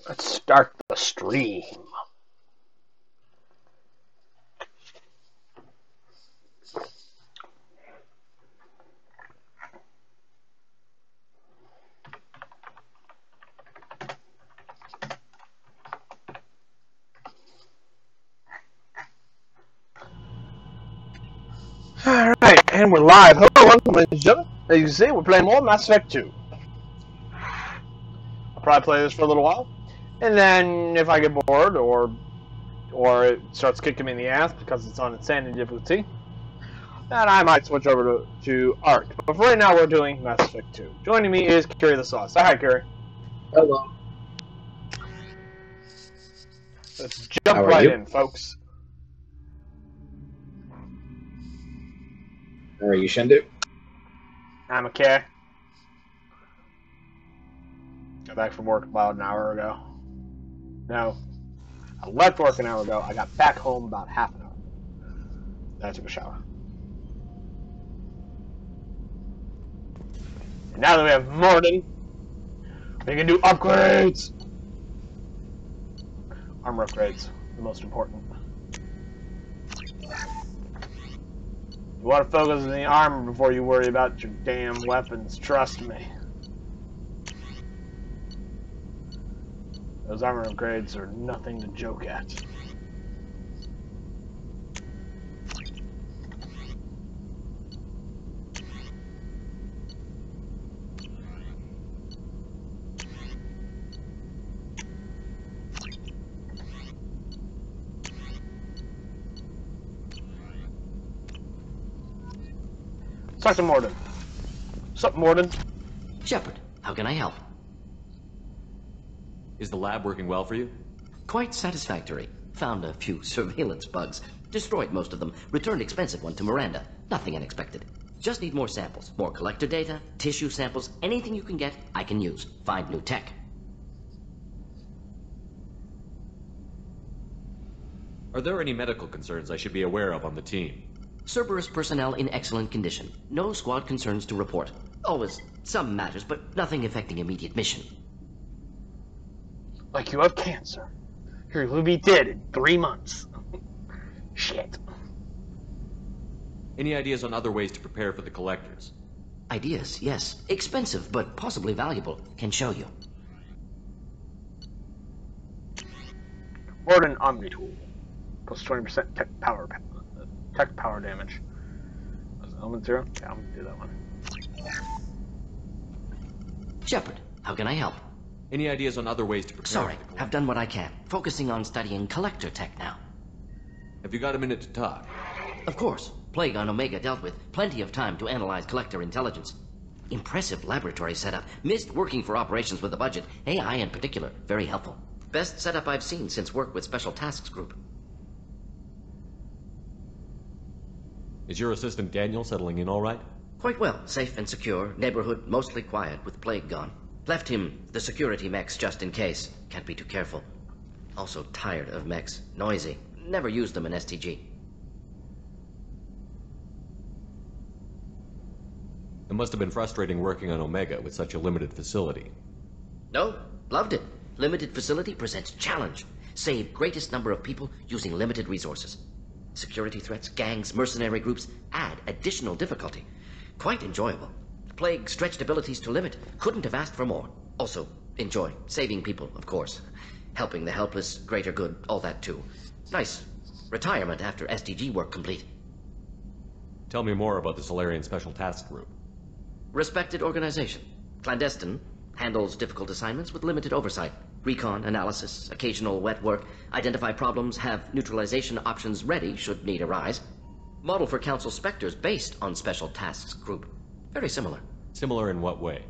Let's start the stream. Alright, and we're live. Hello, welcome, ladies and gentlemen. As you can see, we're playing more Mass Effect 2. I'll probably play this for a little while, and then if I get bored or it starts kicking me in the ass because it's on insanity difficulty, then I might switch over to Art. But for right now, we're doing Mass Effect 2. Joining me is Carrie the Sauce. Hi, Carrie. Hello. Let's jump right in, folks. How are you, Shendu? I'm okay. Got back from work about an hour ago. No. I left work an hour ago. I got back home about half an hour. Then I took a shower. And now that we have Morden, we can do upgrades! Armor upgrades, the most important. You want to focus on the armor before you worry about your damn weapons, trust me. Those armor upgrades are nothing to joke at. Let's talk to Morden. What's up, Morden? Shepard, how can I help? Is the lab working well for you? Quite satisfactory. Found a few surveillance bugs. Destroyed most of them. Returned expensive one to Miranda. Nothing unexpected. Just need more samples. More collector data, tissue samples, anything you can get, I can use. Find new tech. Are there any medical concerns I should be aware of on the team? Cerberus personnel in excellent condition. No squad concerns to report. Always some matters, but nothing affecting immediate mission. Like you have cancer. You will be dead in 3 months. Shit. Any ideas on other ways to prepare for the collectors? Ideas, yes. Expensive, but possibly valuable. Can show you. Morden Omni Tool. Plus 20% tech power damage. Was it element 0? Yeah, I'm gonna do that one. Shepard, how can I help? Any ideas on other ways to prepare? Sorry, have done what I can. Focusing on studying collector tech now. Have you got a minute to talk? Of course. Plague on Omega dealt with. Plenty of time to analyze collector intelligence. Impressive laboratory setup. Missed working for operations with a budget. AI in particular. Very helpful. Best setup I've seen since work with Special Tasks Group. Is your assistant Daniel settling in all right? Quite well. Safe and secure. Neighborhood mostly quiet with Plague gone. Left him the security mechs just in case. Can't be too careful. Also tired of mechs. Noisy. Never used them in STG. It must have been frustrating working on Omega with such a limited facility. No, loved it. Limited facility presents challenge. Save greatest number of people using limited resources. Security threats, gangs, mercenary groups add additional difficulty. Quite enjoyable. Plague stretched abilities to limit. Couldn't have asked for more. Also, enjoy. Saving people, of course. Helping the helpless, greater good, all that too. Nice. Retirement after SDG work complete. Tell me more about the Solarian Special Task Group. Respected organization. Clandestine. Handles difficult assignments with limited oversight. Recon, analysis, occasional wet work. Identify problems, have neutralization options ready should need arise. Model for Council Spectres based on Special Tasks Group. Very similar. Similar in what way?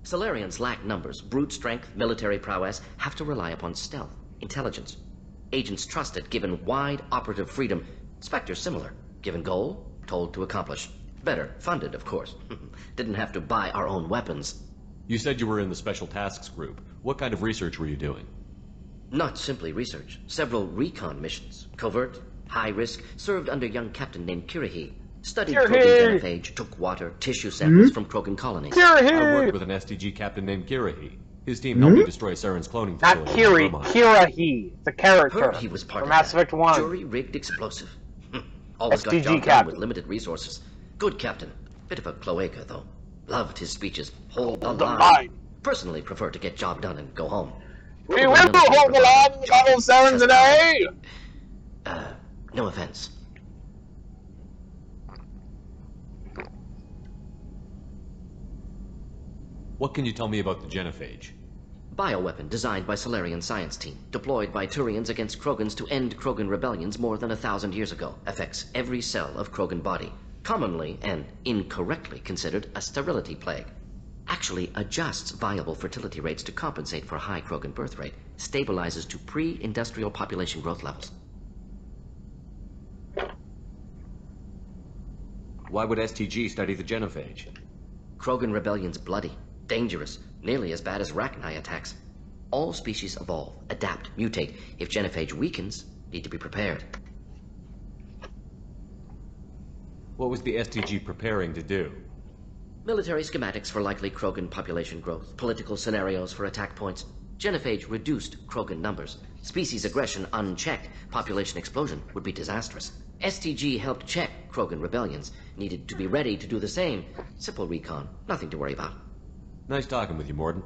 Solarians lack numbers, brute strength, military prowess, have to rely upon stealth, intelligence. Agents trusted, given wide operative freedom. Spectres similar, given goal, told to accomplish. Better, funded, of course. Didn't have to buy our own weapons. You said you were in the Special Tasks Group. What kind of research were you doing? Not simply research. Several recon missions. Covert, high risk, served under young captain named Kirahi. Studied Krogan genophage, took water, tissue samples from Krogan colonies. I worked with an STG captain named Kirahi. His team helped to destroy Saren's cloning Not facility. Kiri, in Vermont. Kira-he. It's a character Heard he was part from of Mass that. Effect 1. Jury-rigged explosive. Always got SDG job done captain. with limited resources. Good captain. Bit of a cloaca, though. Loved his speeches. Hold the the line. line. Personally prefer to get job done and go home. We will hold the line in the Battle of Saren today! No offense. What can you tell me about the genophage? Bioweapon designed by Solarian science team, deployed by Turians against Krogans to end Krogan rebellions more than 1,000 years ago. Affects every cell of Krogan body. Commonly and incorrectly considered a sterility plague. Actually adjusts viable fertility rates to compensate for high Krogan birth rate. Stabilizes to pre-industrial population growth levels. Why would STG study the genophage? Krogan rebellion's bloody, dangerous, nearly as bad as Rachni attacks. All species evolve, adapt, mutate. If genophage weakens, need to be prepared. What was the STG preparing to do? Military schematics for likely Krogan population growth, political scenarios for attack points. Genophage reduced Krogan numbers. Species aggression unchecked, population explosion would be disastrous. STG helped check Krogan rebellions. Needed to be ready to do the same. Simple recon, nothing to worry about. Nice talking with you, Morden.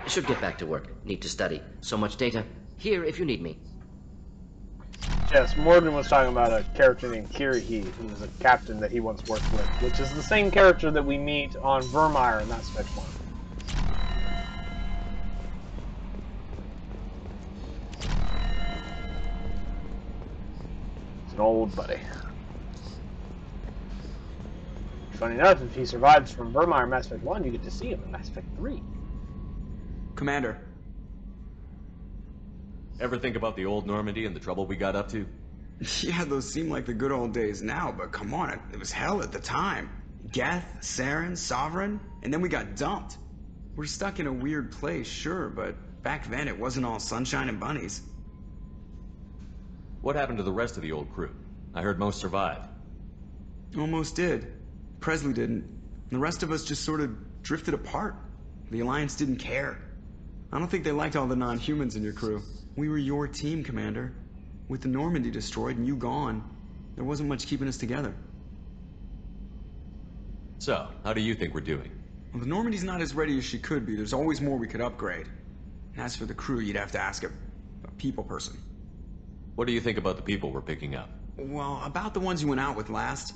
Should get back to work. Need to study. So much data. Here if you need me. Yes, Morden was talking about a character named Kiri-he, who was a captain that he once worked with, which is the same character that we meet on Vermeer in Mass Effect 1. It's an old buddy. Funny enough, if he survives from Vermeer in Mass Effect 1, you get to see him in Mass Effect 3. Commander. Ever think about the old Normandy and the trouble we got up to? Yeah, those seem like the good old days now, but come on, it was hell at the time. Geth, Saren, Sovereign, and then we got dumped. We're stuck in a weird place, sure, but back then it wasn't all sunshine and bunnies. What happened to the rest of the old crew? I heard most survived. Almost did. Presley didn't. The rest of us just sort of drifted apart. The Alliance didn't care. I don't think they liked all the non-humans in your crew. We were your team, Commander. With the Normandy destroyed and you gone, there wasn't much keeping us together. So, how do you think we're doing? Well, the Normandy's not as ready as she could be. There's always more we could upgrade. And as for the crew, you'd have to ask a people person. What do you think about the people we're picking up? Well, about the ones you went out with last.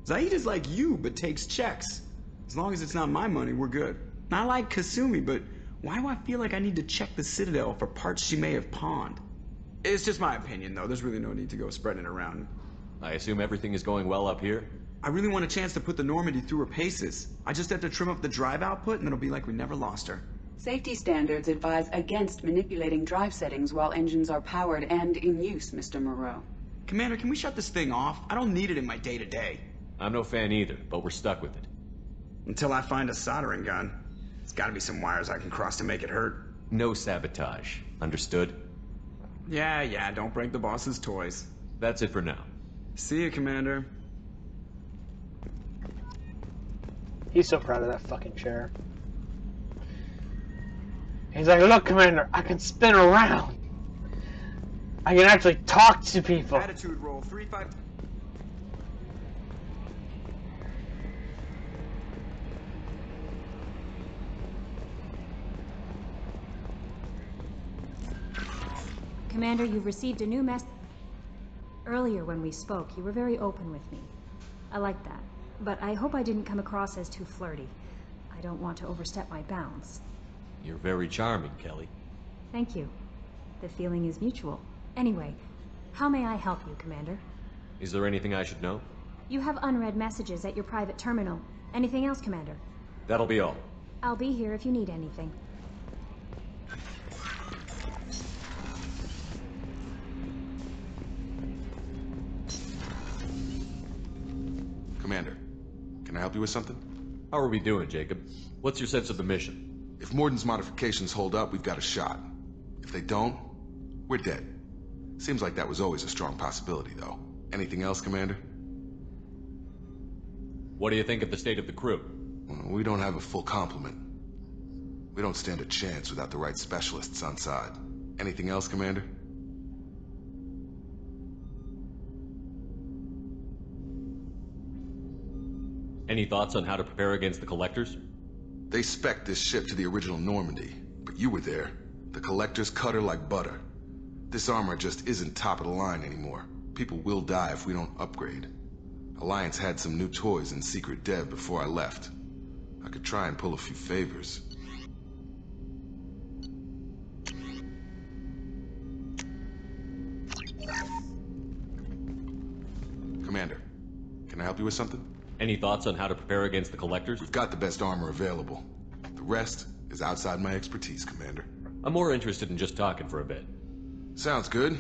Zaid is like you, but takes checks. As long as it's not my money, we're good. And I like Kasumi, but why do I feel like I need to check the Citadel for parts she may have pawned? It's just my opinion, though. There's really no need to go spreading it around. I assume everything is going well up here? I really want a chance to put the Normandy through her paces. I just have to trim up the drive output, and it'll be like we never lost her. Safety standards advise against manipulating drive settings while engines are powered and in use, Mr. Moreau. Commander, can we shut this thing off? I don't need it in my day-to-day. I'm no fan either, but we're stuck with it. Until I find a soldering gun. There's gotta be some wires I can cross to make it hurt. No sabotage. Understood? Yeah, don't break the boss's toys. That's it for now. See you, Commander. He's so proud of that fucking chair. He's like, look, Commander, I can spin around. I can actually talk to people. Attitude roll, 3-5... Commander, you've received a new message. Earlier when we spoke, you were very open with me. I like that. But I hope I didn't come across as too flirty. I don't want to overstep my bounds. You're very charming, Kelly. Thank you. The feeling is mutual. Anyway, how may I help you, Commander? Is there anything I should know? You have unread messages at your private terminal. Anything else, Commander? That'll be all. I'll be here if you need anything. Commander, can I help you with something? How are we doing, Jacob? What's your sense of the mission? If Morden's modifications hold up, we've got a shot. If they don't, we're dead. Seems like that was always a strong possibility, though. Anything else, Commander? What do you think of the state of the crew? Well, we don't have a full complement. We don't stand a chance without the right specialists on side. Anything else, Commander? Any thoughts on how to prepare against the Collectors? They spec'd this ship to the original Normandy, but you were there. The Collectors cut her like butter. This armor just isn't top of the line anymore. People will die if we don't upgrade. Alliance had some new toys in secret dev before I left. I could try and pull a few favors. Commander, can I help you with something? Any thoughts on how to prepare against the Collectors? We've got the best armor available. The rest is outside my expertise, Commander. I'm more interested in just talking for a bit. Sounds good.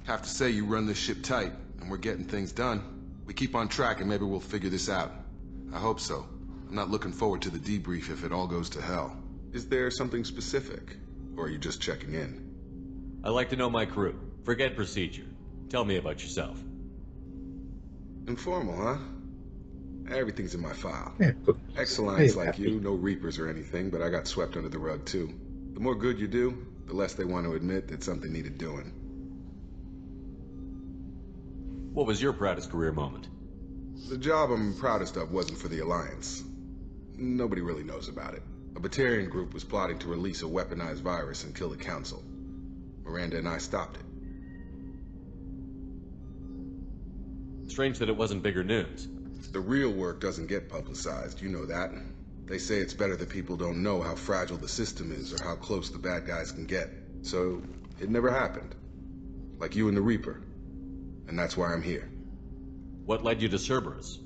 Have to say you run this ship tight, and we're getting things done. We keep on track and maybe we'll figure this out. I hope so. I'm not looking forward to the debrief if it all goes to hell. Is there something specific? Or are you just checking in? I like to know my crew. Forget procedure. Tell me about yourself. Informal, huh? Everything's in my file. Yeah, but Ex-Alliance hey, like happy. you, no Reapers or anything, but I got swept under the rug too. The more good you do, the less they want to admit that something needed doing. What was your proudest career moment? The job I'm proudest of wasn't for the Alliance. Nobody really knows about it. A Batarian group was plotting to release a weaponized virus and kill the Council. Miranda and I stopped it. Strange that it wasn't bigger news. The real work doesn't get publicized, you know that. They say it's better that people don't know how fragile the system is or how close the bad guys can get. So, it never happened. Like you and the Reaper. And that's why I'm here. What led you to Cerberus?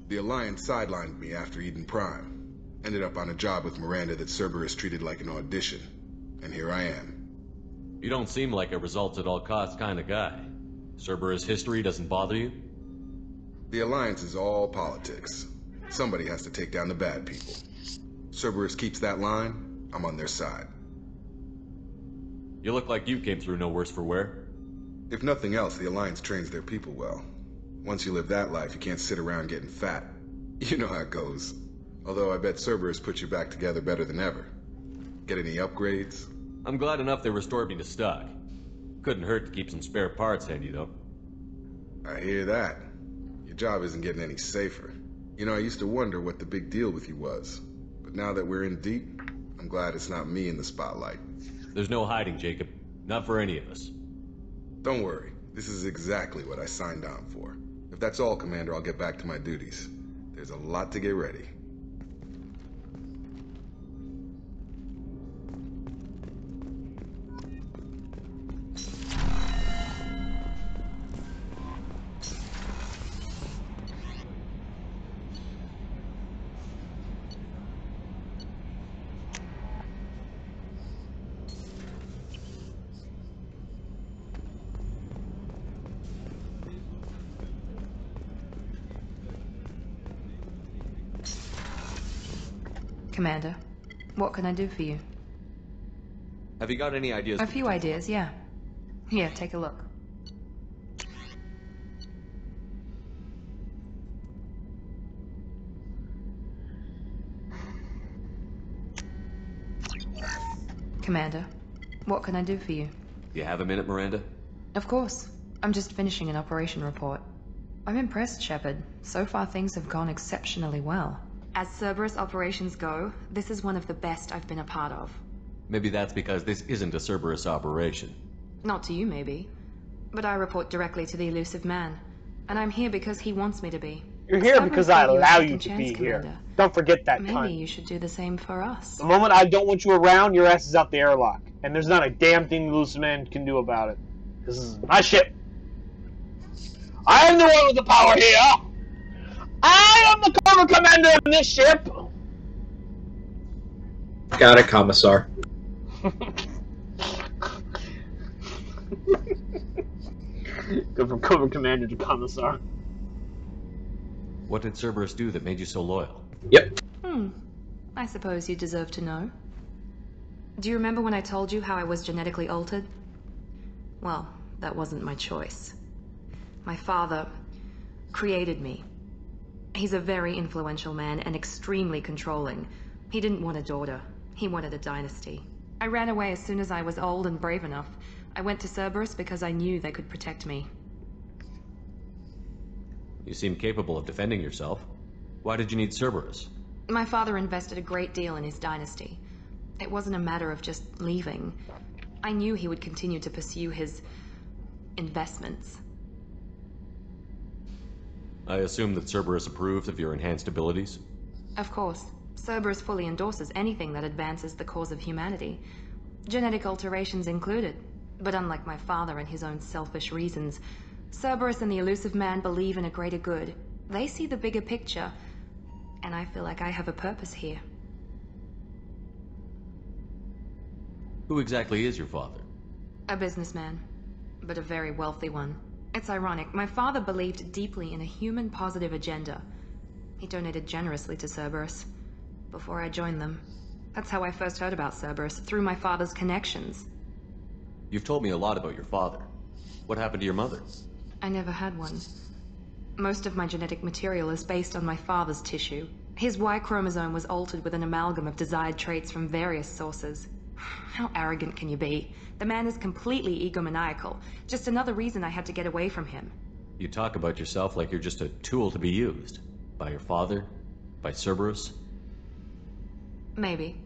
The Alliance sidelined me after Eden Prime. Ended up on a job with Miranda that Cerberus treated like an audition. And here I am. You don't seem like a results-at-all-costs kind of guy. Cerberus history doesn't bother you? The Alliance is all politics. Somebody has to take down the bad people. Cerberus keeps that line, I'm on their side. You look like you came through no worse for wear. If nothing else, the Alliance trains their people well. Once you live that life, you can't sit around getting fat. You know how it goes. Although I bet Cerberus put you back together better than ever. Get any upgrades? I'm glad enough they restored me to stock. Couldn't hurt to keep some spare parts handy, though. I hear that. Your job isn't getting any safer. You know, I used to wonder what the big deal with you was. But now that we're in deep, I'm glad it's not me in the spotlight. There's no hiding, Jacob. Not for any of us. Don't worry. This is exactly what I signed on for. If that's all, Commander, I'll get back to my duties. There's a lot to get ready. Commander, what can I do for you? Have you got any ideas? A few ideas, yeah. Here, take a look. Commander, what can I do for you? You have a minute, Miranda? Of course. I'm just finishing an operation report. I'm impressed, Shepard. So far things have gone exceptionally well. As Cerberus operations go, this is one of the best I've been a part of. Maybe that's because this isn't a Cerberus operation. Not to you, maybe. But I report directly to the elusive man. And I'm here because he wants me to be. You're here Cerberus because I gave you a allow second you to chance, be here. Commander. Don't forget that Maybe time. you should do the same for us. The moment I don't want you around, your ass is out the airlock. And there's not a damn thing the elusive man can do about it. This is my ship. I am the one with the power here. I am the cover commander of this ship. Got it, Commissar. Go from cover commander to commissar. What did Cerberus do that made you so loyal? Yep. I suppose you deserve to know. Do you remember when I told you how I was genetically altered? Well, that wasn't my choice. My father created me. He's a very influential man and extremely controlling. He didn't want a daughter. He wanted a dynasty. I ran away as soon as I was old and brave enough. I went to Cerberus because I knew they could protect me. You seem capable of defending yourself. Why did you need Cerberus? My father invested a great deal in his dynasty. It wasn't a matter of just leaving. I knew he would continue to pursue his investments. I assume that Cerberus approved of your enhanced abilities? Of course. Cerberus fully endorses anything that advances the cause of humanity. Genetic alterations included. But unlike my father and his own selfish reasons, Cerberus and the Elusive Man believe in a greater good. They see the bigger picture, and I feel like I have a purpose here. Who exactly is your father? A businessman, but a very wealthy one. It's ironic. My father believed deeply in a human-positive agenda. He donated generously to Cerberus before I joined them. That's how I first heard about Cerberus, through my father's connections. You've told me a lot about your father. What happened to your mother? I never had one. Most of my genetic material is based on my father's tissue. His Y chromosome was altered with an amalgam of desired traits from various sources. How arrogant can you be? The man is completely egomaniacal. Just another reason I had to get away from him. You talk about yourself like you're just a tool to be used. By your father? By Cerberus? Maybe.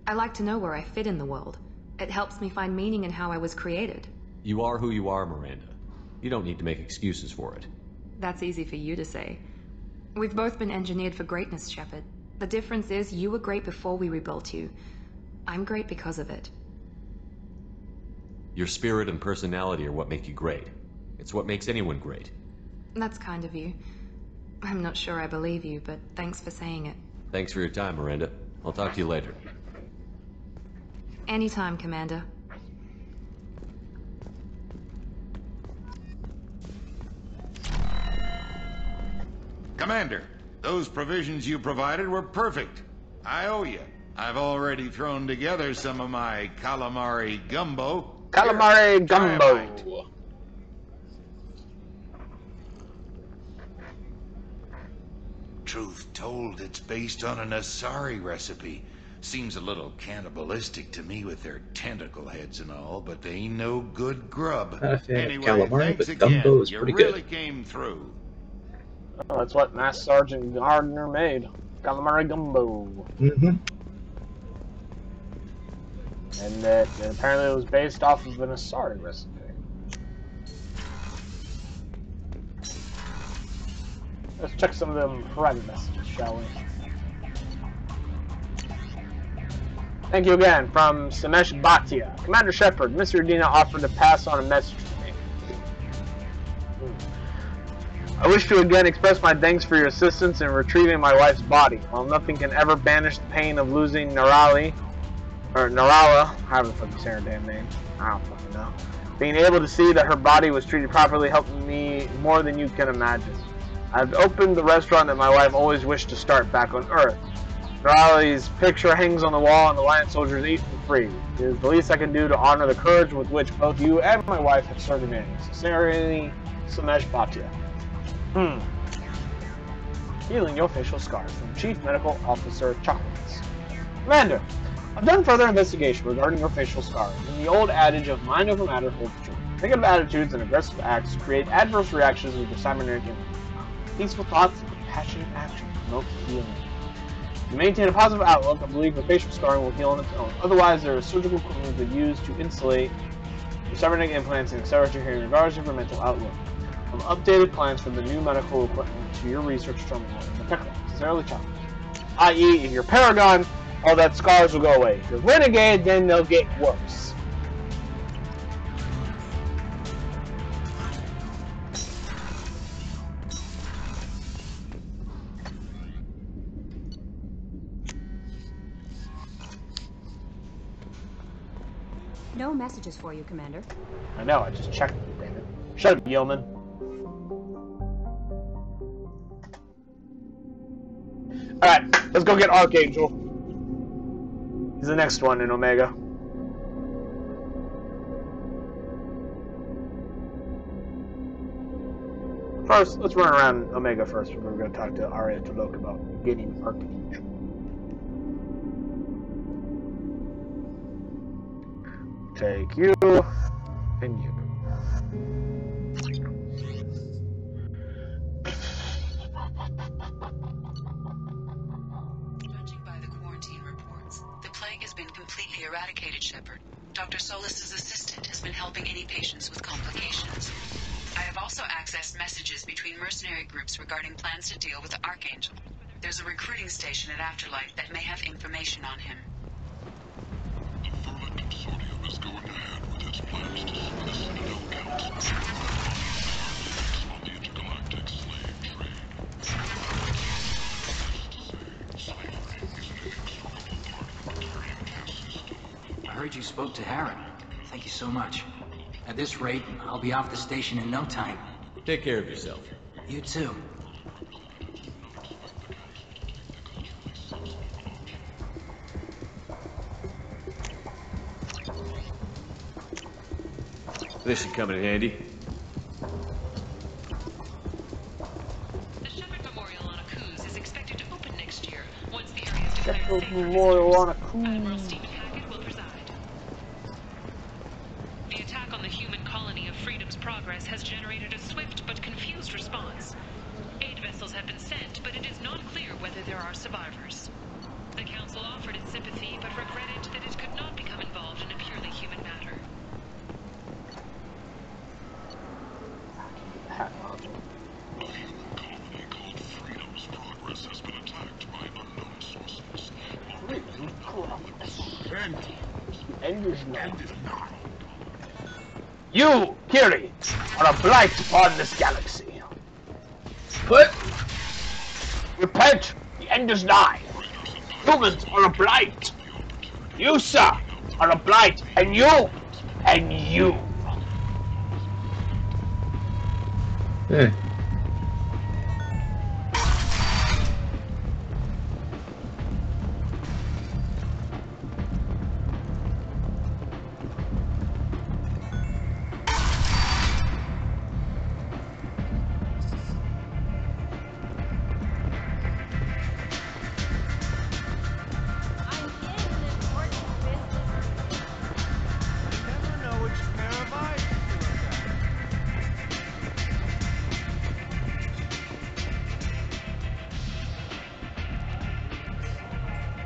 I like to know where I fit in the world. It helps me find meaning in how I was created. You are who you are, Miranda. You don't need to make excuses for it. That's easy for you to say. We've both been engineered for greatness, Shepard. The difference is you were great before we rebuilt you. I'm great because of it. Your spirit and personality are what make you great. It's what makes anyone great. That's kind of you. I'm not sure I believe you, but thanks for saying it. Thanks for your time, Miranda. I'll talk to you later. Anytime, Commander. Commander, those provisions you provided were perfect. I owe you. I've already thrown together some of my calamari gumbo. Calamari Here, try a bite. gumbo. Truth told, it's based on an Asari recipe. Seems a little cannibalistic to me with their tentacle heads and all, but they ain't no good grub. Not a fan of Anyway, calamari, thanks but again. gumbo is You pretty really good. came through. Oh, that's what Master Sergeant Gardner made. Calamari gumbo. Mm-hmm. And that apparently it was based off of an Asari recipe. Let's check some of them private messages, shall we? Thank you again from Samesh Bhatia. Commander Shepard, Mr. Udina offered to pass on a message to me. I wish to again express my thanks for your assistance in retrieving my wife's body. While nothing can ever banish the pain of losing Narala, however the fuck you say her damn name, I don't fucking know. Being able to see that her body was treated properly helped me more than you can imagine. I've opened the restaurant that my wife always wished to start back on Earth. Narali's picture hangs on the wall and the lion soldiers eat for free. It is the least I can do to honor the courage with which both you and my wife have served humanity. Sincerely, Samesh Bhatia. Healing your facial scars from Chief Medical Officer Chocolates. Commander, I've done further investigation regarding your facial scars, and the old adage of mind over matter holds true. Negative attitudes and aggressive acts create adverse reactions with the cybernetic influence. Peaceful thoughts and compassionate action promote healing. To maintain a positive outlook, I believe the facial scarring will heal on its own. Otherwise, there are surgical equipment that used to insulate your cybernetic implants and accelerate your hearing regardless of your mental outlook. From updated plans for the new medical equipment to your research terminal in the tech lab. Sincerely, Chocolate. I.e., if you're Paragon, all that scars will go away. If you're Renegade, then they'll get worse. No messages for you, Commander. I know, I just checked it, damn it. Shut up, Yeoman. Alright, let's go get Archangel. He's the next one in Omega. First, let's run around Omega first. We're going to talk to Arya Tolok about getting Archangel. take you, and you. Judging by the quarantine reports, the plague has been completely eradicated, Shepard. Dr. Solis's assistant has been helping any patients with complications. I have also accessed messages between mercenary groups regarding plans to deal with the Archangel. There's a recruiting station at Afterlife that may have information on him. The Vermin Consortium is going ahead with its plans to split a Citadel Council on the intergalactic slave trade. Slavery is an inextricable part of the Turian caste system. I heard you spoke to Harren. Thank you so much. At this rate, I'll be off the station in no time. Take care of yourself. You too. This should come in handy. The Shepard Memorial on Akuz is expected to open next year, once the area is declared safe for Memorial on Admiral Akuz. Stephen Hackett will preside. The attack on the human colony of Freedom's Progress has generated a swift but confused response. Aid vessels have been sent, but it is not clear whether there are survivors. The Council offered its sympathy, but regretted that it could not become involved in a purely human matter. A human colony called Freedom's Progress has been attacked by unknown sources. End is not. You, Kiri, are a blight upon this galaxy. What? Repent, the end is nigh. Humans are a blight. You, sir, are a blight, and you. Hey.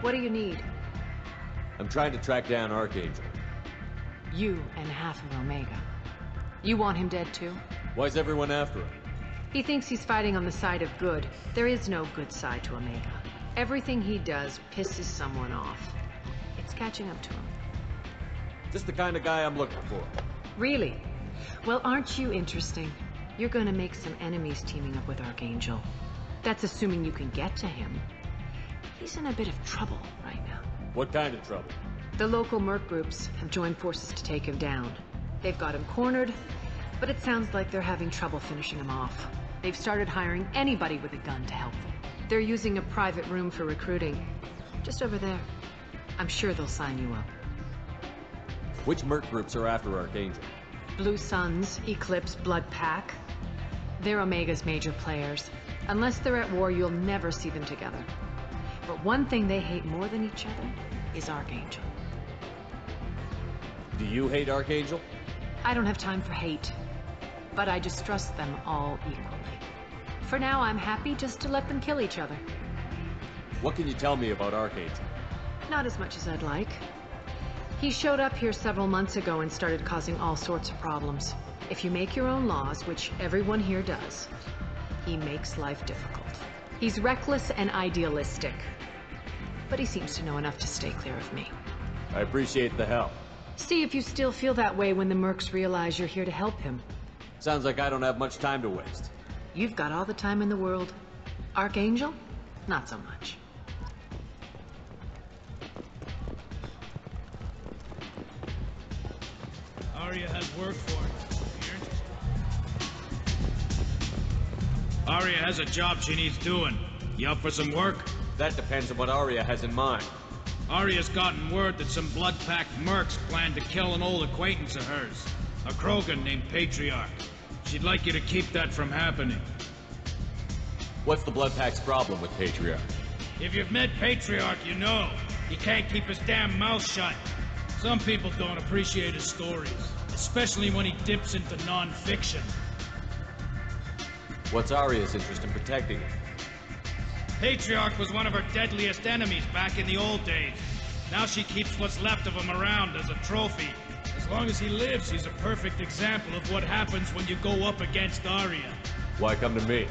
What do you need? I'm trying to track down Archangel. You and half of Omega. You want him dead too? Why's everyone after him? He thinks he's fighting on the side of good. There is no good side to Omega. Everything he does pisses someone off. It's catching up to him. Just the kind of guy I'm looking for. Really? Well, aren't you interesting? You're gonna make some enemies teaming up with Archangel. That's assuming you can get to him. He's in a bit of trouble right now. What kind of trouble? The local merc groups have joined forces to take him down. They've got him cornered, but it sounds like they're having trouble finishing him off. They've started hiring anybody with a gun to help them. They're using a private room for recruiting. Just over there. I'm sure they'll sign you up. Which merc groups are after Archangel? Blue Suns, Eclipse, Blood Pack. They're Omega's major players. Unless they're at war, you'll never see them together. But one thing they hate more than each other is Archangel. Do you hate Archangel? I don't have time for hate, but I distrust them all equally. For now, I'm happy just to let them kill each other. What can you tell me about Archangel? Not as much as I'd like. He showed up here several months ago and started causing all sorts of problems. If you make your own laws, which everyone here does, he makes life difficult. He's reckless and idealistic, but he seems to know enough to stay clear of me. I appreciate the help. See if you still feel that way when the mercs realize you're here to help him. Sounds like I don't have much time to waste. You've got all the time in the world. Archangel? Not so much. Arya has work for it. Arya has a job she needs doing. You up for some work? That depends on what Arya has in mind. Arya's gotten word that some blood-packed mercs plan to kill an old acquaintance of hers. A Krogan named Patriarch. She'd like you to keep that from happening. What's the Blood Pack's problem with Patriarch? If you've met Patriarch, you know. He can't keep his damn mouth shut. Some people don't appreciate his stories, especially when he dips into non-fiction. What's Arya's interest in protecting him? Patriarch was one of her deadliest enemies back in the old days. Now she keeps what's left of him around as a trophy. As long as he lives, he's a perfect example of what happens when you go up against Arya. Why come to me?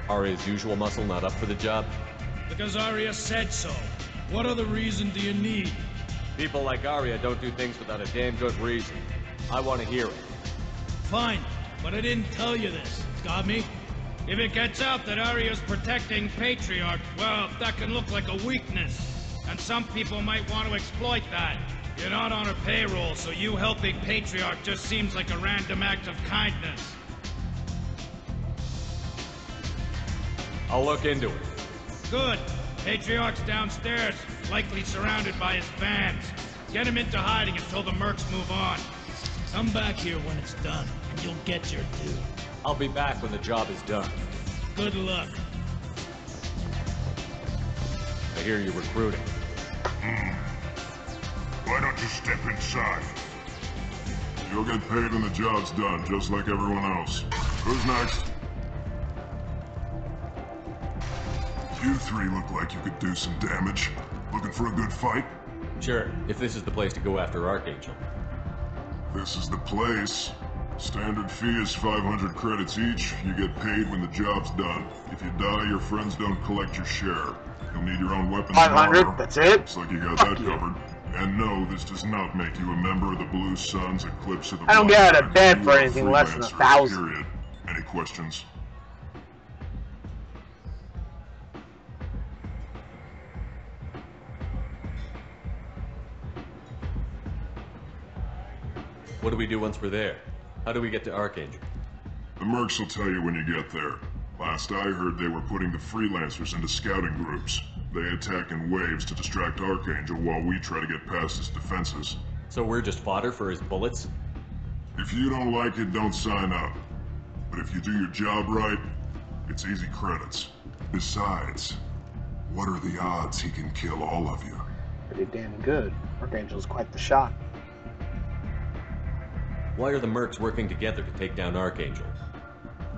Arya's usual muscle not up for the job? Because Arya said so. What other reason do you need? People like Arya don't do things without a damn good reason. I want to hear it. Fine, but I didn't tell you this. Got me? If it gets out that Arya's protecting Patriarch, well, that can look like a weakness. And some people might want to exploit that. You're not on her payroll, so you helping Patriarch just seems like a random act of kindness. I'll look into it. Good. Patriarch's downstairs, likely surrounded by his fans. Get him into hiding until the mercs move on. Come back here when it's done, and you'll get your due. I'll be back when the job is done. Good luck. I hear you're recruiting. Why don't you step inside? You'll get paid when the job's done, just like everyone else. Who's next? You three look like you could do some damage. Looking for a good fight? Sure, if this is the place to go after Archangel. This is the place. Standard fee is 500 credits each. You get paid when the job's done. If you die, your friends don't collect your share. You'll need your own weapons and 500, armor. that's it? Looks like you got that covered. And no, this does not make you a member of the Blue Suns, Eclipse of the I don't Blood get out of Pact. bed You for are anything less than freelance 1,000. period. Any questions? What do we do once we're there? How do we get to Archangel? The mercs will tell you when you get there. Last I heard, they were putting the freelancers into scouting groups. They attack in waves to distract Archangel while we try to get past his defenses. So we're just fodder for his bullets? If you don't like it, don't sign up. But if you do your job right, it's easy credits. Besides, what are the odds he can kill all of you? Pretty damn good. Archangel's quite the shot. Why are the mercs working together to take down Archangel?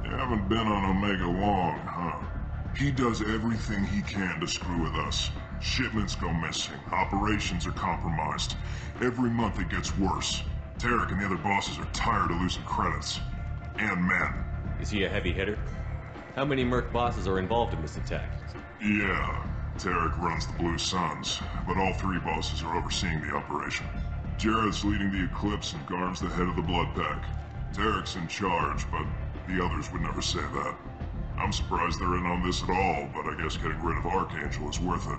You haven't been on Omega long, huh? He does everything he can to screw with us. Shipments go missing, operations are compromised. Every month it gets worse. Tarek and the other bosses are tired of losing credits. And men. Is he a heavy hitter? How many merc bosses are involved in this attack? Yeah, Tarek runs the Blue Suns, but all three bosses are overseeing the operation. Jared's leading the Eclipse and Garm's the head of the Blood Pack. Tarek's in charge, but the others would never say that. I'm surprised they're in on this at all, but I guess getting rid of Archangel is worth it.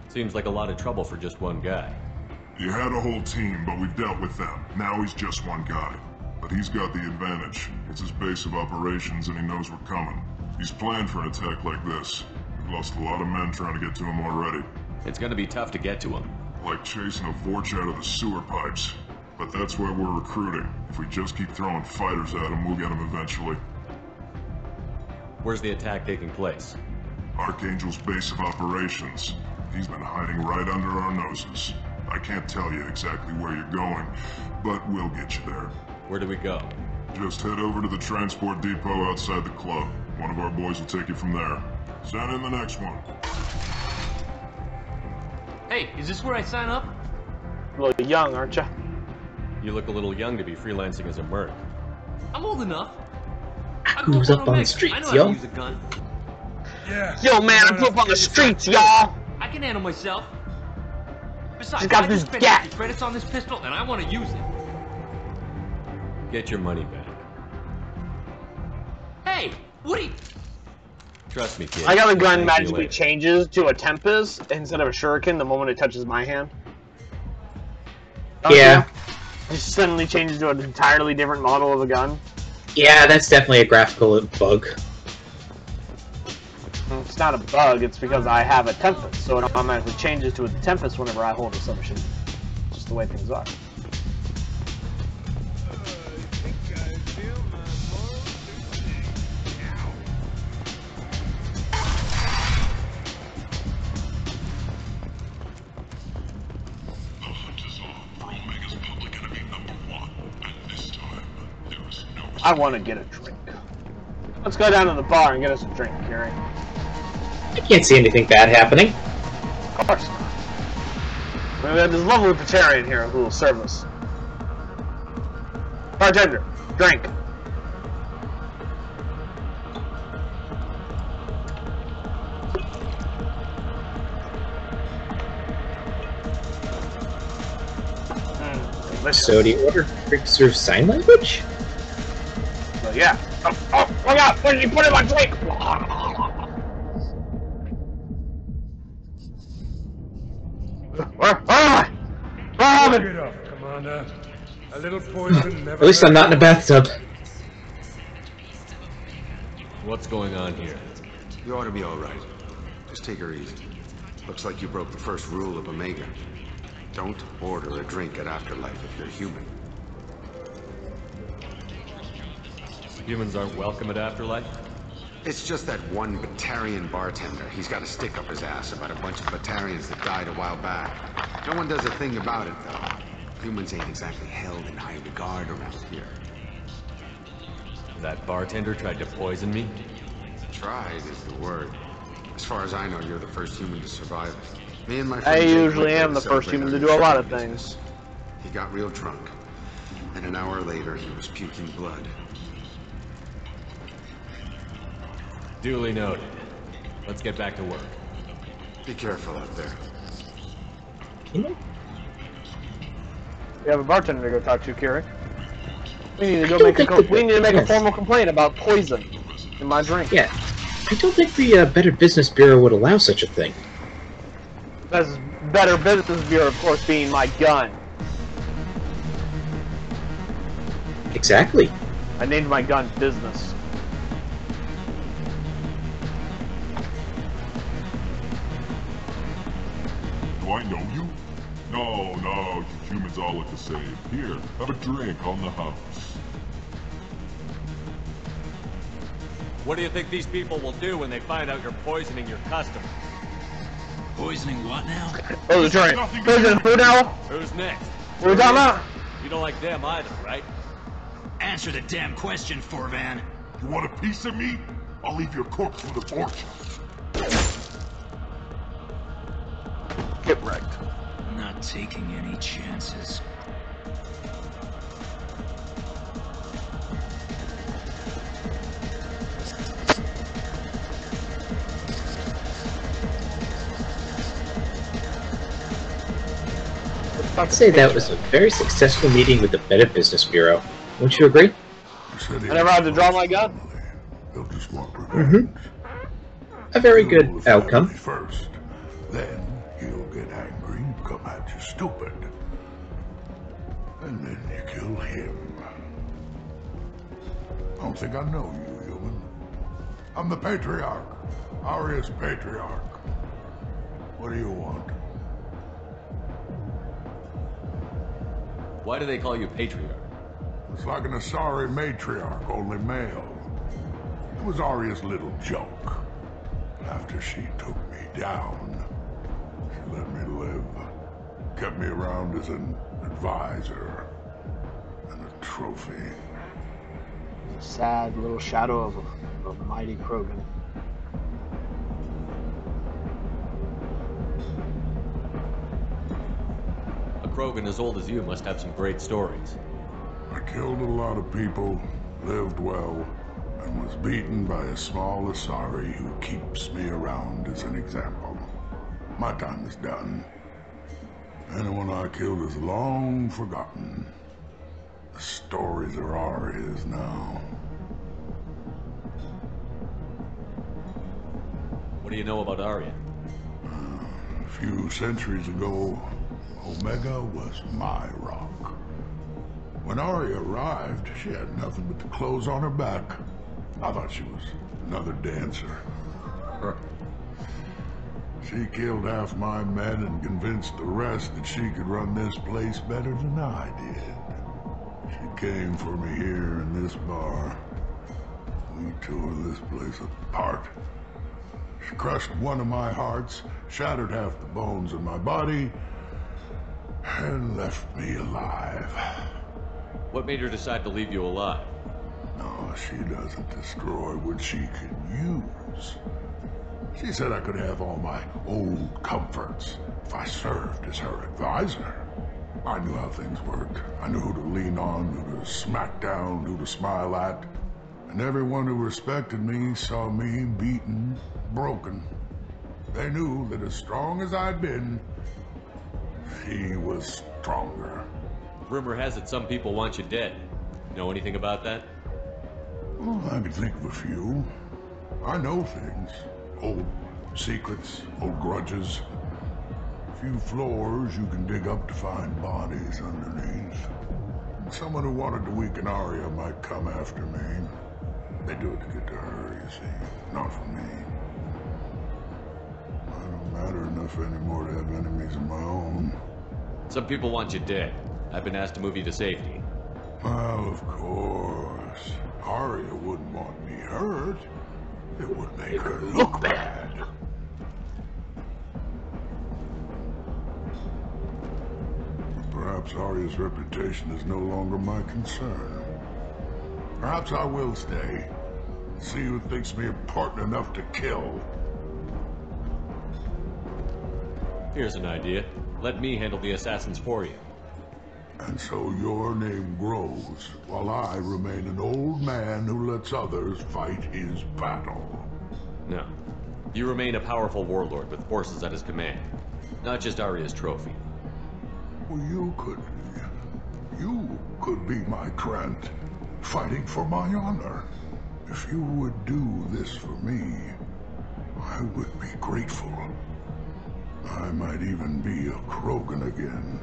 Seems like a lot of trouble for just one guy. You had a whole team, but we've dealt with them. Now he's just one guy. But he's got the advantage. It's his base of operations and he knows we're coming. He's planned for an attack like this. We've lost a lot of men trying to get to him already. It's gonna be tough to get to him. Like chasing a Vorch out of the sewer pipes. But that's why we're recruiting. If we just keep throwing fighters at him, we'll get him eventually. Where's the attack taking place? Archangel's base of operations. He's been hiding right under our noses. I can't tell you exactly where you're going, but we'll get you there. Where do we go? Just head over to the transport depot outside the club. One of our boys will take you from there. Send in the next one. Hey, is this where I sign up? A little young, aren't you? You look a little young to be freelancing as a merc. I'm old enough. Who's up on the streets, I know how yo? to use a gun. Yeah. Yo, man, I grew up on the streets, y'all. I can handle myself. Besides, She's got I this just spent gat. 50 credits on this pistol, and I want to use it. Get your money back. Hey, what are you... Trust me, kid. I got a gun Thank you magically later. changes to a Tempest instead of a Shuriken the moment it touches my hand. Yeah. It just suddenly changes to an entirely different model of a gun. Yeah, that's definitely a graphical bug. It's not a bug, it's because I have a Tempest, so it automatically changes to a Tempest whenever I hold a submachine. Just the way things are. I want to get a drink. Let's go down to the bar and get us a drink, Carrie. I can't see anything bad happening. Of course not. We have this lovely libertarian here who will serve us. Bartender, drink. So do you order drinks through sign language? Well, yeah. Oh, look out! What did you put in my drink? Look it up, Commander. A little poison never. At least I'm not in a bathtub. What's going on here? You ought to be all right. Just take her easy. Looks like you broke the first rule of Omega. Don't order a drink at Afterlife if you're human. Humans aren't welcome at Afterlife? It's just that one Batarian bartender. He's got a stick up his ass about a bunch of Batarians that died a while back. No one does a thing about it, though. Humans ain't exactly held in high regard around here. That bartender tried to poison me? Tried is the word. As far as I know, you're the first human to survive it. Me and my I friend usually am the first human to do a lot of things. He got real drunk, and an hour later he was puking blood. Duly noted. Let's get back to work. Be careful out there. We have a bartender to go talk to, Carrie. We need to go make a formal complaint about poison in my drink. Yeah, I don't think the Better Business Bureau would allow such a thing. That's Better Business Bureau, of course, being my gun. Exactly. I named my gun Business. Do I know you? No, you humans all look the same. Here, have a drink on the house. What do you think these people will do when they find out you're poisoning your customers? Poisoning what now? Oh, the drink. Poison food now? Who's next? What are we talking about? You don't like them either, right? Answer the damn question, Forvan. You want a piece of me? I'll leave your corpse with a fortune. Get wrecked. Not taking any chances. I'd say that was a very successful meeting with the Better Business Bureau. Wouldn't you agree? I never had to draw my gun. They'll just want revenge. A very good outcome. First, then he'll get angry and come at you stupid. And then you kill him. I don't think I know you, human. I'm the Patriarch. Aria's Patriarch. What do you want? Why do they call you Patriarch? It's like an Asari matriarch, only male. It was Aria's little joke. After she took me down, she let me live. Kept me around as an advisor and a trophy. Sad little shadow of a mighty Krogan. A Krogan as old as you must have some great stories. I killed a lot of people, lived well, and was beaten by a small Asari who keeps me around as an example. My time is done. Anyone I killed is long forgotten. The stories are Aria's now. What do you know about Aria? A few centuries ago, Omega was my rock. When Aria arrived, she had nothing but the clothes on her back. I thought she was another dancer. She killed half my men and convinced the rest that she could run this place better than I did. She came for me here in this bar. We tore this place apart. She crushed one of my hearts, shattered half the bones in my body, and left me alive. What made her decide to leave you alive? No, she doesn't destroy what she can use. She said I could have all my old comforts if I served as her advisor. I knew how things worked. I knew who to lean on, who to smack down, who to smile at. And everyone who respected me saw me beaten, broken. They knew that as strong as I'd been, she was stronger. Rumor has it some people want you dead. Know anything about that? Well, I can think of a few. I know things. Old secrets, old grudges. A few floors you can dig up to find bodies underneath. And someone who wanted to weaken Arya might come after me. They do it to get to her, you see, not for me. I don't matter enough anymore to have enemies of my own. Some people want you dead. I've been asked to move you to safety. Well, of course. Arya wouldn't want me hurt. It would make her look bad. Perhaps Arya's reputation is no longer my concern. Perhaps I will stay. See who thinks me important enough to kill. Here's an idea. Let me handle the assassins for you. And so your name grows, while I remain an old man who lets others fight his battle. No. You remain a powerful warlord with forces at his command. Not just Arya's trophy. Well, you could be my Krant, fighting for my honor. If you would do this for me, I would be grateful. I might even be a Krogan again.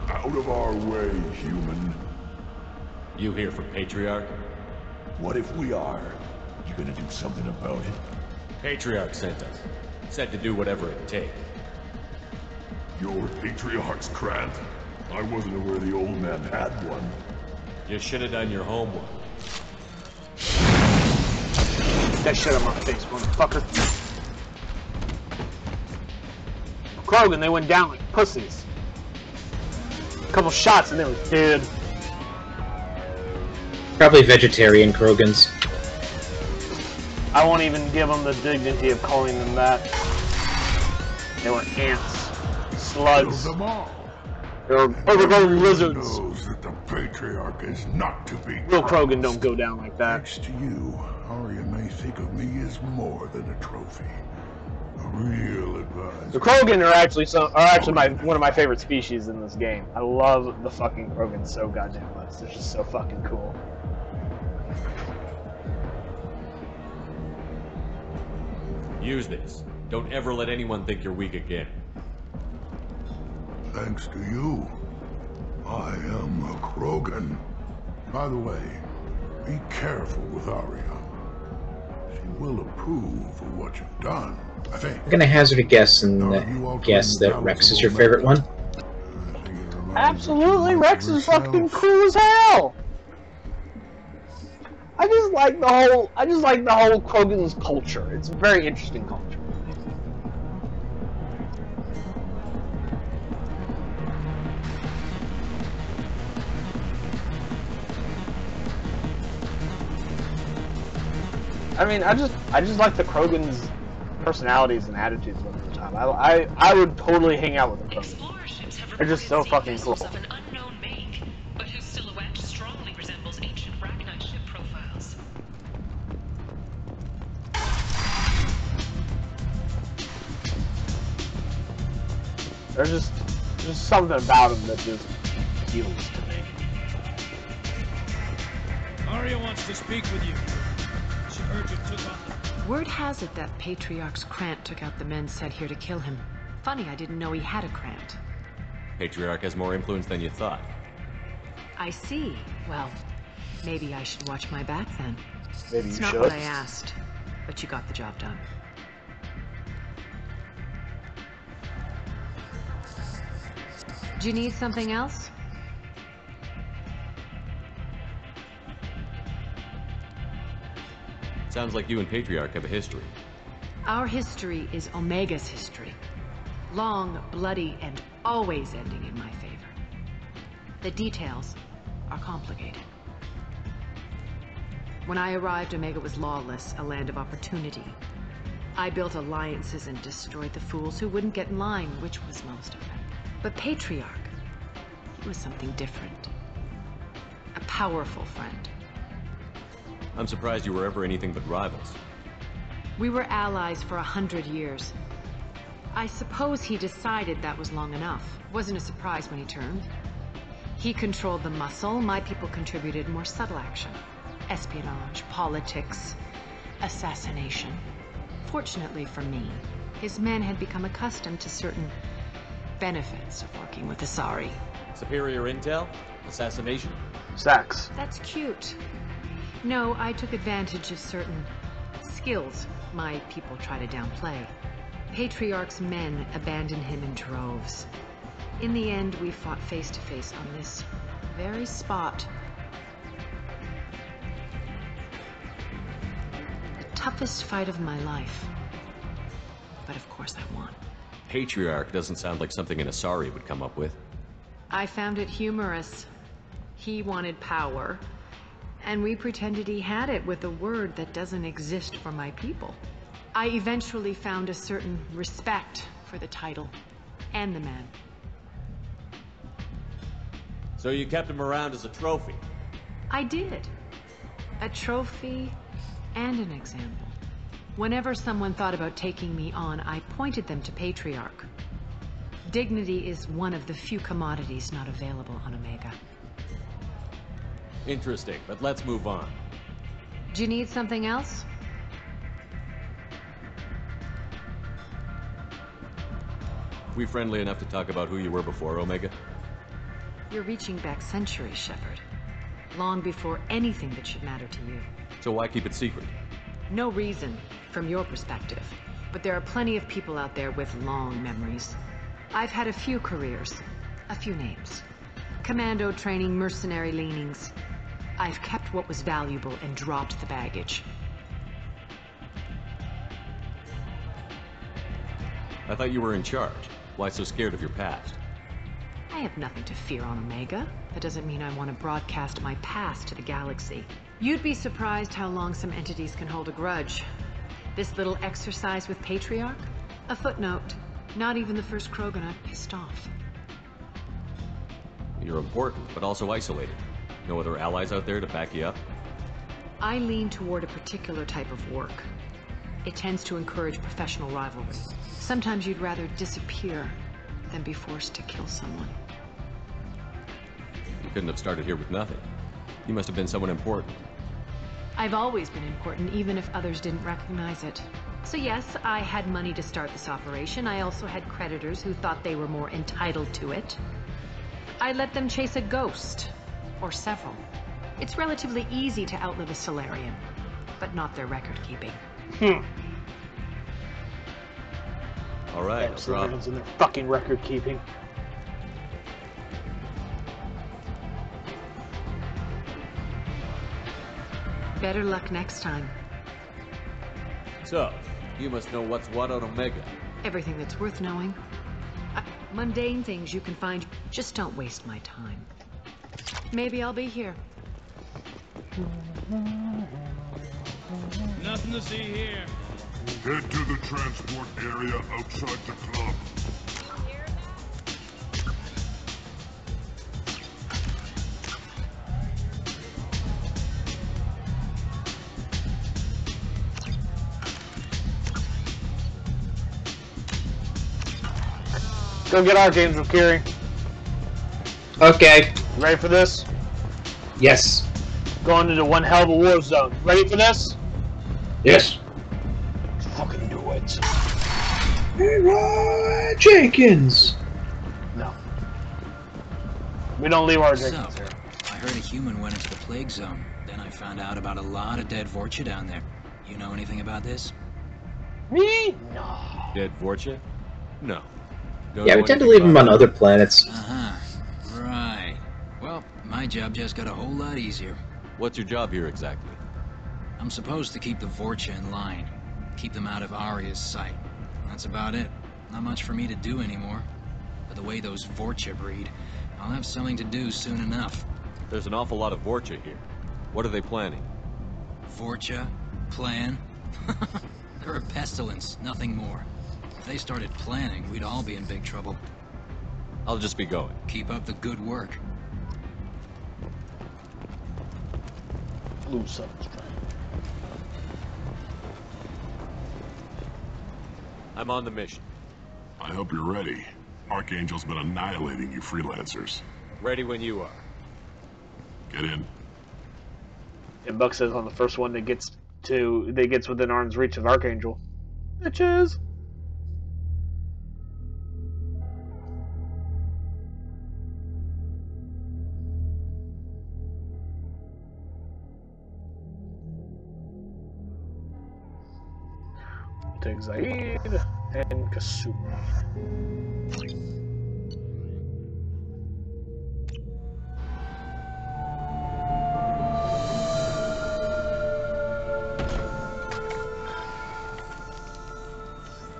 Out of our way, human. You here for Patriarch? What if we are? You gonna do something about it? Patriarch sent us. Said to do whatever it takes. Your Patriarch's Krant? I wasn't aware the old man had one. You should have done your homework. Get that shit on my face, motherfucker. Krogan, they went down like pussies. A couple shots and they were dead. Probably vegetarian Krogans. I won't even give them the dignity of calling them that. They were ants, slugs. Kill them all. They were overgrown lizards. Knows that the Patriarch is not to be Real trusted. Krogan don't go down like that. Thanks to you, Arya may think of me as more than a trophy. A real advisor. The Krogan are actually one of my favorite species in this game. I love the fucking Krogan so goddamn much. They're just so fucking cool. Use this. Don't ever let anyone think you're weak again. Thanks to you, I am a Krogan. By the way, be careful with Arya. She will approve of what you've done, I think. I'm gonna hazard a guess and guess that Rex is your favorite one. Absolutely, Rex is fucking cool as hell. I just like the whole Krogan's culture. It's a very interesting culture. I mean, I just like the Krogan's personalities and attitudes most of the time. I would totally hang out with the Krogan. They're just so fucking cool. Of an unknown make, but whose silhouette strongly resembles ancient Rachni ship profiles. There's just something about them that just appeals to me. Arya wants to speak with you. She heard you took on the... Word has it that Patriarch's Krant took out the men sent here to kill him. Funny, I didn't know he had a Krant. Patriarch has more influence than you thought. I see. Well, maybe I should watch my back then. Maybe it's you not should. what I asked, but you got the job done. Do you need something else? Sounds like you and Patriarch have a history. Our history is Omega's history. Long, bloody, and always ending in my favor. The details are complicated. When I arrived, Omega was lawless, a land of opportunity. I built alliances and destroyed the fools who wouldn't get in line, which was most of them. But Patriarch, he was something different. A powerful friend. I'm surprised you were ever anything but rivals. We were allies for 100 years. I suppose he decided that was long enough. Wasn't a surprise when he turned. He controlled the muscle, my people contributed more subtle action. Espionage, politics, assassination. Fortunately for me, his men had become accustomed to certain benefits of working with Asari. Superior intel? Assassination? Sex. That's cute. No, I took advantage of certain skills my people try to downplay. Patriarch's men abandoned him in droves. In the end, we fought face to face on this very spot. The toughest fight of my life. But of course I won. Patriarch doesn't sound like something an Asari would come up with. I found it humorous. He wanted power, and we pretended he had it with a word that doesn't exist for my people. I eventually found a certain respect for the title and the man. So you kept him around as a trophy? I did. A trophy and an example. Whenever someone thought about taking me on, I pointed them to Patriarch. Dignity is one of the few commodities not available on Omega. Interesting, but let's move on. Do you need something else? We friendly enough to talk about who you were before Omega? You're reaching back centuries, Shepard. Long before anything that should matter to you. So why keep it secret? No reason, from your perspective. But there are plenty of people out there with long memories. I've had a few careers, a few names. Commando training, mercenary leanings. I've kept what was valuable and dropped the baggage. I thought you were in charge. Why so scared of your past? I have nothing to fear on Omega. That doesn't mean I want to broadcast my past to the galaxy. You'd be surprised how long some entities can hold a grudge. This little exercise with Patriarch? A footnote. Not even the first Krogan pissed off. You're important, but also isolated. No other allies out there to back you up? I lean toward a particular type of work. It tends to encourage professional rivalry. Sometimes you'd rather disappear than be forced to kill someone. You couldn't have started here with nothing. You must have been someone important. I've always been important, even if others didn't recognize it. So yes, I had money to start this operation. I also had creditors who thought they were more entitled to it. I let them chase a ghost, or several. It's relatively easy to outlive a Solarian, but not their record-keeping. All right, no problem. In their fucking record-keeping. Better luck next time. So, you must know what's what on Omega. Everything that's worth knowing. Mundane things you can find. Just don't waste my time. Maybe I'll be here. Nothing to see here. Head to the transport area outside the club. Go get our James Kiri. Okay. Ready for this? Yes. Going into one hell of a war zone. Ready for this? Yes. Fucking do it. Leroy Jenkins. No. We don't leave our Jenkins here. I heard a human went into the plague zone. Then I found out about a lot of dead Vorcha down there. You know anything about this? Me? No. Dead Vorcha? No. Don't Yeah, know we tend to anything leave them about on other planets. Right. Well, my job just got a whole lot easier. What's your job here exactly? I'm supposed to keep the Vorcha in line. Keep them out of Arya's sight. That's about it. Not much for me to do anymore. But the way those Vorcha breed, I'll have something to do soon enough. There's an awful lot of Vorcha here. What are they planning? Vorcha? Plan? They're a pestilence, nothing more. If they started planning, we'd all be in big trouble. I'll just be going. Keep up the good work. Blue Sun's trying. I'm on the mission. I hope you're ready. Archangel's been annihilating you freelancers. Ready when you are. Get in. And Buck says on the first one that gets within arm's reach of Archangel. Bitches. Take Zaid and Kasumi.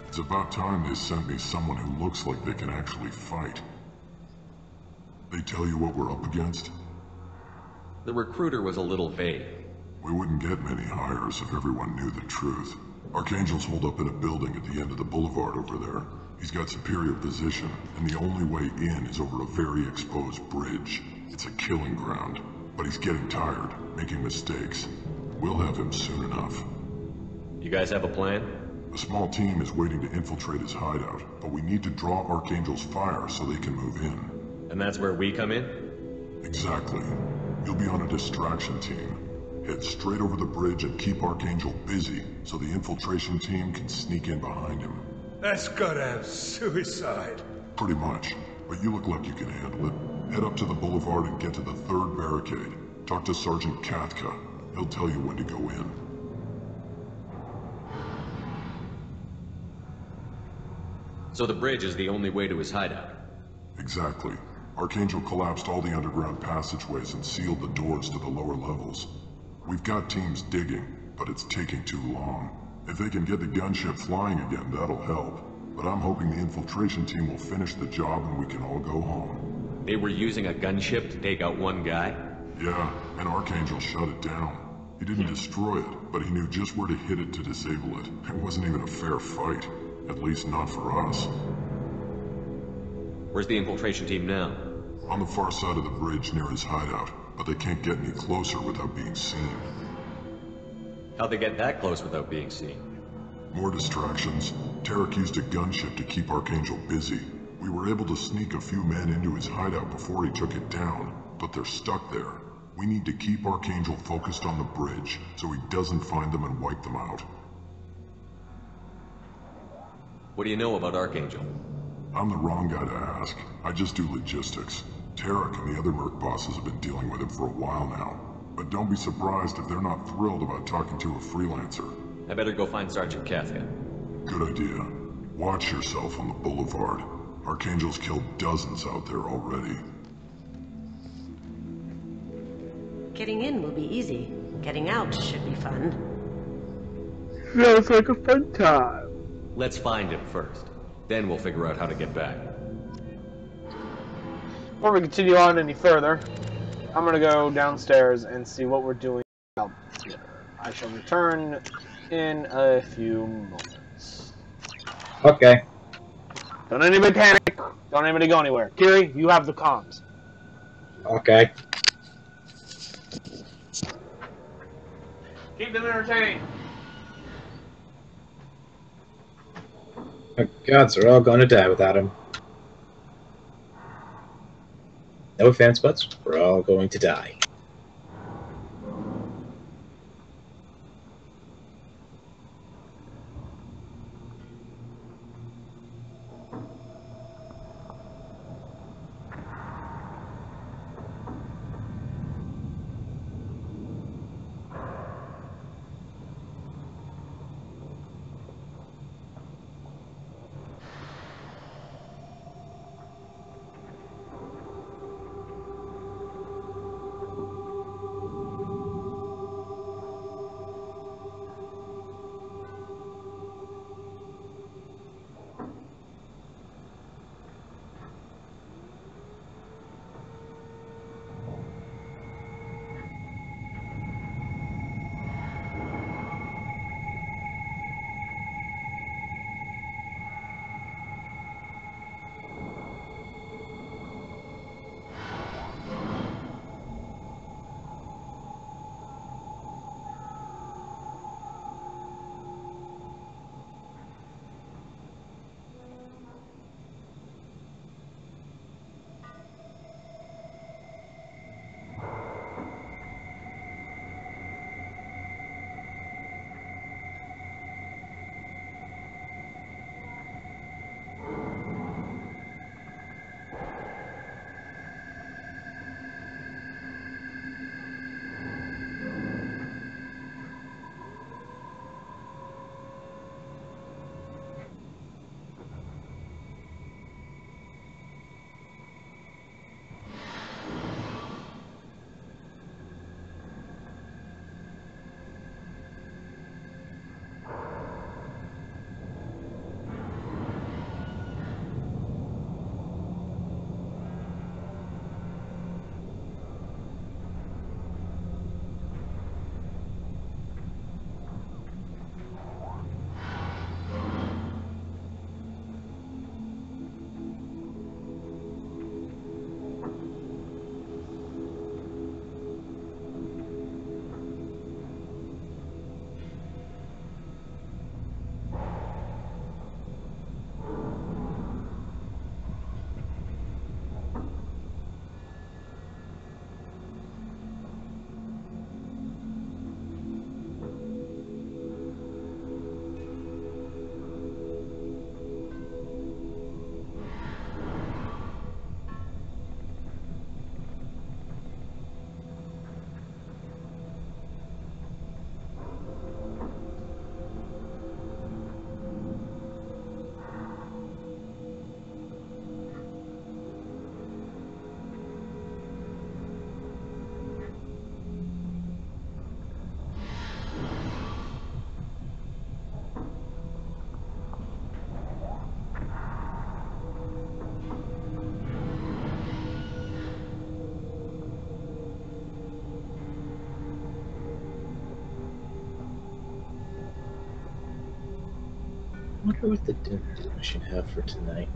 It's about time they sent me someone who looks like they can actually fight. They tell you what we're up against? The recruiter was a little vague. We wouldn't get many hires if everyone knew the truth. Archangel's holed up in a building at the end of the boulevard over there. He's got superior position, and the only way in is over a very exposed bridge. It's a killing ground, but he's getting tired, making mistakes. We'll have him soon enough. You guys have a plan? A small team is waiting to infiltrate his hideout, but we need to draw Archangel's fire so they can move in. And that's where we come in? Exactly. You'll be on a distraction team. Head straight over the bridge and keep Archangel busy so the infiltration team can sneak in behind him. That's gotta have suicide. Pretty much, but you look like you can handle it. Head up to the boulevard and get to the third barricade. Talk to Sergeant Katka. He'll tell you when to go in. So the bridge is the only way to his hideout? Exactly. Archangel collapsed all the underground passageways and sealed the doors to the lower levels. We've got teams digging, but it's taking too long. If they can get the gunship flying again, that'll help. But I'm hoping the infiltration team will finish the job and we can all go home. They were using a gunship to take out one guy? Yeah, and Archangel shut it down. He didn't destroy it, but he knew just where to hit it to disable it. It wasn't even a fair fight. At least not for us. Where's the infiltration team now? On the far side of the bridge near his hideout, but they can't get any closer without being seen. How'd they get that close without being seen? More distractions. Tarek used a gunship to keep Archangel busy. We were able to sneak a few men into his hideout before he took it down, but they're stuck there. We need to keep Archangel focused on the bridge so he doesn't find them and wipe them out. What do you know about Archangel? I'm the wrong guy to ask. I just do logistics. Tarek and the other merc bosses have been dealing with him for a while now. But don't be surprised if they're not thrilled about talking to a freelancer. I better go find Sergeant Katka. Good idea. Watch yourself on the boulevard. Archangel's killed dozens out there already. Getting in will be easy. Getting out should be fun. Sounds like a fun time. Let's find him first. Then we'll figure out how to get back. Before we continue on any further, I'm gonna go downstairs and see what we're doing out here. I shall return in a few moments. Okay. Don't anybody panic. Don't anybody go anywhere. Kiri, you have the comms. Okay. Keep them entertained. Oh, gods, we're all going to die without him. No offense, but we're all going to die. wonder what the dinner I should have for tonight.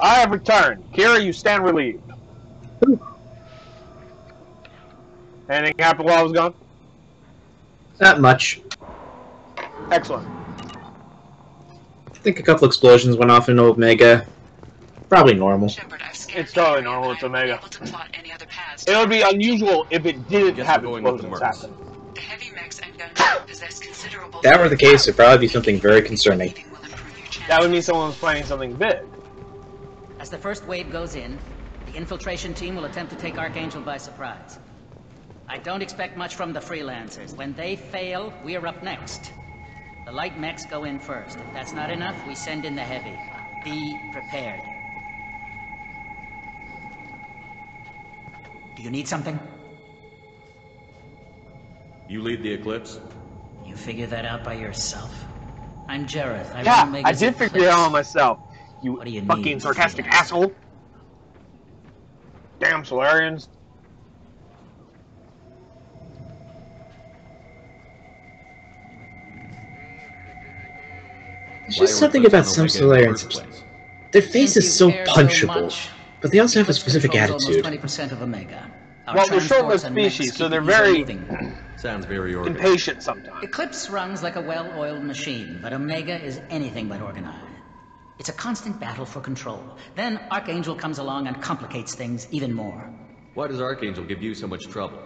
I have returned. Kira, you stand relieved. Anything happened while I was gone? Not much. Excellent. I think a couple explosions went off in Omega. Probably normal. It's totally normal. It's Omega. It would be unusual if it didn't have explosions happen. If that were the case, it'd probably be something very concerning. That would mean someone was planning something big. As the first wave goes in, the infiltration team will attempt to take Archangel by surprise. I don't expect much from the freelancers. When they fail, we're up next. The light mechs go in first. If that's not enough, we send in the heavy. Be prepared. Do you need something? You lead the Eclipse? You figure that out by yourself? I'm Jareth. I did figure it out on myself. You fucking need, sarcastic asshole. Damn Solarians. There's just something about some Solarians. Their face is so punchable, but they also have a specific attitude. 20% of Omega. Well, they're short-lived species, so they're very sounds very organized. Impatient sometimes. Eclipse runs like a well-oiled machine, but Omega is anything but organized. It's a constant battle for control. Then Archangel comes along and complicates things even more. Why does Archangel give you so much trouble?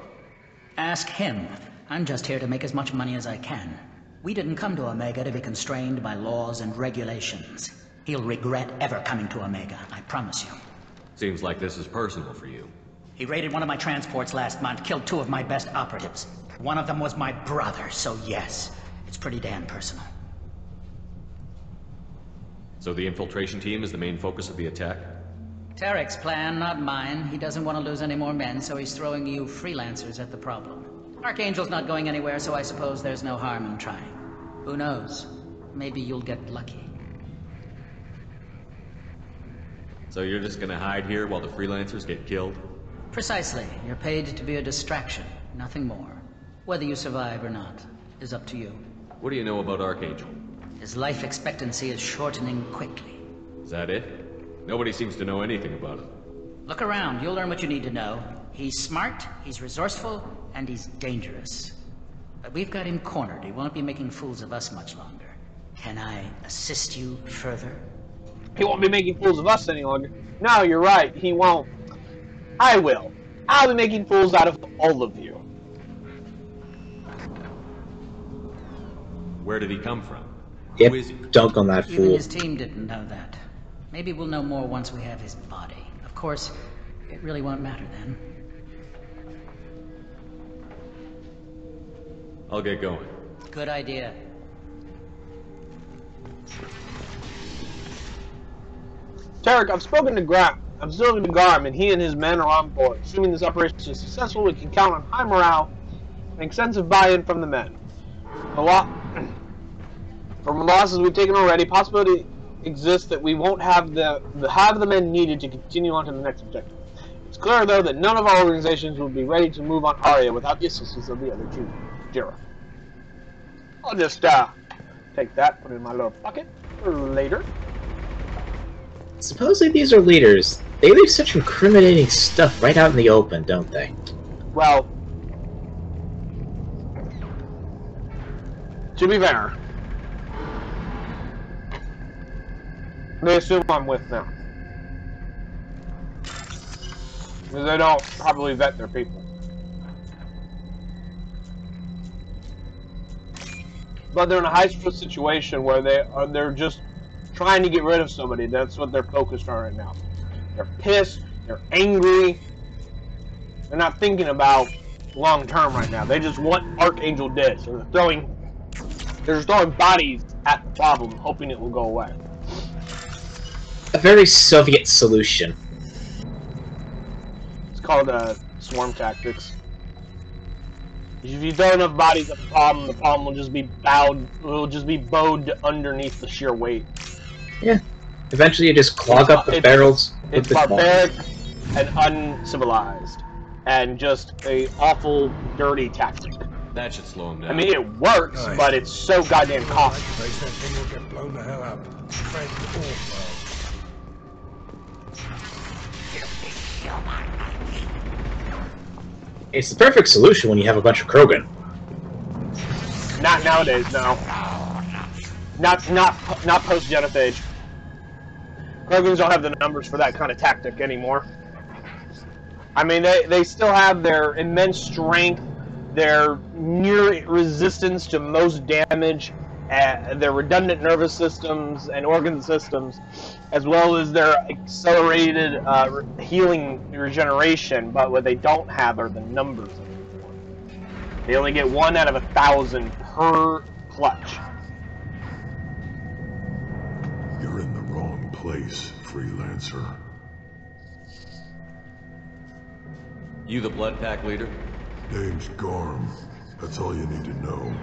Ask him. I'm just here to make as much money as I can. We didn't come to Omega to be constrained by laws and regulations. He'll regret ever coming to Omega, I promise you. Seems like this is personal for you. He raided one of my transports last month, killed 2 of my best operatives. One of them was my brother, so yes, it's pretty damn personal. So the infiltration team is the main focus of the attack? Tarek's plan, not mine. He doesn't want to lose any more men, so he's throwing you freelancers at the problem. Archangel's not going anywhere, so I suppose there's no harm in trying. Who knows? Maybe you'll get lucky. So you're just gonna hide here while the freelancers get killed? Precisely. You're paid to be a distraction, nothing more. Whether you survive or not is up to you. What do you know about Archangel? His life expectancy is shortening quickly. Is that it? Nobody seems to know anything about him. Look around, you'll learn what you need to know. He's smart, he's resourceful, and he's dangerous. But we've got him cornered. He won't be making fools of us much longer. Can I assist you further? He won't be making fools of us any longer. No, you're right, he won't. I will. I'll be making fools out of all of you. Where did he come from? Yep, Who is he? dunk on that Even fool. his team didn't know that. Maybe we'll know more once we have his body. Of course, it really won't matter then. I'll get going. Good idea. Tarek, I've spoken to Garm, and he and his men are on board. Assuming this operation is successful, we can count on high morale and extensive buy-in from the men. From the losses we've taken already, possibility exists that we won't have the men needed to continue on to the next objective. It's clear, though, that none of our organizations will be ready to move on Arya without the assistance of the other two. Jira. I'll just take that, put it in my little pocket for later. Supposedly these are leaders. They leave such incriminating stuff right out in the open, don't they? Well, to be fair, they assume I'm with them. Because they don't probably vet their people. But they're in a high-stress situation where they're just trying to get rid of somebody. That's what they're focused on right now. They're pissed, they're angry. They're not thinking about long-term right now. They just want Archangel dead. So they're just throwing bodies at the problem, hoping it will go away. A very Soviet solution. It's called swarm tactics. If you throw enough bodies at the problem will just be bowed underneath the sheer weight. Yeah. Eventually you just clog up the barrels. It's barbaric and uncivilized. And just a awful, dirty tactic. That should slow him down. I mean, it works, but it's so goddamn costly. That thing will get blown the hell up. Friend or It's the perfect solution when you have a bunch of Krogan. Not nowadays, no. Not post-Genophage. Krogans don't have the numbers for that kind of tactic anymore. I mean, they still have their immense strength, their near resistance to most damage, their redundant nervous systems and organ systems, as well as their accelerated healing regeneration, but what they don't have are the numbers anymore. They only get 1 out of 1,000 per clutch. You're in the wrong place, freelancer. You the Blood Pack leader? Name's Garm. That's all you need to know.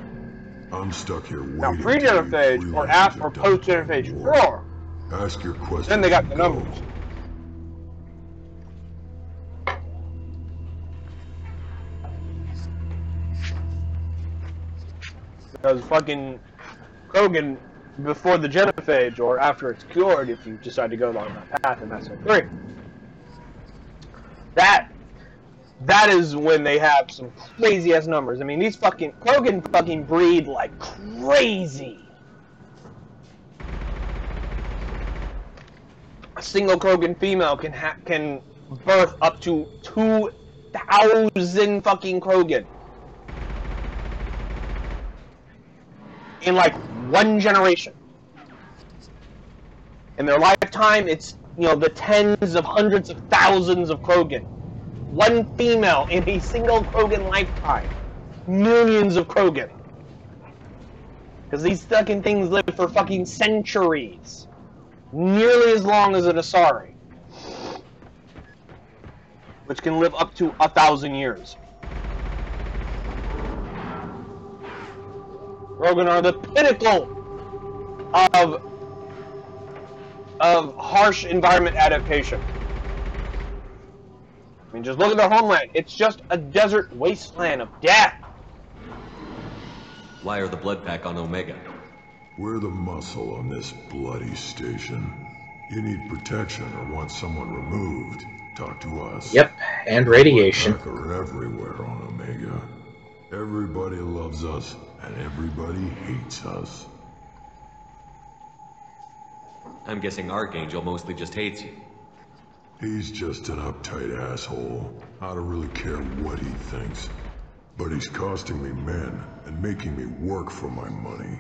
I'm stuck here waiting. Now, pre-Genophage or post-Genophage 4. Ask your question. Then they got the numbers. Because fucking Krogan before the Genophage or after it's cured, if you decide to go along that path in Mass Effect 3. That is when they have some crazy ass numbers. I mean, these fucking Krogan fucking breed like crazy. a single Krogan female can birth up to 2,000 fucking Krogan in like one generation. In their lifetime, it's, you know, the tens of hundreds of thousands of Krogan. One female in a single Krogan lifetime. Millions of Krogan. Because these fucking things live for fucking centuries. Nearly as long as an Asari. Which can live up to 1,000 years. Krogan are the pinnacle of harsh environment adaptation. I mean, just look at their homeland. It's just a desert wasteland of death. Why are the Blood Pack on Omega? We're the muscle on this bloody station. You need protection or want someone removed, talk to us. Yep, and radiation. The Blood Pack are everywhere on Omega. Everybody loves us, and everybody hates us. I'm guessing Archangel mostly just hates you. He's just an uptight asshole. I don't really care what he thinks. But he's costing me men and making me work for my money.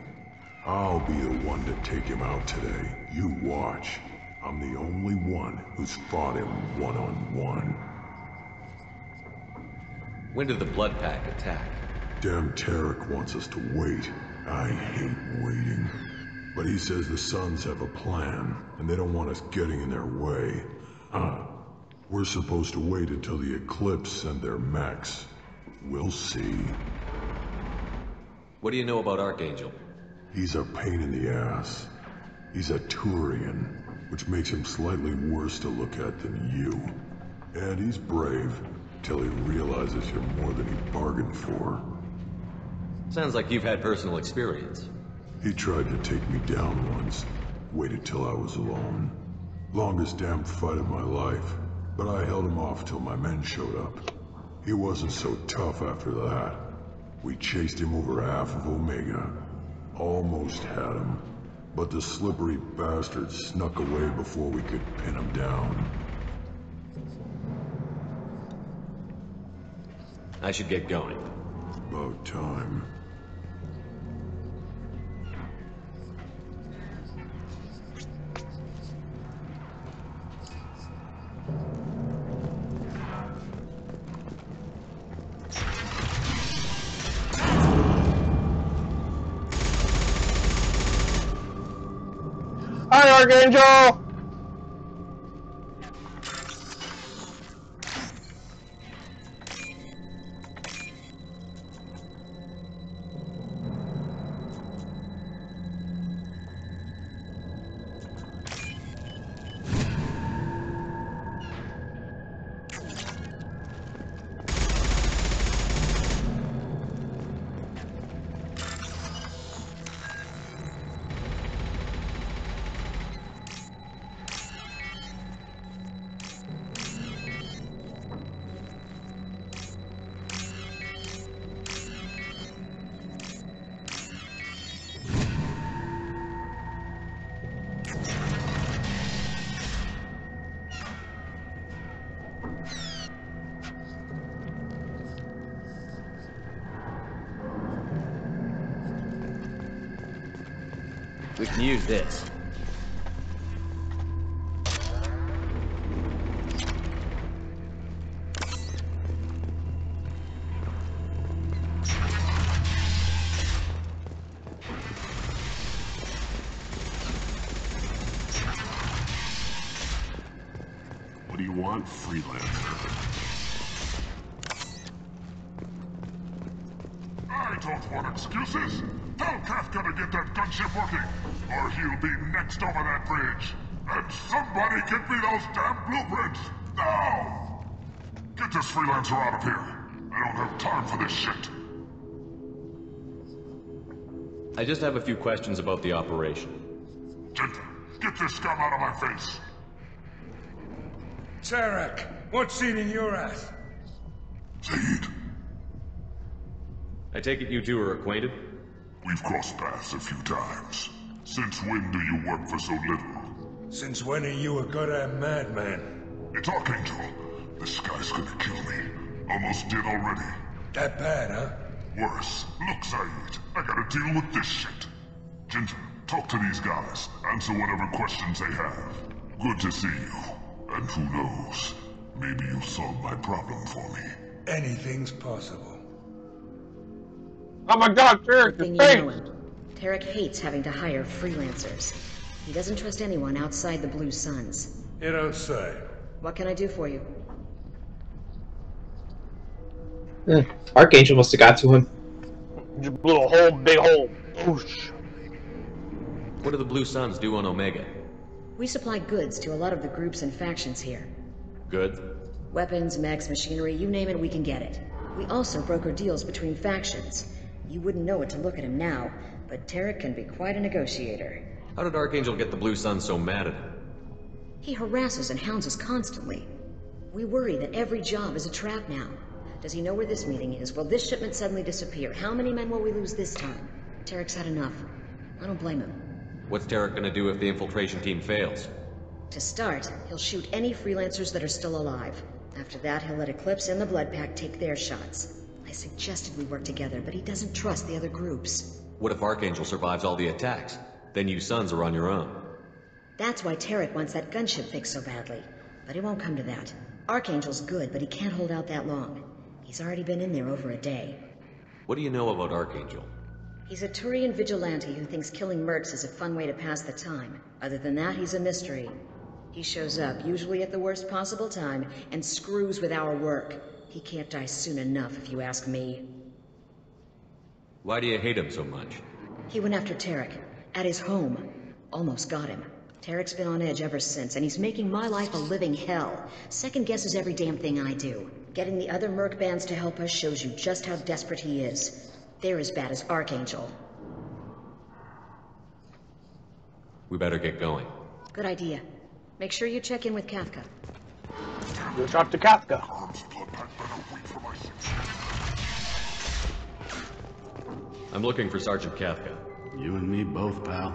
I'll be the one to take him out today. You watch. I'm the only one who's fought him one-on-one. When did the Blood Pack attack? Damn Tarek wants us to wait. I hate waiting. But he says the Sons have a plan, and they don't want us getting in their way. We're supposed to wait until the Eclipse send their mechs. We'll see. What do you know about Archangel? He's a pain in the ass. He's a Turian, which makes him slightly worse to look at than you. And he's brave, till he realizes you're more than he bargained for. Sounds like you've had personal experience. He tried to take me down once. Waited till I was alone. Longest damn fight of my life. But I held him off till my men showed up. He wasn't so tough after that. We chased him over half of Omega. Almost had him. But the slippery bastard snuck away before we could pin him down. I should get going. About time. Hi, Archangel! We can use this. What do you want, freelancer? I don't want excuses. Tell Kafka to get that gunship working, or he'll be next over that bridge. And somebody get me those damn blueprints, now! Get this freelancer out of here. I don't have time for this shit. I just have a few questions about the operation. Genta, get this scum out of my face. Tarek, what's eating your ass? Zaid, I take it you two are acquainted? we've crossed paths a few times. Since when do you work for so little? Since when are you a goddamn madman? It's Archangel. This guy's gonna kill me. Almost did already. That bad, huh? Worse. Look, Saeed, I gotta deal with this shit. Ginger, talk to these guys. Answer whatever questions they have. Good to see you. And who knows, maybe you'll solve my problem for me. Anything's possible. Oh my god, Tarek, Good thing you're you fake! know him. Tarek hates having to hire freelancers. He doesn't trust anyone outside the Blue Suns. You don't say. What can I do for you? Archangel must have got to him. You blew a whole big hole. Whoosh. What do the Blue Suns do on Omega? We supply goods to a lot of the groups and factions here. Good? Weapons, mechs, machinery, you name it, we can get it. We also broker deals between factions. You wouldn't know it to look at him now, but Tarek can be quite a negotiator. How did Archangel get the Blue Suns so mad at him? He harasses and hounds us constantly. We worry that every job is a trap now. Does he know where this meeting is? Will this shipment suddenly disappear? How many men will we lose this time? Tarek's had enough. I don't blame him. What's Tarek gonna do if the infiltration team fails? To start, he'll shoot any freelancers that are still alive. After that, he'll let Eclipse and the Blood Pack take their shots. I suggested we work together, but he doesn't trust the other groups. What if Archangel survives all the attacks? Then you Suns are on your own. That's why Tarek wants that gunship fixed so badly. But it won't come to that. Archangel's good, but he can't hold out that long. He's already been in there over a day. What do you know about Archangel? He's a Turian vigilante who thinks killing mercs is a fun way to pass the time. Other than that, he's a mystery. He shows up, usually at the worst possible time, and screws with our work. He can't die soon enough, if you ask me. Why do you hate him so much? He went after Tarek, at his home. Almost got him. Tarek's been on edge ever since, and he's making my life a living hell. Second guesses every damn thing I do. Getting the other merc bands to help us shows you just how desperate he is. They're as bad as Archangel. We better get going. Good idea. Make sure you check in with Kafka. We'll talk to Kafka. I'm looking for Sergeant Kafka. You and me both, pal.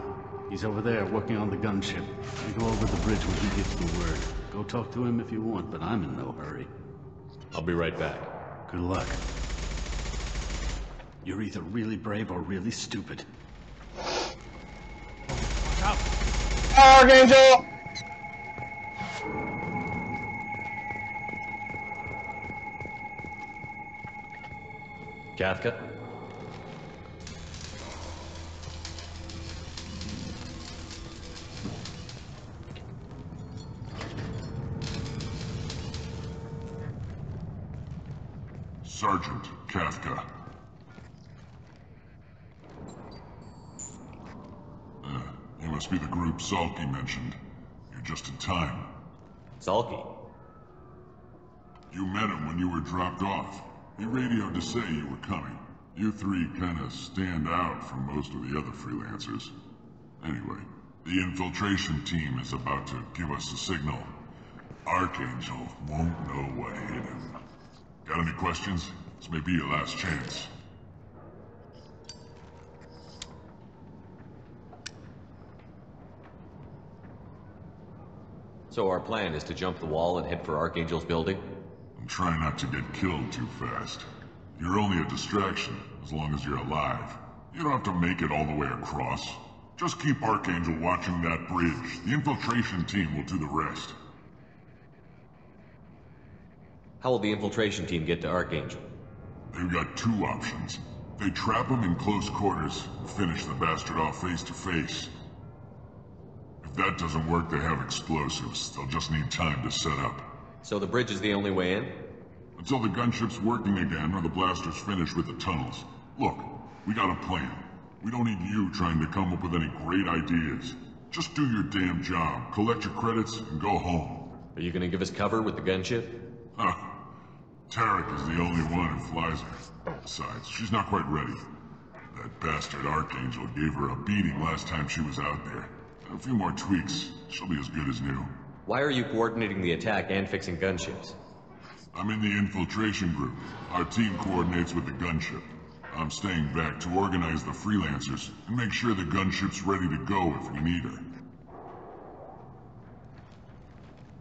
He's over there working on the gunship. I go over the bridge when he gives the word. Go talk to him if you want, but I'm in no hurry. I'll be right back. Good luck. You're either really brave or really stupid. Archangel! Kafka? Sergeant Kafka. You must be the group Salky mentioned. You're just in time. Salky? You met him when you were dropped off. He radioed to say you were coming. You three kinda stand out from most of the other freelancers. Anyway, the infiltration team is about to give us a signal. Archangel won't know what hit him. Got any questions? This may be your last chance. So our plan is to jump the wall and head for Archangel's building? And try not to get killed too fast. You're only a distraction, as long as you're alive. You don't have to make it all the way across. Just keep Archangel watching that bridge. The infiltration team will do the rest. How will the infiltration team get to Archangel? They've got two options. They trap him in close quarters and finish the bastard off face to face. If that doesn't work, they have explosives. They'll just need time to set up. So the bridge is the only way in? Until the gunship's working again or the blasters finish with the tunnels. Look, we got a plan. We don't need you trying to come up with any great ideas. Just do your damn job, collect your credits, and go home. Are you gonna give us cover with the gunship? Huh. Tarek is the only one who flies her. Besides, she's not quite ready. That bastard Archangel gave her a beating last time she was out there. A few more tweaks, she'll be as good as new. Why are you coordinating the attack and fixing gunships? I'm in the infiltration group. Our team coordinates with the gunship. I'm staying back to organize the freelancers and make sure the gunship's ready to go if we need her.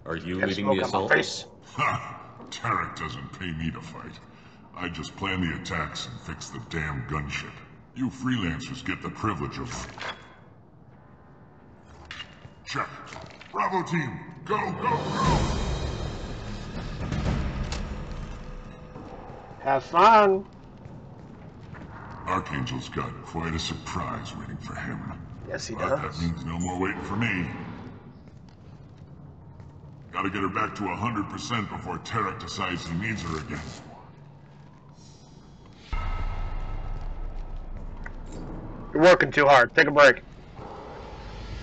Are you Get leading smoke the on my assault? face. Ha! Tarek doesn't pay me to fight. I just plan the attacks and fix the damn gunship. You freelancers get the privilege of... Check. Bravo team, go, go, go! Have fun. Archangel's got quite a surprise waiting for him. Yes, he But does. that means no more waiting for me. Gotta get her back to 100% before Tarek decides he needs her again. You're working too hard. Take a break.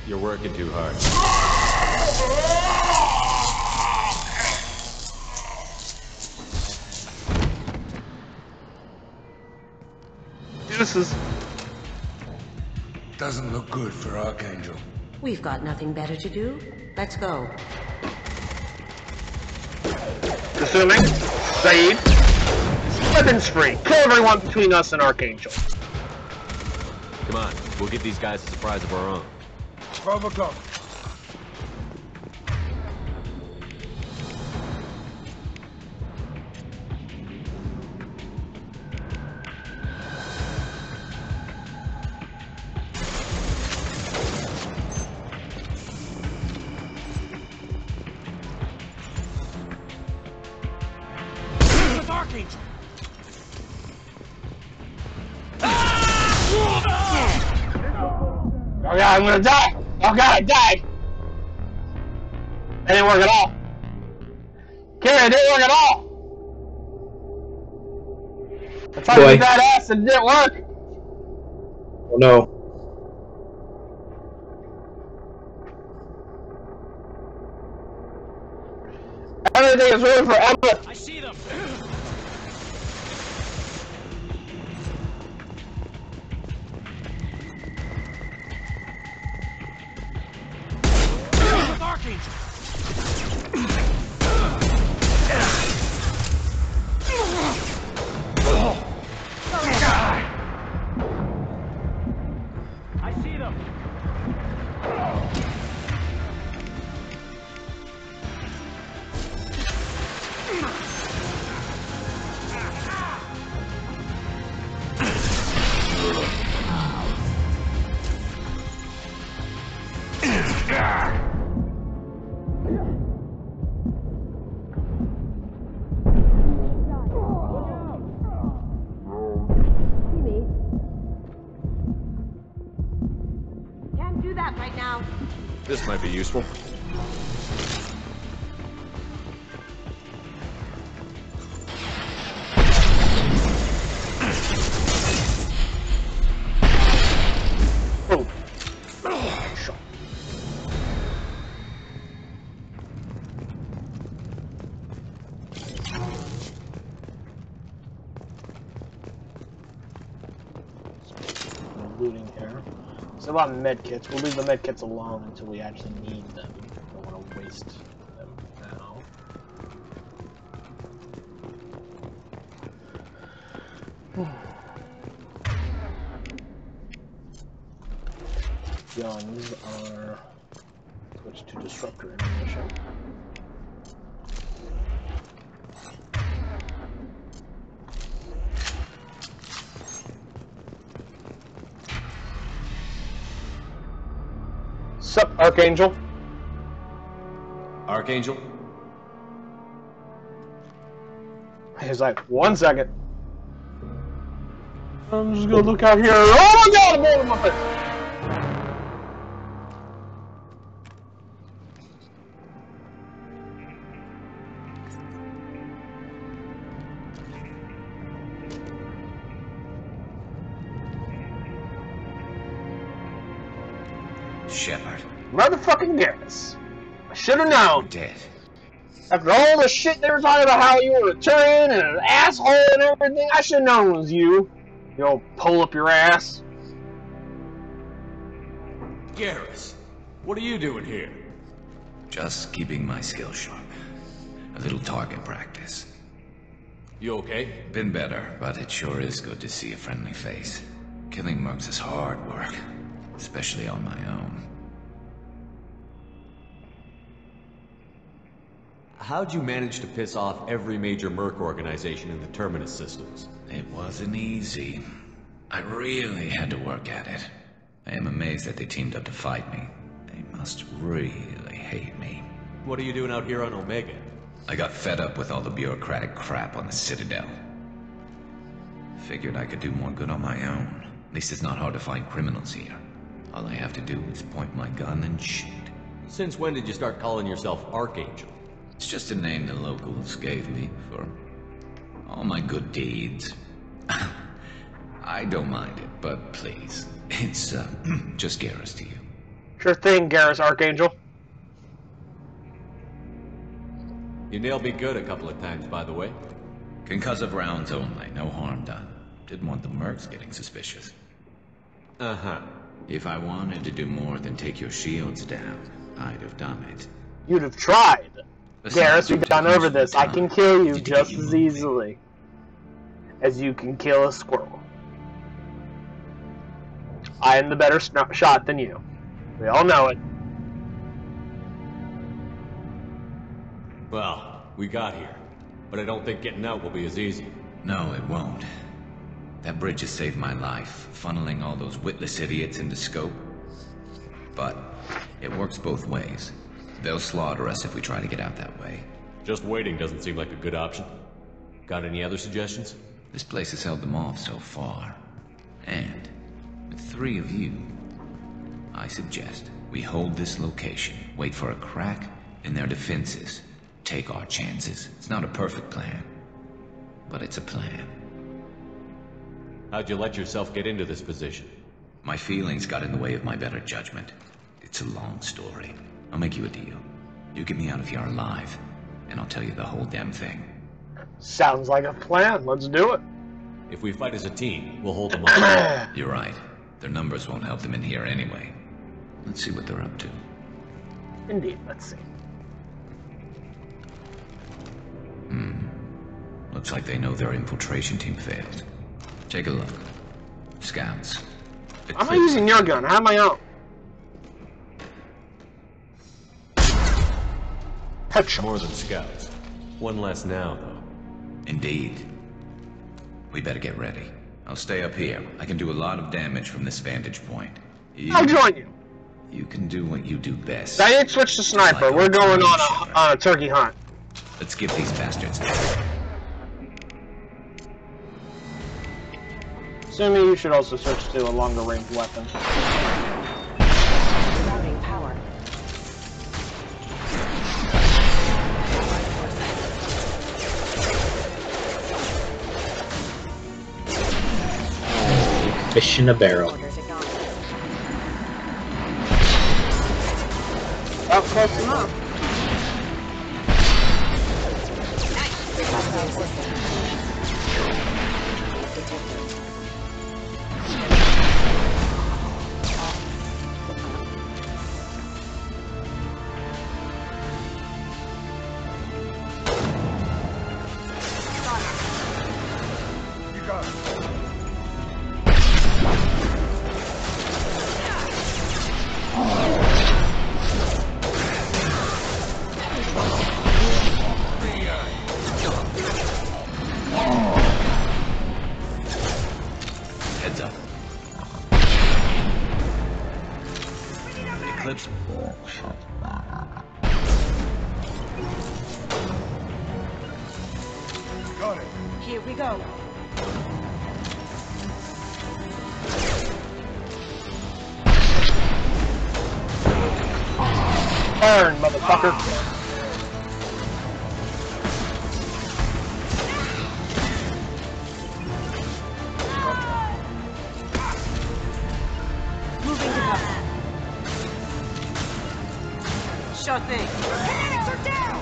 You're working too hard. Deuces. Doesn't look good for Archangel. We've got nothing better to do. Let's go. Assuming, Saeed, weapons free. Kill everyone between us and Archangel. Come on, we'll give these guys a surprise of our own. 12 o'clock. With Archangel! Oh god, I'm gonna die! Oh god, I died! That didn't work at all. Kira, it didn't work at all! I tried to Boy. do that ass and it didn't work! Oh no. Everything is ruined for Emma! I see them! With Archangel! I see them! Can't do that right now. This might be useful. Boom. Looting here. So about medkits, we'll leave the medkits alone until we actually need them. Don't want to waste them now. Guns are switch to disruptor ammunition. Sup, Archangel? Archangel? He's like, 1 second. I'm just gonna look out here. Oh my god, I'm over my face! Shepard. Motherfucking Garrus. I should have known. Dead. After all the shit they were talking about how you were a Turian and an asshole and everything, I should have known it was you. You old pull up your ass. Garrus, what are you doing here? Just keeping my skills sharp. A little target practice. You okay? Been better, but it sure is good to see a friendly face. Killing mercs is hard work, especially on my own. How'd you manage to piss off every major merc organization in the Terminus systems? It wasn't easy. I really had to work at it. I am amazed that they teamed up to fight me. They must really hate me. What are you doing out here on Omega? I got fed up with all the bureaucratic crap on the Citadel. Figured I could do more good on my own. At least it's not hard to find criminals here. All I have to do is point my gun and shoot. Since when did you start calling yourself Archangel? It's just a name the locals gave me for all my good deeds. I don't mind it, but please, it's just Garrus to you. Sure thing, Garrus Archangel. You nailed me good a couple of times, by the way. Concussive rounds only, no harm done. Didn't want the mercs getting suspicious. Uh-huh. If I wanted to do more than take your shields down, I'd have done it. You'd have tried. Garrus, we've gone over this. I can kill you just as easily as you can kill a squirrel. I am the better shot than you. We all know it. Well, we got here, but I don't think getting out will be as easy. No, it won't. That bridge has saved my life, funneling all those witless idiots into scope. But it works both ways. They'll slaughter us if we try to get out that way. Just waiting doesn't seem like a good option. Got any other suggestions? This place has held them off so far. And with 3 of you, I suggest we hold this location, wait for a crack in their defenses, take our chances. It's not a perfect plan, but it's a plan. How'd you let yourself get into this position? My feelings got in the way of my better judgment. It's a long story. I'll make you a deal. You get me out of here alive, and I'll tell you the whole damn thing. Sounds like a plan. Let's do it. If we fight as a team, we'll hold them off. You're right. Their numbers won't help them in here anyway. Let's see what they're up to. Indeed, let's see. Looks like they know their infiltration team failed. Take a look. Scouts. I'm not using your gun. I have my own. Headshot. More than scouts. One less now, though. Indeed. We better get ready. I'll stay up here. I can do a lot of damage from this vantage point. I'll join you. You can do what you do best. I didn't switch to sniper. We're going on a turkey hunt. Let's give these bastards time. Assuming you should also switch to a longer range weapon. Routing power. Fish in a barrel. Oh, close enough. Heads up. Eclipse. Got it. Here we go. Burn, motherfucker. Moving to cover. Sure thing. Cannons are down!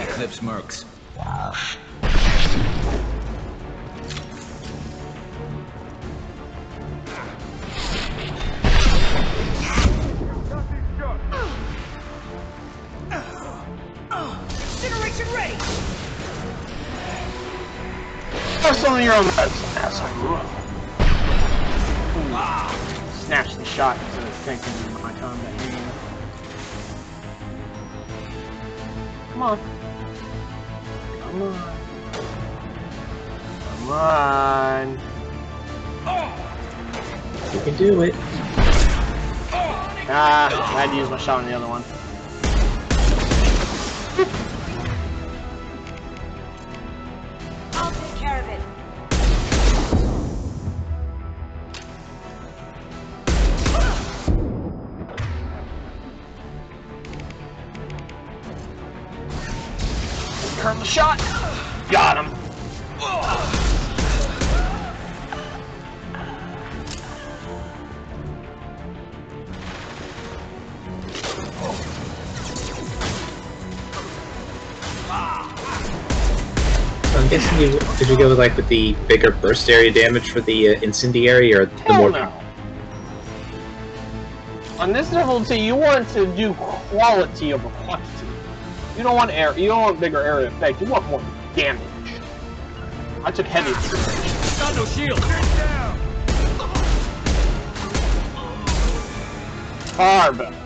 Eclipse mercs. Incineration ready! Have some of your own medicine, asshole. Snatch the shot instead of thinking of my combat game. Come on. Come on. Come on. You can do it. Ah, I had to use my shot on the other one. I'll take care of it. Turn the shot. Got him. So I'm guessing did you go with the bigger burst area damage for the incendiary, or the more? No. On this difficulty, you want to do quality over quantity. You don't want air. You don't want bigger area effect. You want more damage. I took heavy. Got no shield. Far better.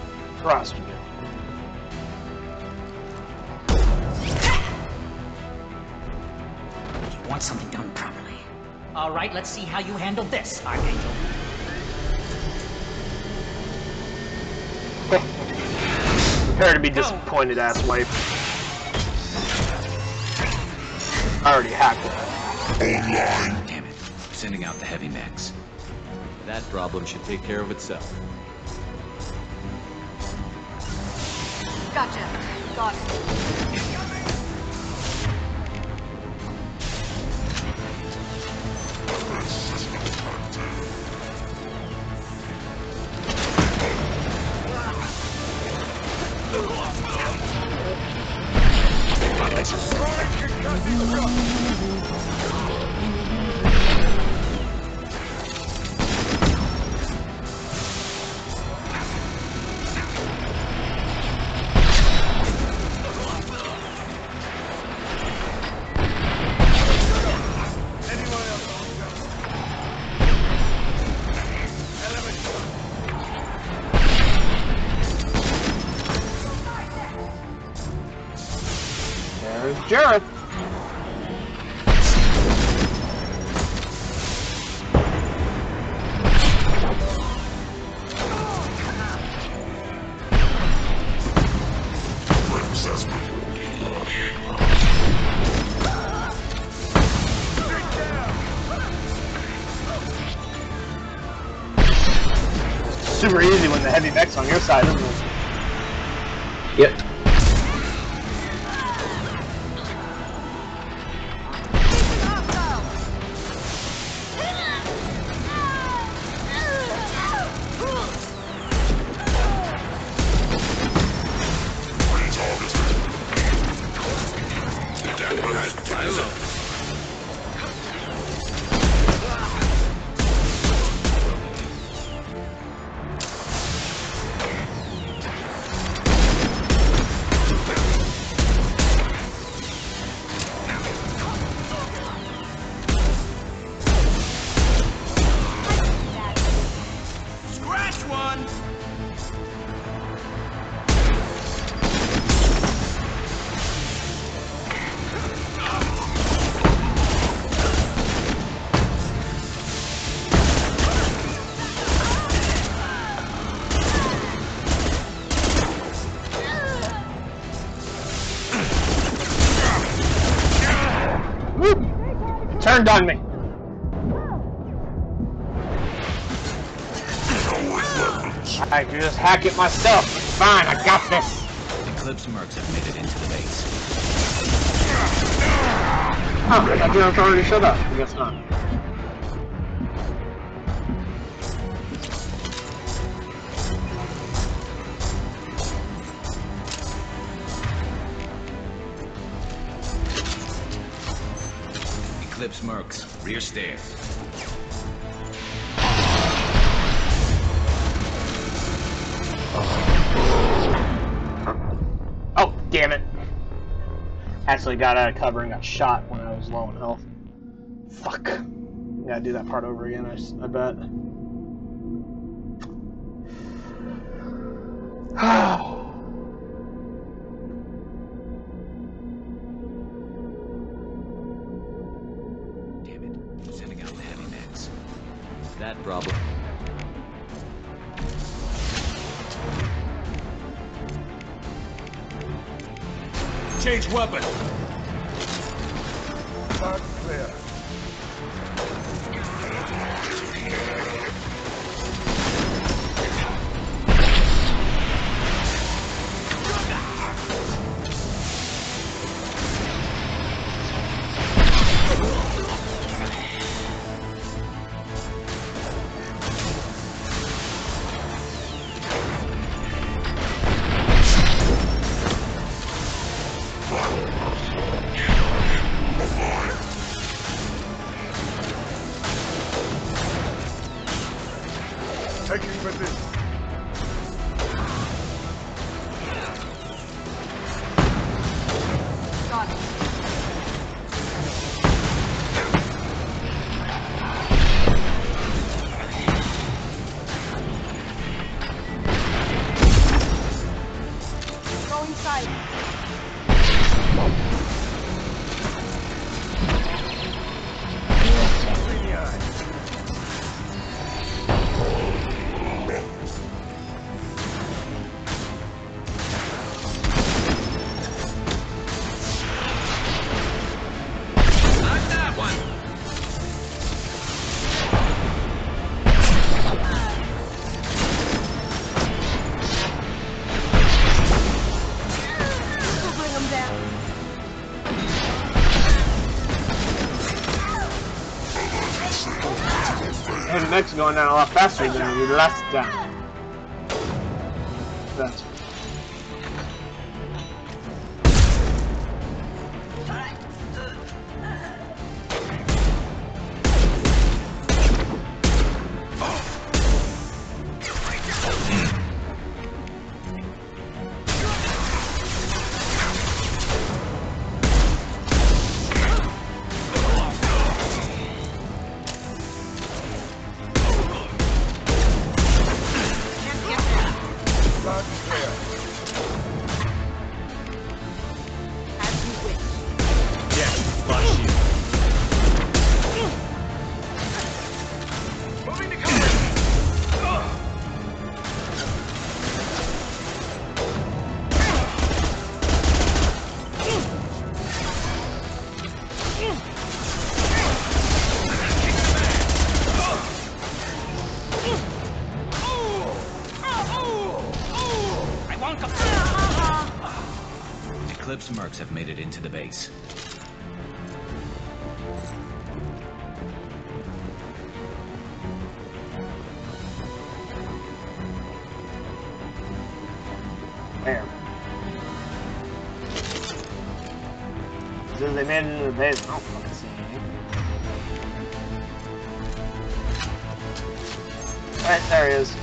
Trust me. You want something done properly. All right, let's see how you handle this, Archangel. Prepare to be disappointed, ass wife. I already hacked it. Online. Damn it. Sending out the heavy mechs. That problem should take care of itself. Gotcha. Got it. There's Jareth. Super easy when the heavy mech's on your side, isn't it? Yep. Turned on me. I can just hack it myself. It's fine, I got this. Eclipse mercs have made it into the base. Oh, I thought Jareth already showed up. I guess not. Eclipse mercs, rear stairs. Oh, damn it. Actually got out of cover and got shot when I was low in health. Fuck. Gotta do that part over again, I bet. Damn it. Sending out the heavy meds. That problem. Change weapon. Mark clear. Taking position. Got it. Go inside. And the next going down a lot faster than the last time. That's Eclipse mercs have made it into the base. there. As soon as they made it into the base, I don't fucking see anything. Alright, there he is.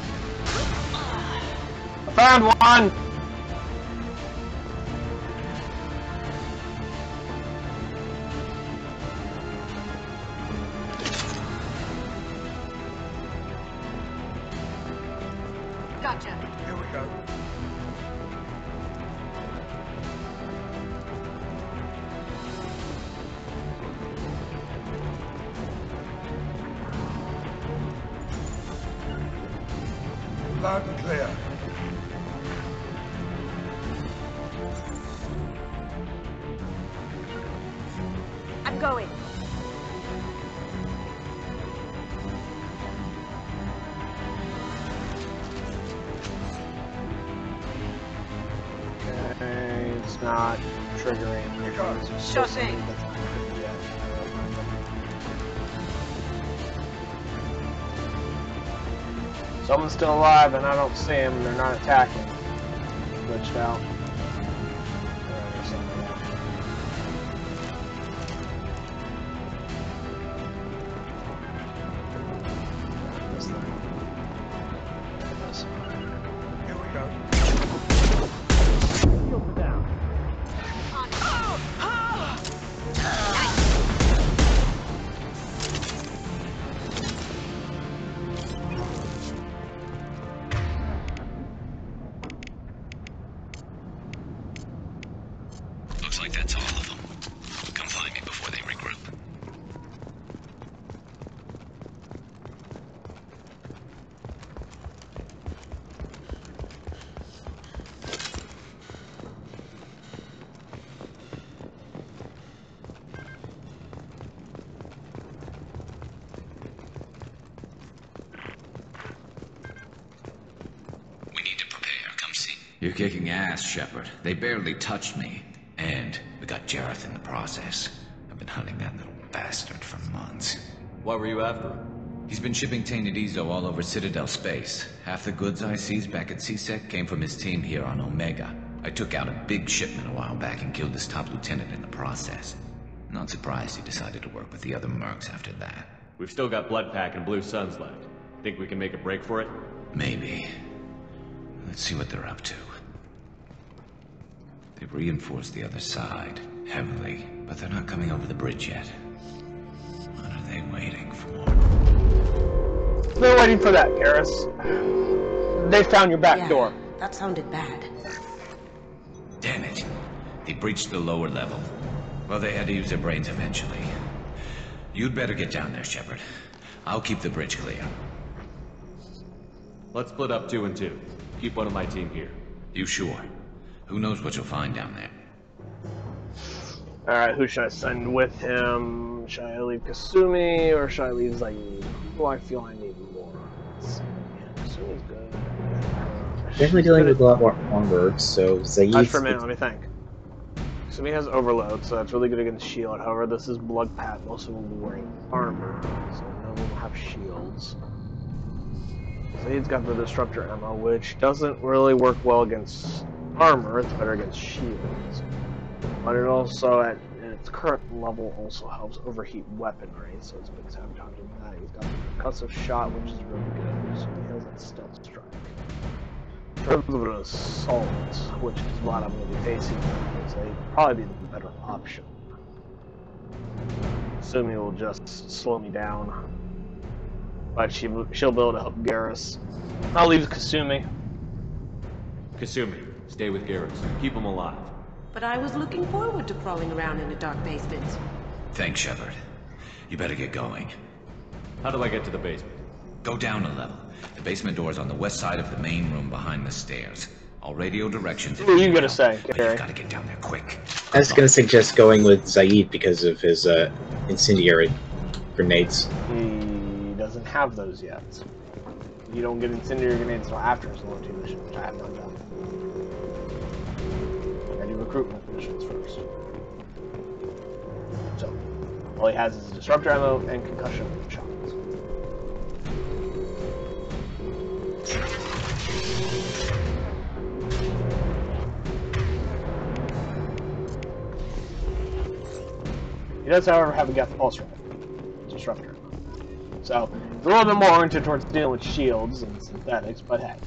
I found one! Gotcha. Here we go. Loud and clear. I'm going. Okay, it's not triggering. Sure thing. Someone's still alive and I don't see him and they're not attacking. Glitched out. Or something like that. This thing. This. Here we go. Shield down. You're kicking ass, Shepard. They barely touched me. And we got Jareth in the process. I've been hunting that little bastard for months. Why were you after him? He's been shipping tainted Ezo all over Citadel space. Half the goods I seized back at CSEC came from his team here on Omega. I took out a big shipment a while back and killed his top lieutenant in the process. Not surprised he decided to work with the other mercs after that. We've still got Bloodpack and Blue Suns left. Think we can make a break for it? Maybe. Let's see what they're up to. They've reinforced the other side, heavily, but they're not coming over the bridge yet. What are they waiting for? They're waiting for that, Garrus. They found your back door. That sounded bad. Damn it. They breached the lower level. Well, they had to use their brains eventually. You'd better get down there, Shepard. I'll keep the bridge clear. Let's split up 2 and 2. Keep one of my team here. You sure? Who knows what you'll find down there? Alright, who should I send with him? Should I leave Kasumi or should I leave Zaid? Who do I feel I need more? Yeah, Kasumi's good. Definitely dealing with a lot more onwards, so Zaid. Just for a minute, let me think. Kasumi has overload, so that's really good against shield. However, this is blood pat. Most of them will be wearing armor, so none of them will have shields. Zaid's got the disruptor ammo, which doesn't really work well against armor. It's better against shields. But it also, at its current level, also helps overheat weaponry, so it's been sabotaging that. He's got the concussive shot, which is really good, so he has that stealth strike. In terms of an assault, which is what I'm going to be facing, I'd probably be the better option. Assuming it will just slow me down. But she'll be able to help Garrus. I'll leave Kasumi. Kasumi, stay with Garrus. Keep him alive. But I was looking forward to crawling around in a dark basement. Thanks, Shepard. You better get going. How do I get to the basement? Go down a level. The basement door is on the west side of the main room behind the stairs. I'll radio directions. What are you gonna say, but you've got to get down there quick. I was gonna suggest going with Zaid because of his incendiary grenades. He doesn't have those yet. You don't get incendiary grenades until after his level 2 mission, which I have not done. I do recruitment missions first. So, all he has is disruptor ammo and concussion shots. He does, however, have a gas pulse rifle, disruptor. So, it's a little bit more oriented towards dealing with shields and synthetics, but heck,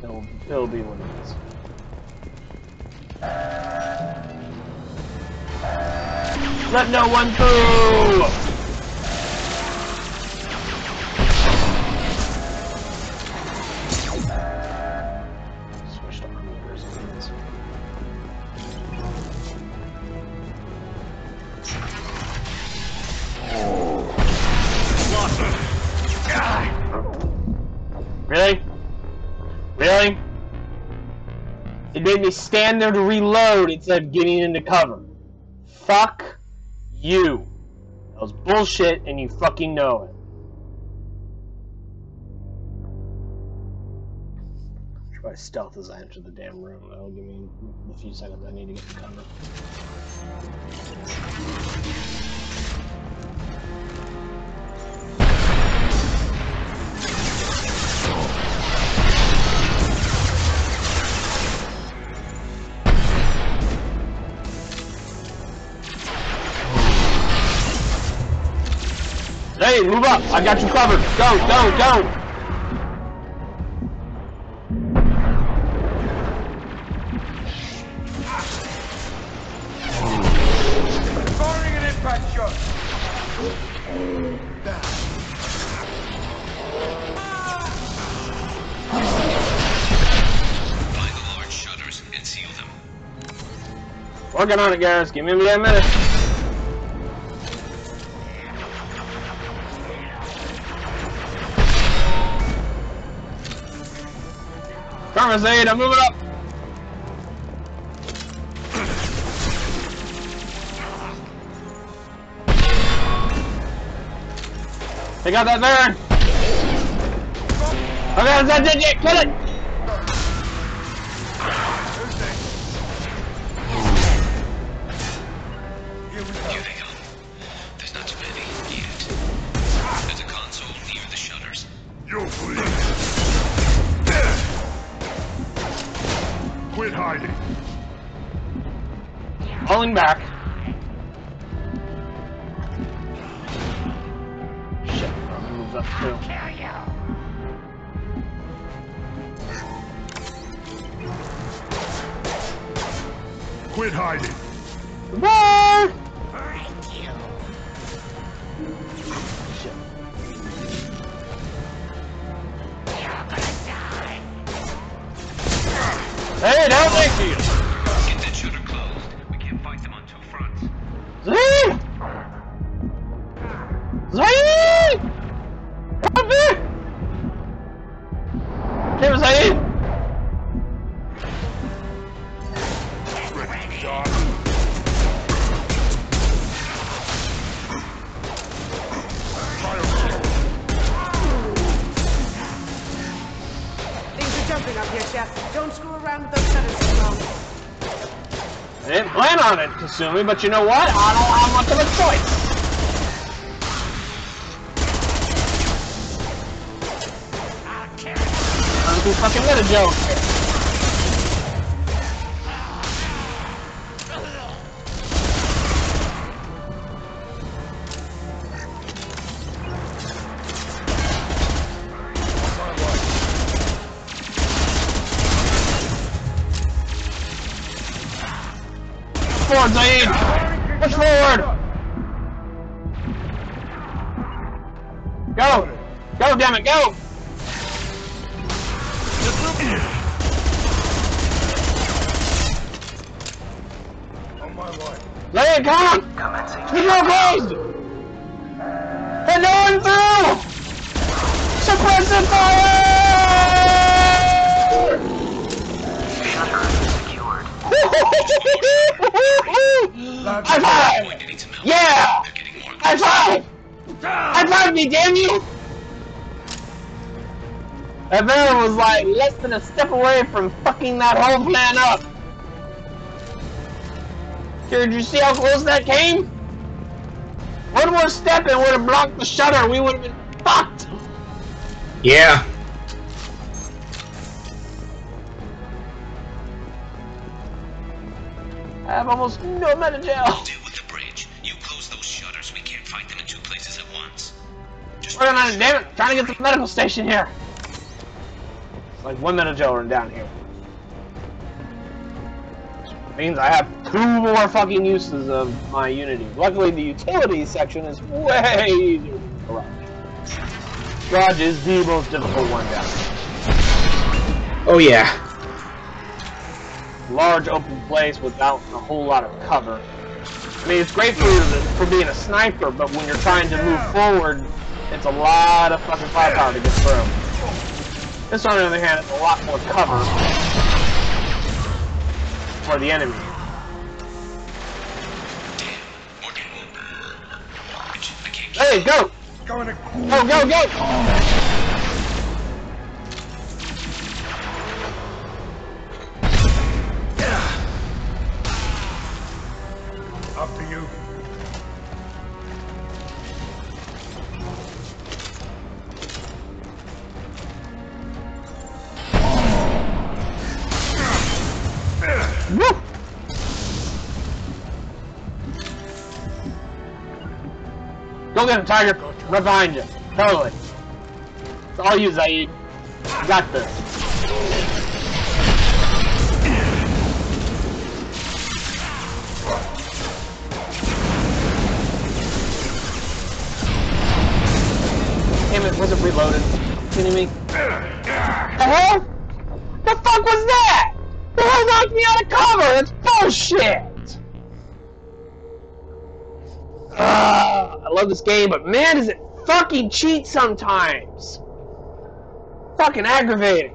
it'll be what it is. Let no one through! Switched on orders against. Really? Really? It made me stand there to reload instead of getting into cover. Fuck you. That was bullshit and you fucking know it. Try to stealth as I enter the damn room. That'll give me the few seconds I need to get to cover. Hey, move up! I got you covered! Go, go, go! Firing an impact shot! Find the large shutters and seal them. Working on it, Garrus. Give me a minute. Zaid, I'm moving up! Take out that Baron! Okay, that's it! Kill it! hiding? Pulling back. Shit, moves up too. Quit hiding. Bye! Hey, don't make you! Get that shooter closed. We can't fight them on two fronts. Zee! Zee! Come here! Here, Zee! Things are jumping up here, Chef. Don't screw around with those shutters too long. I didn't plan on it consuming, but you know what? I don't have much of a choice. I'm too fucking meta joke. Forward, Zaid! Push forward! Go! Go, damn it, go! On my way. Zaid, come on! Keep your closed! And no one through! Suppressive fire! High five! Yeah! High five! High five me, damn you! That man was like less than a step away from fucking that whole plan up. Did you see how close that came? One more step and would have blocked the shutter. We would have been fucked. Yeah. I have almost no meta gel. Deal with the bridge. You close those shutters. We can't fight them in two places at once. Working on it, damn it! Trying to get to the medical station here. It's like one meta gel run down here. Which means I have 2 more fucking uses of my Unity. Luckily, the utilities section is way easier than the garage. Garage is the most difficult one down here. Oh yeah. Large open place without a whole lot of cover. I mean, it's great for being a sniper, but when you're trying to move forward, it's a lot of fucking firepower to get through. This, on the other hand, is a lot more cover for the enemy. Hey, go! Go, go, go! Up to you. Woo! Go get him, Tiger. Right behind you. Totally. It's all you, Zaid. You got this. Damn it, wasn't reloaded. Are you kidding me? The hell? The fuck was that? The hell knocked me out of cover? That's bullshit! I love this game, but man, does it fucking cheat sometimes. Fucking aggravating.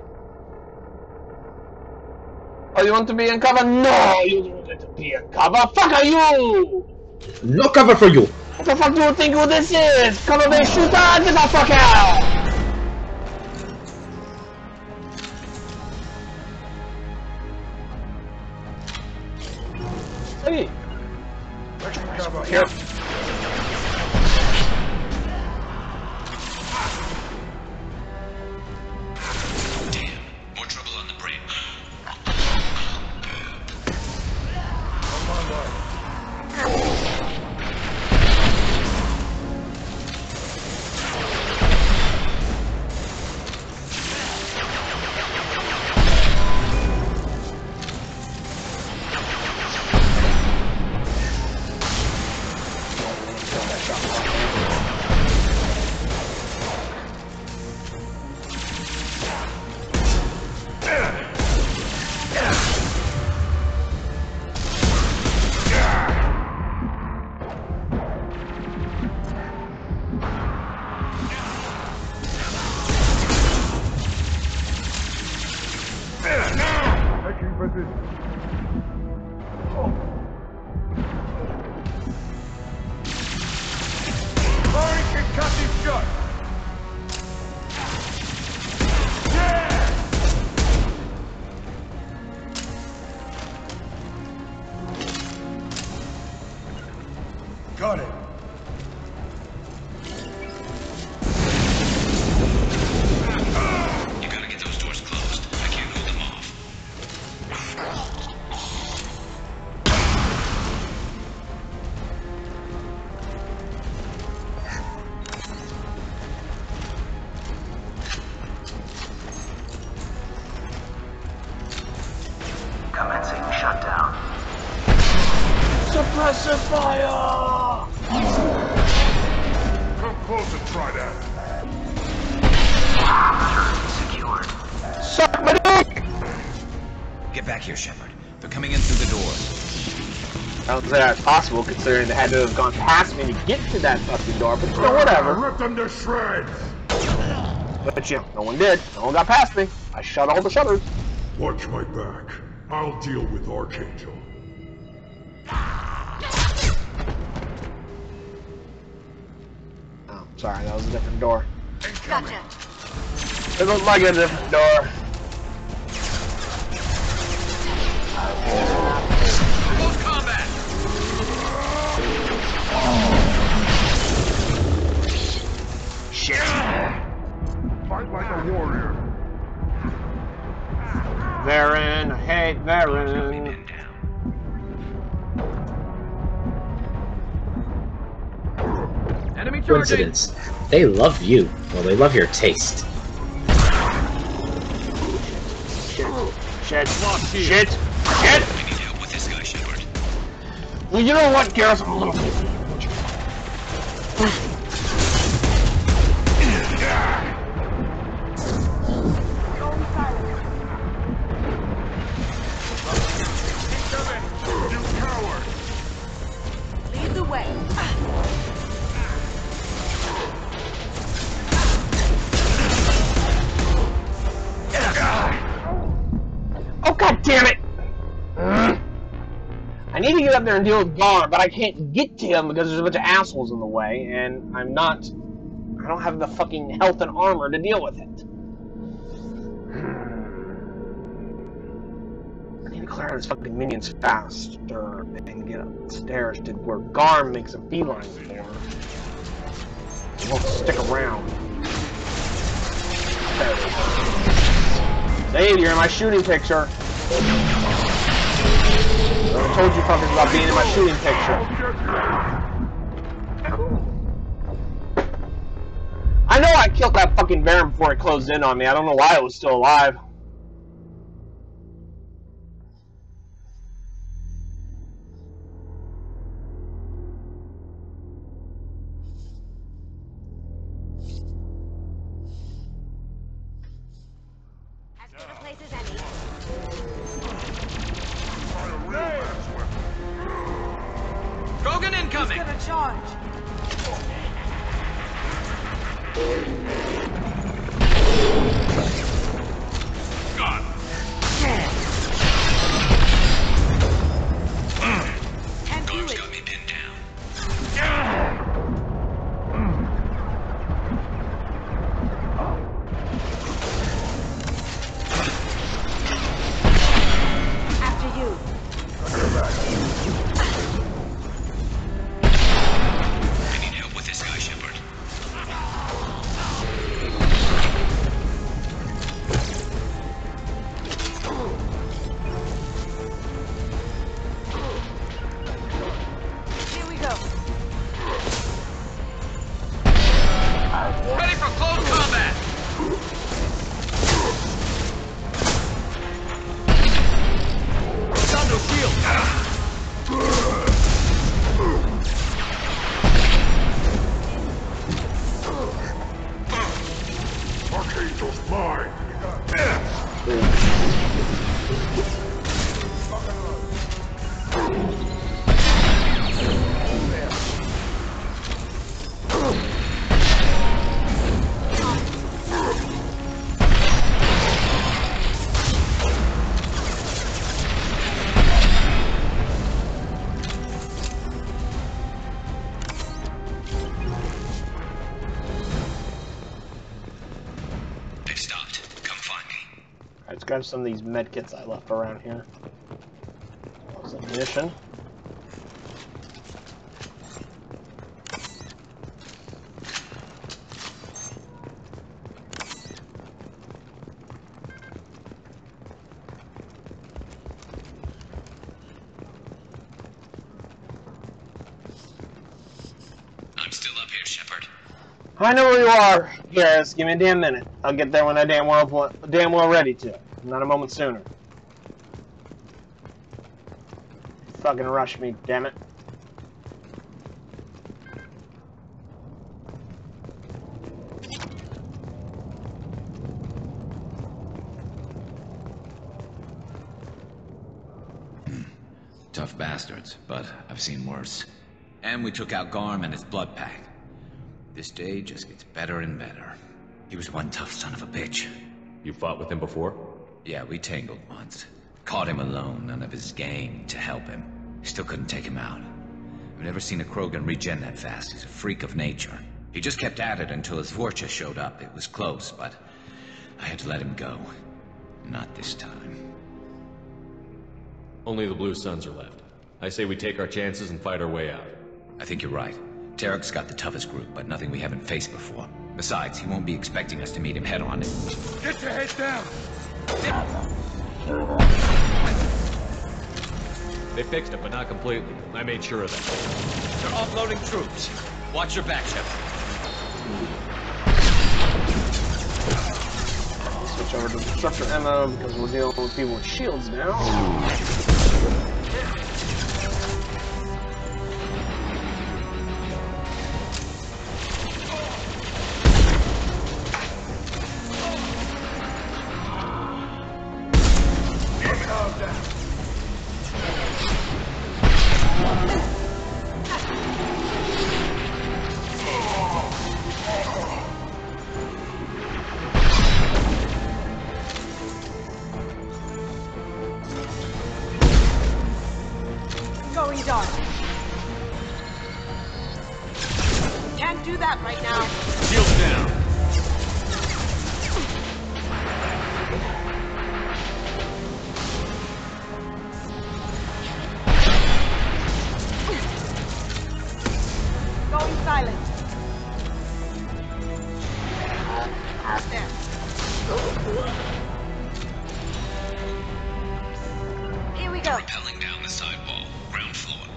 Oh, you want to be in cover? No, you don't want to be in cover. Fuck are you? No cover for you. What the fuck do you think who this is? Cover-based shooter? Get the fuck out! Hey. Here. More trouble on the bridge. Mine can cut him shut! Got it. You gotta get those doors closed. I can't hold them off. Commencing shutdown. Suppressor fire! Come close and try that. Secured. Suck my dick! Get back here, Shepard. They're coming in through the door. I don't think that's possible, considering they had to have gone past me to get to that fucking door, but still, whatever. Rip them to shreds! But yeah, no one did. No one got past me. I shut all the shutters. Watch my back. I'll deal with Archangel. Oh, sorry, that was a different door. Gotcha. It looked like a different door. Close combat! Shit. Fight like a warrior. Varen, I hate Varen. Enemy charging! Coincidence. They love you. Well, they love your taste. Shit. Locked here. Shit. Shit. I need help with this guy, Shepard. Well, you know what, Garrus? I'm a little bit. You coward! Lead the way. Oh, god damn it! I need to get up there and deal with Gar, but I can't get to him because there's a bunch of assholes in the way, and I don't have the fucking health and armor to deal with it. I need to clear out his fucking minions faster and get upstairs to where Gar makes a beeline for. He won't stick around. There we go. Dave, you're in my shooting picture. I told you fuckers about being in my shooting picture. I know I killed that fucking Baron before it closed in on me. I don't know why it was still alive. As good a place as any. Krogan incoming! Who's gonna charge? Gone. Can't do Garm's it. got me pinned down. After you. I need help with this guy, Shepard. grab some of these medkits I left around here. Some ammunition. I'm still up here, Shepard. I know where you are, Garrus. Give me a damn minute. I'll get there when I damn well ready to. Not a moment sooner. Fucking rush me, damn it. Tough bastards, but I've seen worse. And we took out Garm and his blood pack. This day just gets better and better. He was one tough son of a bitch. You fought with him before? Yeah, we tangled once. Caught him alone, none of his gang to help him. Still couldn't take him out. I've never seen a Krogan regen that fast. He's a freak of nature. He just kept at it until his Vorcha showed up. It was close, but I had to let him go. Not this time. Only the Blue Suns are left. I say we take our chances and fight our way out. I think you're right. Tarek's got the toughest group, but nothing we haven't faced before. Besides, he won't be expecting us to meet him head-on. Get your head down! They fixed it, but not completely. I made sure of that. They're offloading troops. Watch your back, Shepard. Switch over to disruptor ammo because we're dealing with people with shields now. Going dark. Can't do that right now. Shields down. Going silent. There. Here we go. Rappelling down the side wall. Ground floor.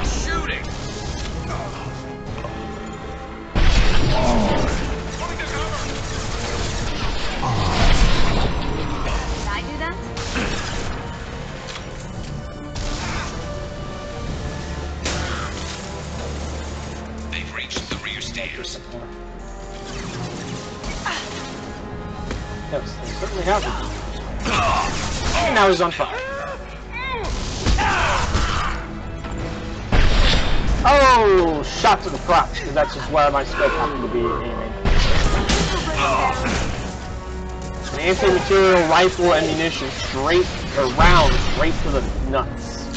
Shooting! Did I do that? They've reached the rear stairs. Yes, they certainly haven't. And now he's on fire. Oh, shot to the crotch, because that's just where my scope happened to be aiming. An anti-material rifle ammunition straight around, straight to the nuts.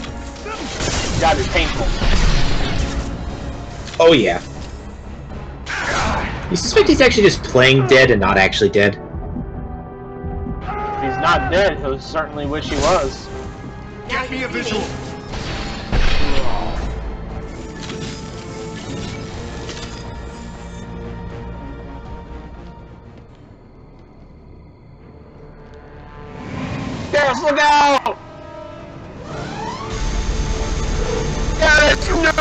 It's gotta be painful. Oh yeah. You suspect he's actually just playing dead and not actually dead? If he's not dead, he'll certainly wish he was. Get me a visual! Garrus, look out! Garrus, no!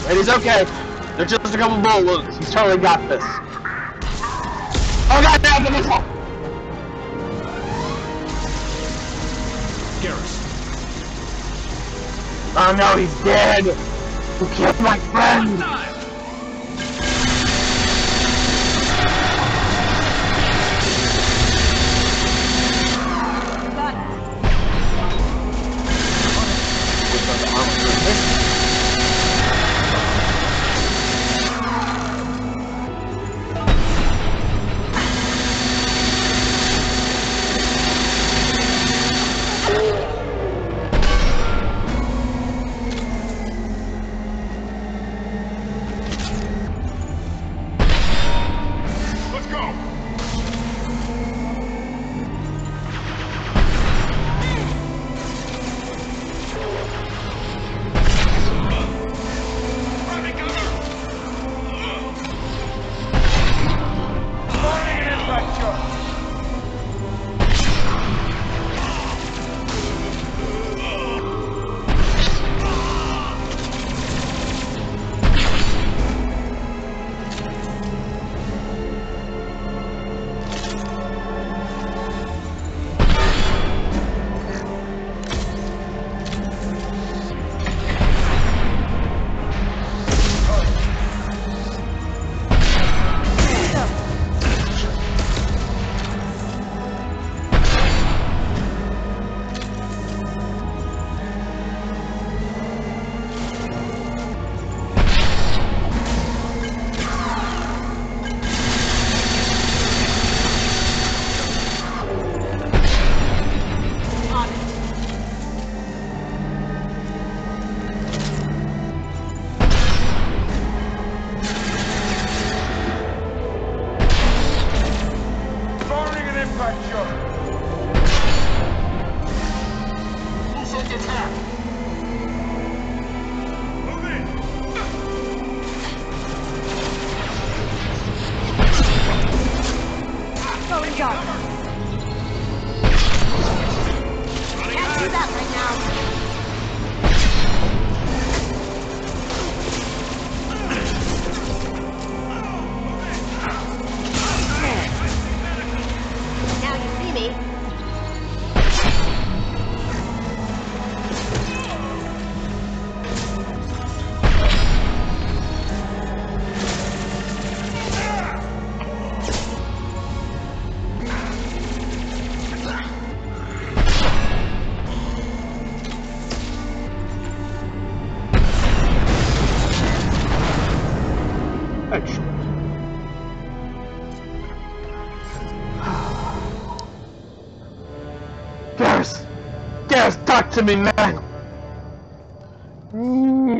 And he's okay. They're just a couple bullet wounds. He's totally got this. Oh god, no, the missile! Garrus. Oh no, he's dead! Who killed my friend? Talk to me, man! No!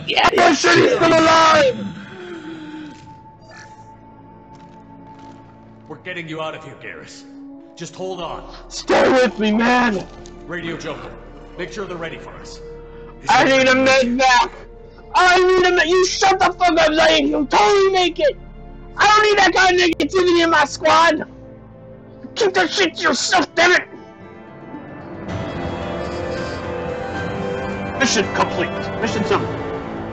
Yeah, he's still alive! We're getting you out of here, Garrus. Just hold on. Stay with me, man! Radio Joker, make sure they're ready for us. I need a med back! I need a med. You shut the fuck up, Zane! You'll totally make it! I don't need that kind of negativity in my squad! Keep that shit to yourself, damn it! Mission complete. Mission summary.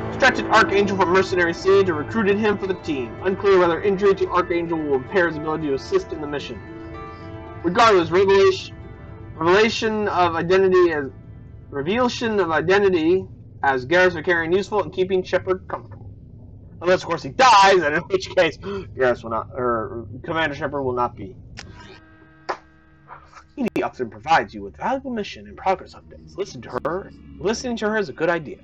Extracted Archangel from Mercenary Siege and recruited him for the team. Unclear whether injury to Archangel will impair his ability to assist in the mission. Regardless, revelation of identity as Garrus Vicarian useful in keeping Shepard comfortable. Unless, of course, he dies, and in which case, Garrus will not, or Commander Shepard will not be. Edie often provides you with valuable mission and progress updates. Listening to her is a good idea.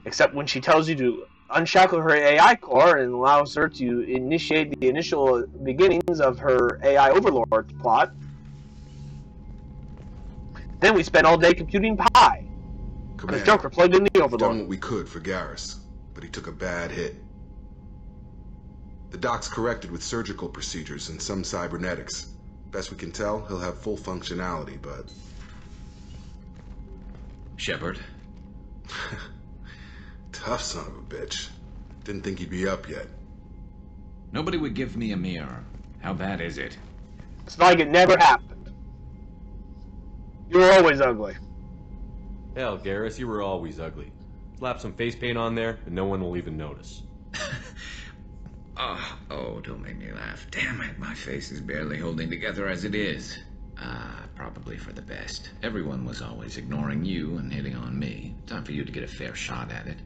Except when she tells you to unshackle her AI core and allows her to initiate the initial beginnings of her AI overlord plot. Then we spend all day computing pi. Because Joker plugged in the overlord. We've done what we could for Garrus, but he took a bad hit. The doc's corrected with surgical procedures and some cybernetics. Best we can tell, he'll have full functionality, but... Shepard? Tough son of a bitch. Didn't think he'd be up yet. Nobody would give me a mirror. How bad is it? It's like it never happened. You were always ugly. Hell, Garrus, you were always ugly. Slap some face paint on there, and no one will even notice. Oh, don't make me laugh. Damn it, my face is barely holding together as it is. Probably for the best. Everyone was always ignoring you and hitting on me. Time for you to get a fair shot at it.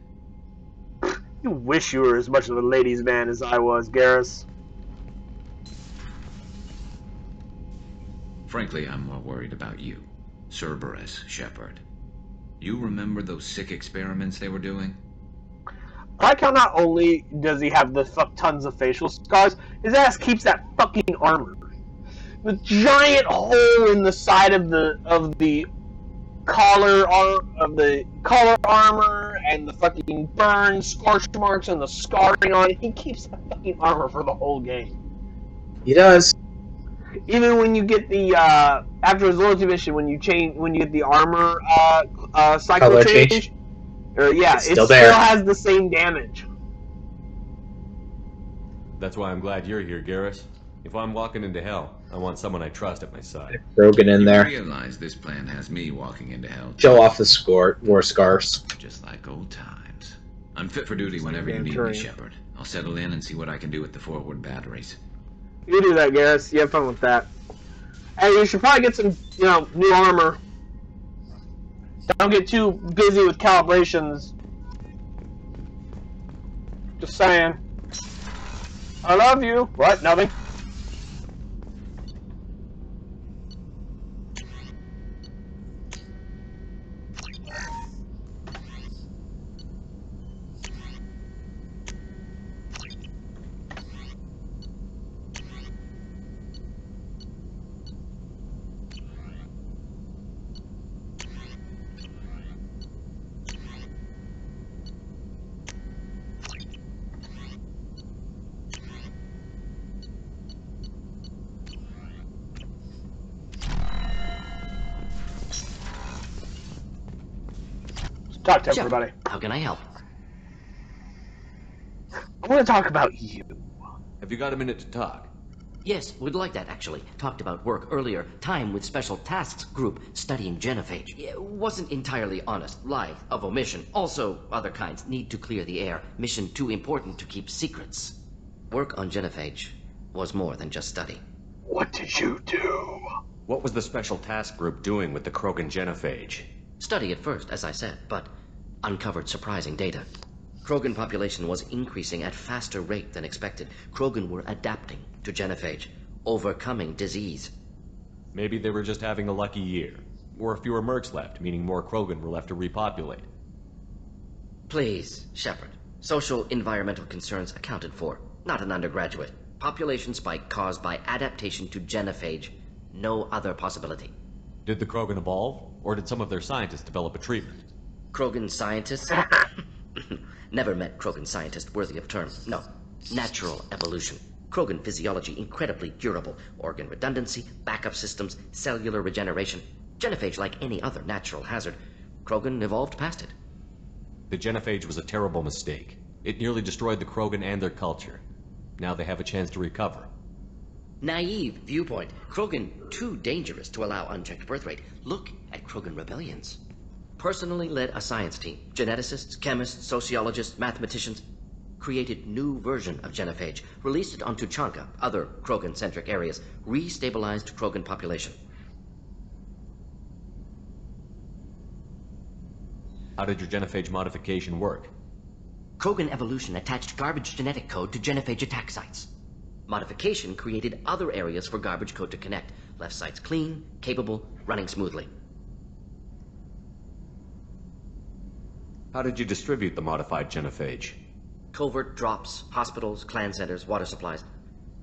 You wish you were as much of a ladies' man as I was, Garrus. Frankly, I'm more worried about you. Cerberus, Shepard. You remember those sick experiments they were doing? I like how not only does he have the fuck tons of facial scars, his ass keeps that fucking armor. The giant hole in the side of the collar armor and the fucking burn scorch marks and the scarring on it. He keeps that fucking armor for the whole game. He does. Even when you get the after his loyalty mission, when you get the armor cycle color change. Yeah, it still has the same damage. That's why I'm glad you're here, Garrus. If I'm walking into hell, I want someone I trust at my side. Krogan in You there. realize this plan has me walking into hell. Show off the war scars. Just like old times. I'm fit for duty whenever you need me, Shepard. I'll settle in and see what I can do with the forward batteries. You do that, Garrus. You have fun with that. Hey, you should probably get some, new armor. Don't get too busy with calibrations. Just saying. I love you. What? Nothing? Talk to everybody. How can I help? I want to talk about you. Have you got a minute to talk? Yes, would like that, actually. Talked about work earlier. Time with Special Tasks Group studying genophage. Wasn't entirely honest. Lie of omission. Also, other kinds. Need to clear the air. Mission too important to keep secrets. Work on genophage was more than just study. What did you do? What was the Special Task Group doing with the Krogan genophage? Study at first, as I said, but uncovered surprising data. Krogan population was increasing at faster rate than expected. Krogan were adapting to genophage, overcoming disease. Maybe they were just having a lucky year. Or fewer mercs left, meaning more Krogan were left to repopulate. Please, Shepard. Social environmental concerns accounted for. Not an undergraduate. Population spike caused by adaptation to genophage. No other possibility. Did the Krogan evolve? Or did some of their scientists develop a treatment? Krogan scientists? Never met Krogan scientist worthy of term. No. Natural evolution. Krogan physiology incredibly durable. Organ redundancy, backup systems, cellular regeneration. Genophage like any other natural hazard. Krogan evolved past it. The genophage was a terrible mistake. It nearly destroyed the Krogan and their culture. Now they have a chance to recover. Naive viewpoint. Krogan too dangerous to allow unchecked birth rate. Look at Krogan rebellions. Personally led a science team. Geneticists, chemists, sociologists, mathematicians. Created new version of genophage. Released it on Tuchanka, other Krogan-centric areas. Restabilized Krogan population. How did your genophage modification work? Krogan evolution attached garbage genetic code to genophage attack sites. Modification created other areas for garbage code to connect. Left sites clean, capable, running smoothly. How did you distribute the modified genophage? Covert drops, hospitals, clan centers, water supplies.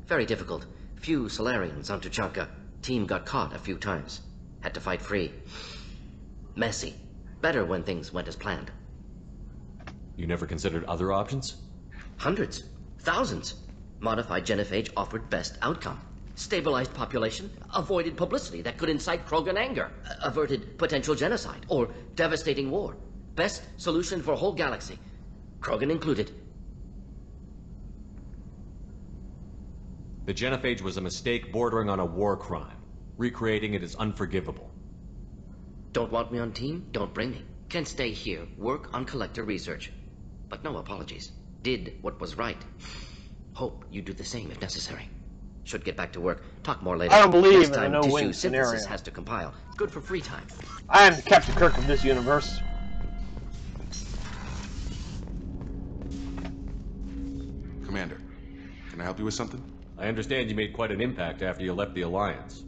Very difficult. Few Solarians on Tuchanka. Team got caught a few times. Had to fight free. Messy. Better when things went as planned. You never considered other options? Hundreds. Thousands. Modified genophage offered best outcome. Stabilized population, avoided publicity that could incite Krogan anger, averted potential genocide, or devastating war. Best solution for whole galaxy. Krogan included. The genophage was a mistake bordering on a war crime. Recreating it is unforgivable. Don't want me on team? Don't bring me. Can stay here, work on collector research. But no apologies. Did what was right. Hope you do the same if necessary. Should get back to work. Talk more later. I don't believe Next in a time no-win tissue synthesis scenario. has to compile. Good for free time. I am Captain Kirk of this universe. Commander, can I help you with something? I understand you made quite an impact after you left the Alliance.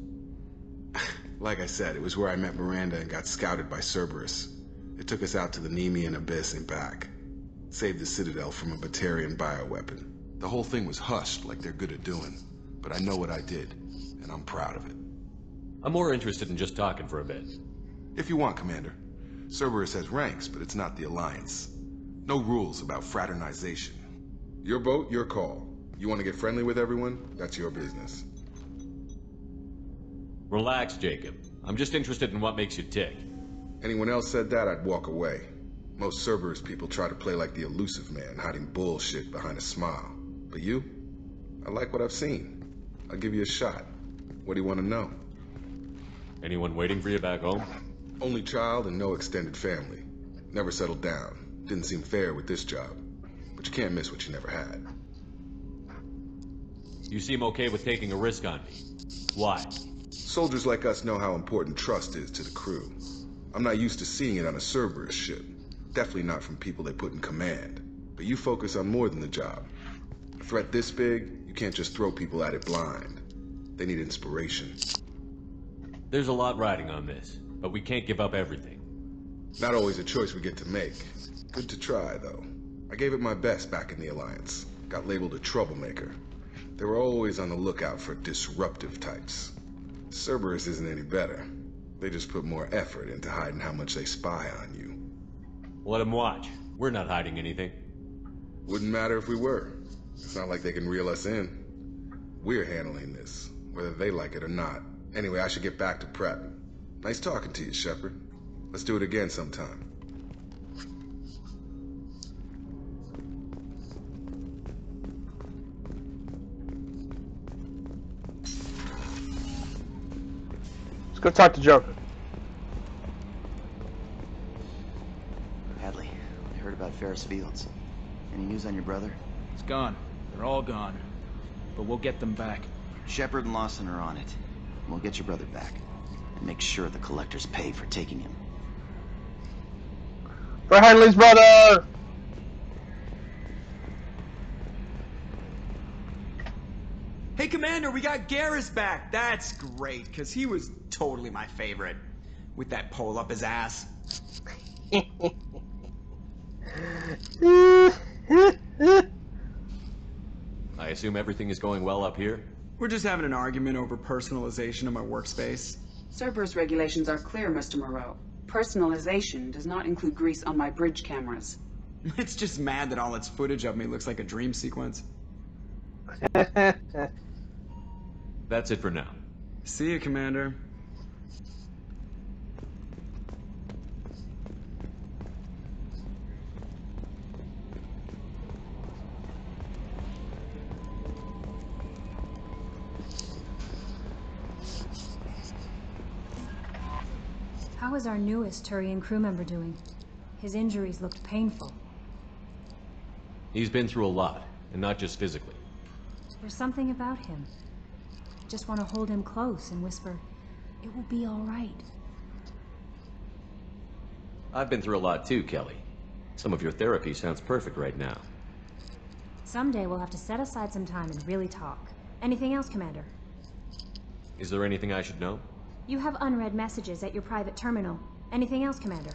Like I said, it was where I met Miranda and got scouted by Cerberus. It took us out to the Nemean Abyss and back. Saved the Citadel from a Batarian bioweapon. The whole thing was hushed like they're good at doing. But I know what I did, and I'm proud of it. I'm more interested in just talking for a bit. If you want, Commander. Cerberus has ranks, but it's not the Alliance. No rules about fraternization. Your boat, your call. You want to get friendly with everyone? That's your business. Relax, Jacob. I'm just interested in what makes you tick. Anyone else said that, I'd walk away. Most Cerberus people try to play like the elusive man, hiding bullshit behind a smile. But you? I like what I've seen. I'll give you a shot. What do you want to know? Anyone waiting for you back home? Only child and no extended family. Never settled down. Didn't seem fair with this job. But you can't miss what you never had. You seem okay with taking a risk on me. Why? Soldiers like us know how important trust is to the crew. I'm not used to seeing it on a Cerberus ship. Definitely not from people they put in command. But you focus on more than the job. A threat this big, you can't just throw people at it blind. They need inspiration. There's a lot riding on this, but we can't give up everything. Not always a choice we get to make. Good to try, though. I gave it my best back in the Alliance. Got labeled a troublemaker. They were always on the lookout for disruptive types. Cerberus isn't any better. They just put more effort into hiding how much they spy on you. Let them watch. We're not hiding anything. Wouldn't matter if we were. It's not like they can reel us in. We're handling this, whether they like it or not. Anyway, I should get back to prep. Nice talking to you, Shepard. Let's do it again sometime. Let's go talk to Joker. Hadley, I heard about Ferris Fields. Any news on your brother? It's gone. They're all gone. But we'll get them back. Shepard and Lawson are on it. We'll get your brother back. And make sure the collectors pay for taking him. For Hadley's brother! Hey, Commander, we got Garrus back. That's great, because he was totally my favorite. With that pole up his ass. I assume everything is going well up here? We're just having an argument over personalization of my workspace. Cerberus regulations are clear, Mr. Moreau. Personalization does not include grease on my bridge cameras. It's just mad that all its footage of me looks like a dream sequence. That's it for now. See you, Commander. How is our newest Turian crew member doing? His injuries looked painful. He's been through a lot, and not just physically. There's something about him. I just want to hold him close and whisper, "It will be all right." I've been through a lot too, Kelly. Some of your therapy sounds perfect right now. Someday we'll have to set aside some time and really talk. Anything else, Commander? Is there anything I should know? You have unread messages at your private terminal. Anything else, Commander?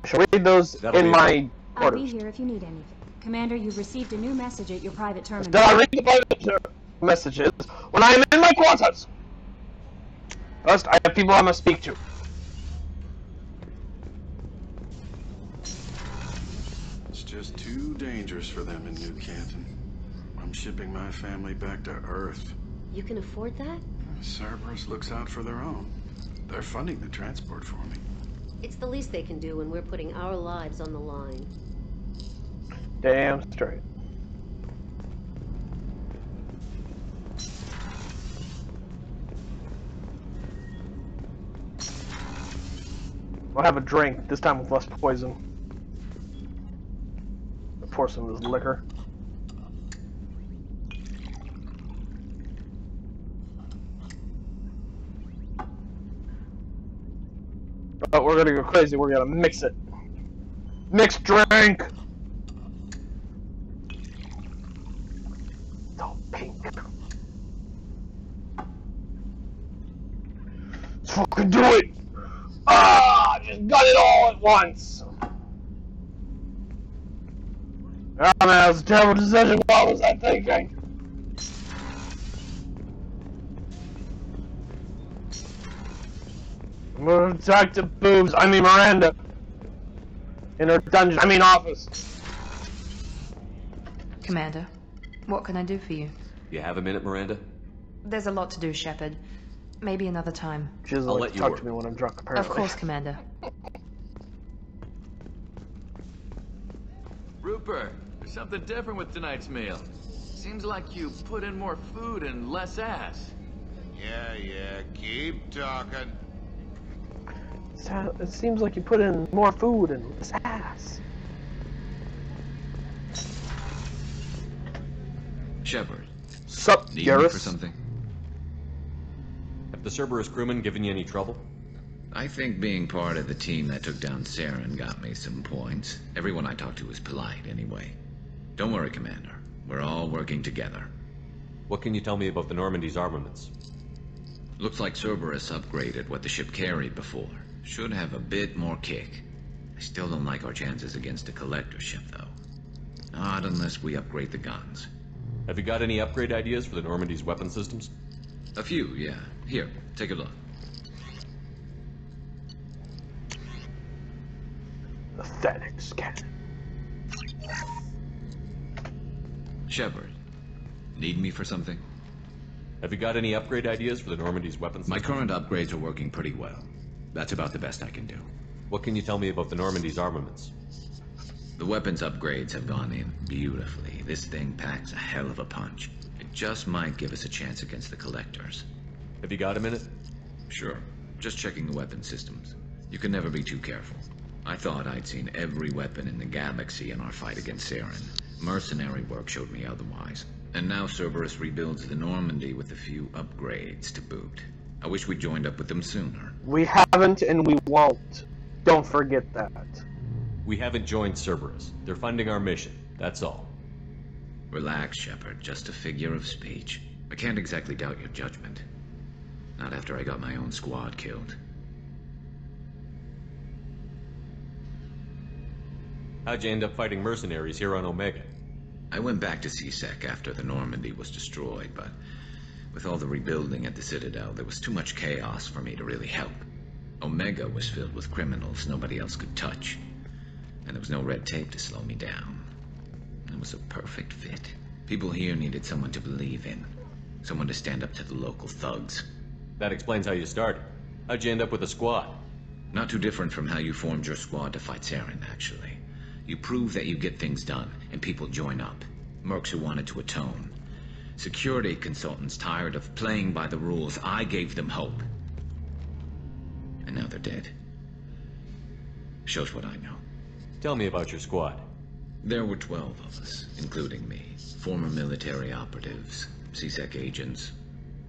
I shall read those in my I'll quarters. be here if you need anything. Commander, you've received a new message at your private terminal. Did I read the private messages when I am in my quarters? First, I have people I must speak to. It's just too dangerous for them in New Canton. I'm shipping my family back to Earth. You can afford that? Cerberus looks out for their own. They're funding the transport for me. It's the least they can do when we're putting our lives on the line. Damn straight. I'll have a drink, this time with less poison. I'll pour some of this liquor. But we're gonna go crazy, we're gonna mix it. Mixed drink! It's all pink. Let's fucking do it! Ah! Just got it all at once! Ah, man, that was a terrible decision. What was I thinking? I'm gonna attack the boobs. I mean Miranda. In her dungeon. I mean office. Commander, what can I do for you? You have a minute, Miranda? There's a lot to do, Shepard. Maybe another time. She doesn't like to talk to me when I'm drunk, apparently. Of course, Commander. Rupert, there's something different with tonight's meal. Seems like you put in more food and less ass. Yeah, keep talking. It seems like you put in more food and less ass. Shepard. Sup, Need me for something? Have the Cerberus crewmen given you any trouble? I think being part of the team that took down Saren got me some points. Everyone I talked to was polite, anyway. Don't worry, Commander. We're all working together. What can you tell me about the Normandy's armaments? Looks like Cerberus upgraded what the ship carried before. Should have a bit more kick. I still don't like our chances against a collector ship, though. Not unless we upgrade the guns. Have you got any upgrade ideas for the Normandy's weapon systems? A few, yeah. Here, take a look. Aesthetic scan. Shepard, need me for something? Have you got any upgrade ideas for the Normandy's weapon systems? My current upgrades are working pretty well. That's about the best I can do. What can you tell me about the Normandy's armaments? The weapons upgrades have gone in beautifully. This thing packs a hell of a punch. It just might give us a chance against the collectors. Have you got a minute? Sure. Just checking the weapon systems. You can never be too careful. I thought I'd seen every weapon in the galaxy in our fight against Saren. Mercenary work showed me otherwise. And now Cerberus rebuilds the Normandy with a few upgrades to boot. I wish we joined up with them sooner. We haven't and we won't. Don't forget that. We haven't joined Cerberus. They're funding our mission. That's all. Relax, Shepard. Just a figure of speech. I can't exactly doubt your judgment. Not after I got my own squad killed. How'd you end up fighting mercenaries here on Omega? I went back to C-Sec after the Normandy was destroyed, but with all the rebuilding at the Citadel, there was too much chaos for me to really help. Omega was filled with criminals nobody else could touch, and there was no red tape to slow me down. It was a perfect fit. People here needed someone to believe in, someone to stand up to the local thugs. That explains how you started. How'd you end up with a squad? Not too different from how you formed your squad to fight Saren, actually. You prove that you get things done, and people join up. Mercs who wanted to atone. Security consultants tired of playing by the rules. I gave them hope. And now they're dead. Shows what I know. Tell me about your squad. There were 12 of us, including me. Former military operatives, C-Sec agents,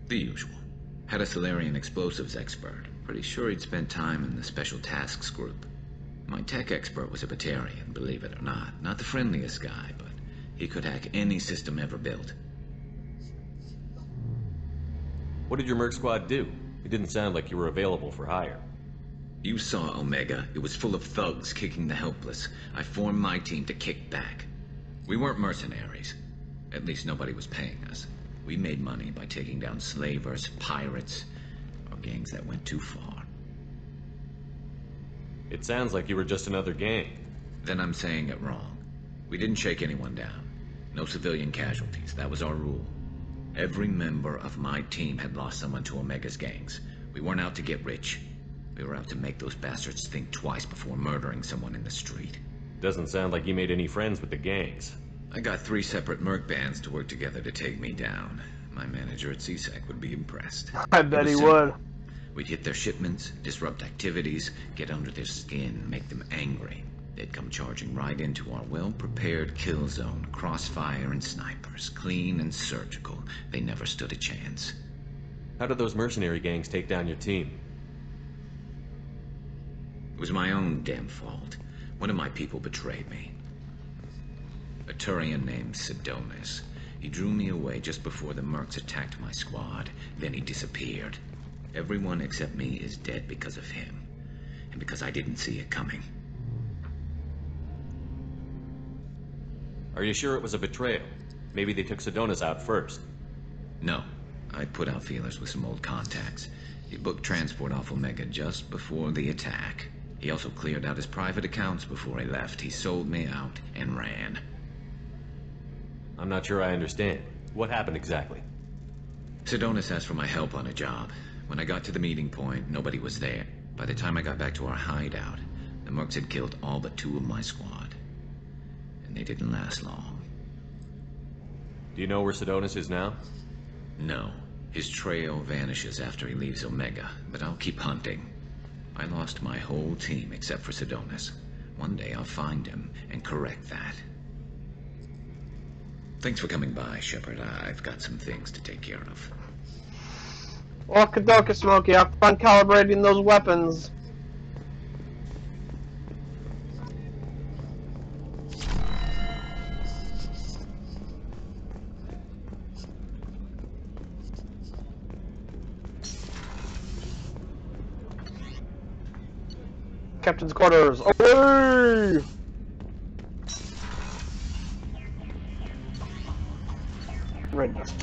the usual. Had a Solarian explosives expert. Pretty sure he'd spent time in the Special Tasks Group. My tech expert was a Batarian, believe it or not. Not the friendliest guy, but he could hack any system ever built. What did your merc squad do? It didn't sound like you were available for hire. You saw Omega. It was full of thugs kicking the helpless. I formed my team to kick back. We weren't mercenaries. At least nobody was paying us. We made money by taking down slavers, pirates, or gangs that went too far. It sounds like you were just another gang. Then I'm saying it wrong. We didn't shake anyone down. No civilian casualties. That was our rule. Every member of my team had lost someone to Omega's gangs. We weren't out to get rich. We were out to make those bastards think twice before murdering someone in the street. Doesn't sound like you made any friends with the gangs. I got 3 separate merc bands to work together to take me down. My manager at C-Sec would be impressed. I bet he would. We'd hit their shipments, disrupt activities, get under their skin, make them angry. They'd come charging right into our well-prepared kill zone, crossfire and snipers, clean and surgical. They never stood a chance. How did those mercenary gangs take down your team? It was my own damn fault. One of my people betrayed me. A Turian named Sidonis. He drew me away just before the mercs attacked my squad. Then he disappeared. Everyone except me is dead because of him. And because I didn't see it coming. Are you sure it was a betrayal? Maybe they took Sidonis out first. No. I put out feelers with some old contacts. He booked transport off Omega just before the attack. He also cleared out his private accounts before he left. He sold me out and ran. I'm not sure I understand. What happened exactly? Sidonis asked for my help on a job. When I got to the meeting point, nobody was there. By the time I got back to our hideout, the mercs had killed all but 2 of my squad. And they didn't last long. Do you know where Sidonis is now? No. His trail vanishes after he leaves Omega, but I'll keep hunting. I lost my whole team except for Sidonis. One day I'll find him and correct that. Thanks for coming by, Shepard. I've got some things to take care of. Okie-dokie, Smokey. Have fun calibrating those weapons. Captain's quarters. Away! Readiness.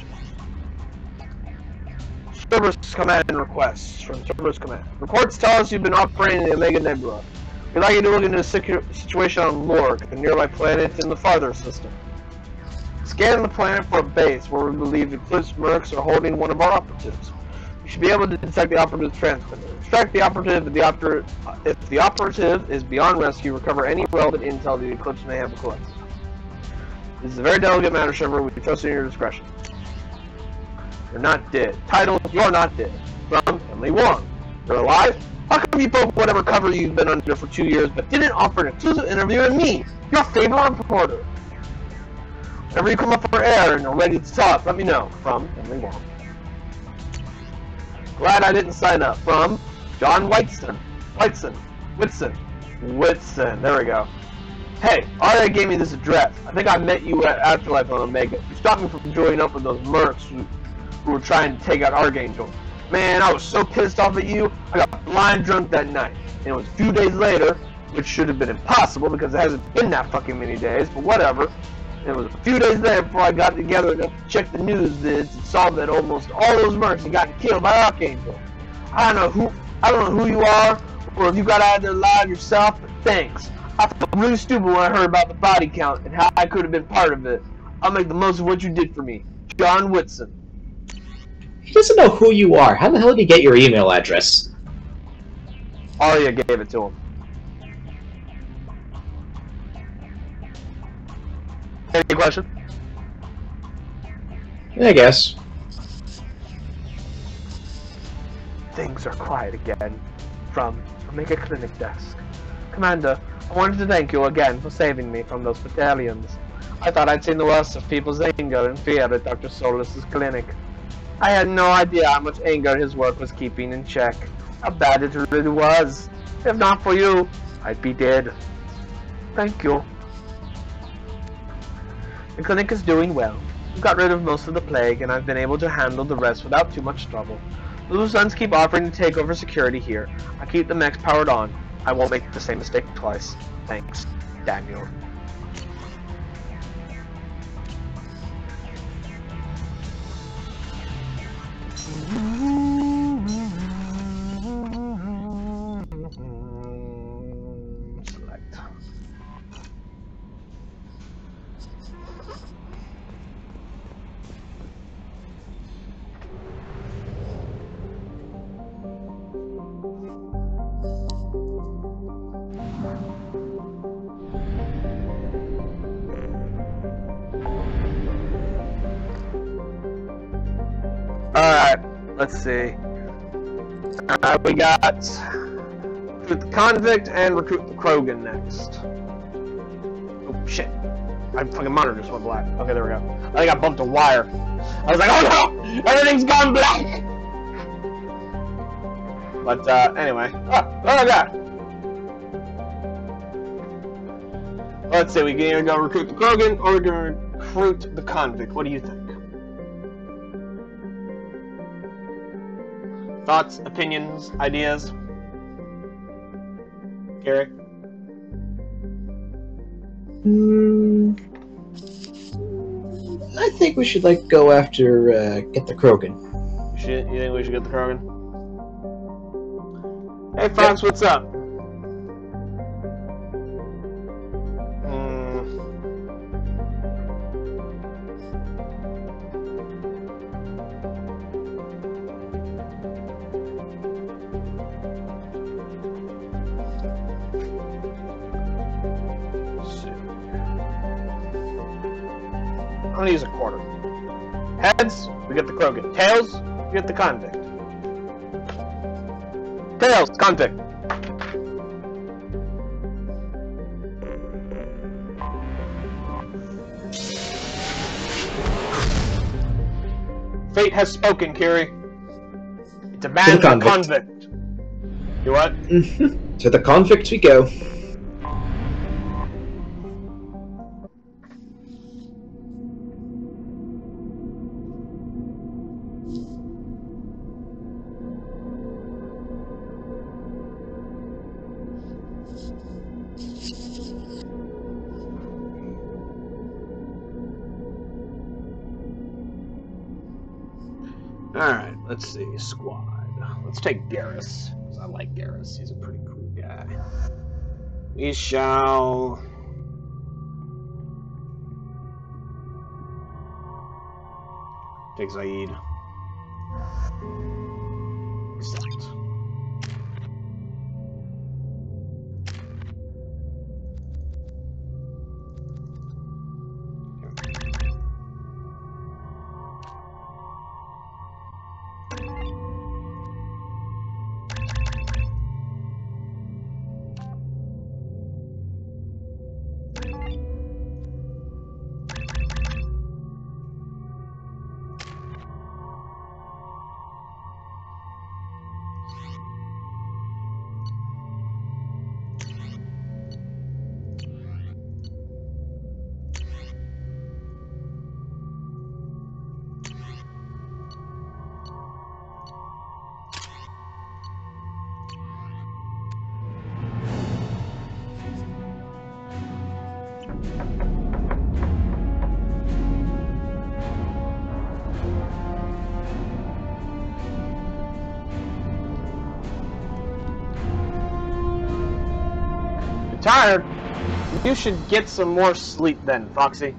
Service command requests from Service Command. Reports tell us you've been operating in the Omega Nebula. We'd like you to look into the situation on Lorg, a nearby planet in the farther system. Scan the planet for a base where we believe Eclipse Mercs are holding one of our operatives. You should be able to detect the operative's transmitter. Extract the operative if the operative is beyond rescue. Recover any relevant intel the Eclipse may have collected. This is a very delicate matter, Shepard. We trust in your discretion. You're not dead. Title, you're not dead. From Emily Wong. You're alive? How come you broke whatever cover you've been under for 2 years, but didn't offer an exclusive interview with me, your favorite reporter? Whenever you come up for air and are ready to talk, let me know. From Emily Wong. Glad I didn't sign up. From John Whitson. Whitson. There we go. Hey, Arya gave me this address. I think I met you at Afterlife on Omega. You stopped me from joining up with those mercs who were trying to take out Archangel. Man, I was so pissed off at you, I got blind drunk that night. And it was a few days later, which should have been impossible because it hasn't been that fucking many days, but whatever. It was a few days later before I got together and checked the news vids and saw that almost all those mercs had gotten killed by Archangel. I don't know who you are, or if you got out of there alive yourself, but thanks. I felt really stupid when I heard about the body count and how I could have been part of it. I'll make the most of what you did for me. John Whitson. He doesn't know who you are. How the hell did he get your email address? Arya gave it to him. Any question? I guess. Things are quiet again. From Omega Clinic desk. Commander, I wanted to thank you again for saving me from those battalions. I thought I'd seen the worst of people's anger and fear at Dr. Solus's clinic. I had no idea how much anger his work was keeping in check. How bad it really was. If not for you, I'd be dead. Thank you. The clinic is doing well. We got rid of most of the plague, and I've been able to handle the rest without too much trouble. The Blue Suns keep offering to take over security here. I keep the mechs powered on. I won't make the same mistake twice. Thanks, Daniel. Select. Alright, let's see. We got recruit the convict and recruit the Krogan next. Oh shit. My fucking monitor just went black. Okay, there we go. I think I bumped a wire. I was like, oh no! Everything's gone black! But anyway. Oh my god! Let's see, we can either go recruit the Krogan or we can recruit the convict. What do you think? Thoughts, opinions, ideas? Gary? I think we should go after get the Krogan. You think we should get the Krogan? Hey Fox, what's up? I'm gonna use a quarter. Heads, we get the Krogan. Tails, we get the convict. Tails, convict. Fate has spoken, Kiri. It demands a convict. You what? To the convict we go. Alright, let's see. Squad. Let's take Garrus, because I like Garrus. He's a pretty cool guy. We shall... take Zaid. Accept. Tired? You should get some more sleep then, Foxy.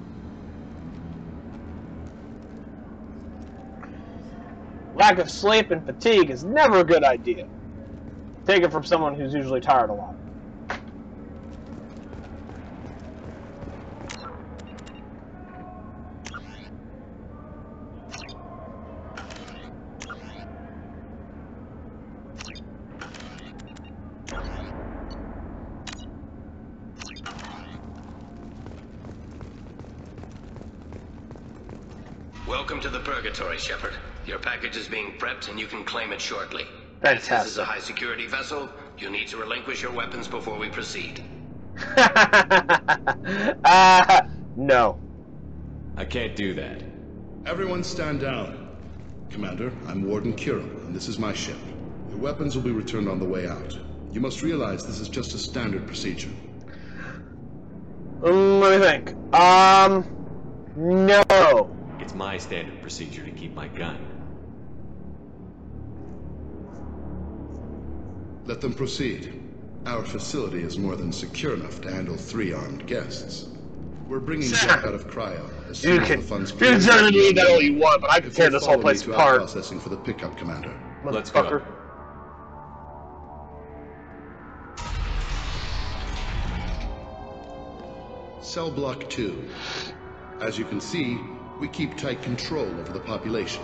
Lack of sleep and fatigue is never a good idea. Take it from someone who's usually tired a lot. Welcome to the Purgatory, Shepard. Your package is being prepped and you can claim it shortly. Fantastic. As this is a high-security vessel, you need to relinquish your weapons before we proceed. No. I can't do that. Everyone stand down. Commander, I'm Warden Kiram, and this is my ship. Your weapons will be returned on the way out. You must realize this is just a standard procedure. Let me think. No. It's my standard procedure to keep my gun. Let them proceed. Our facility is more than secure enough to handle 3 armed guests. We're bringing Jack out of cryo as soon as the funds clear. You can do that all you want, but I can tear this whole place apart. Processing for the pickup, Commander. Let's go. Cell Block 2. As you can see, we keep tight control over the population.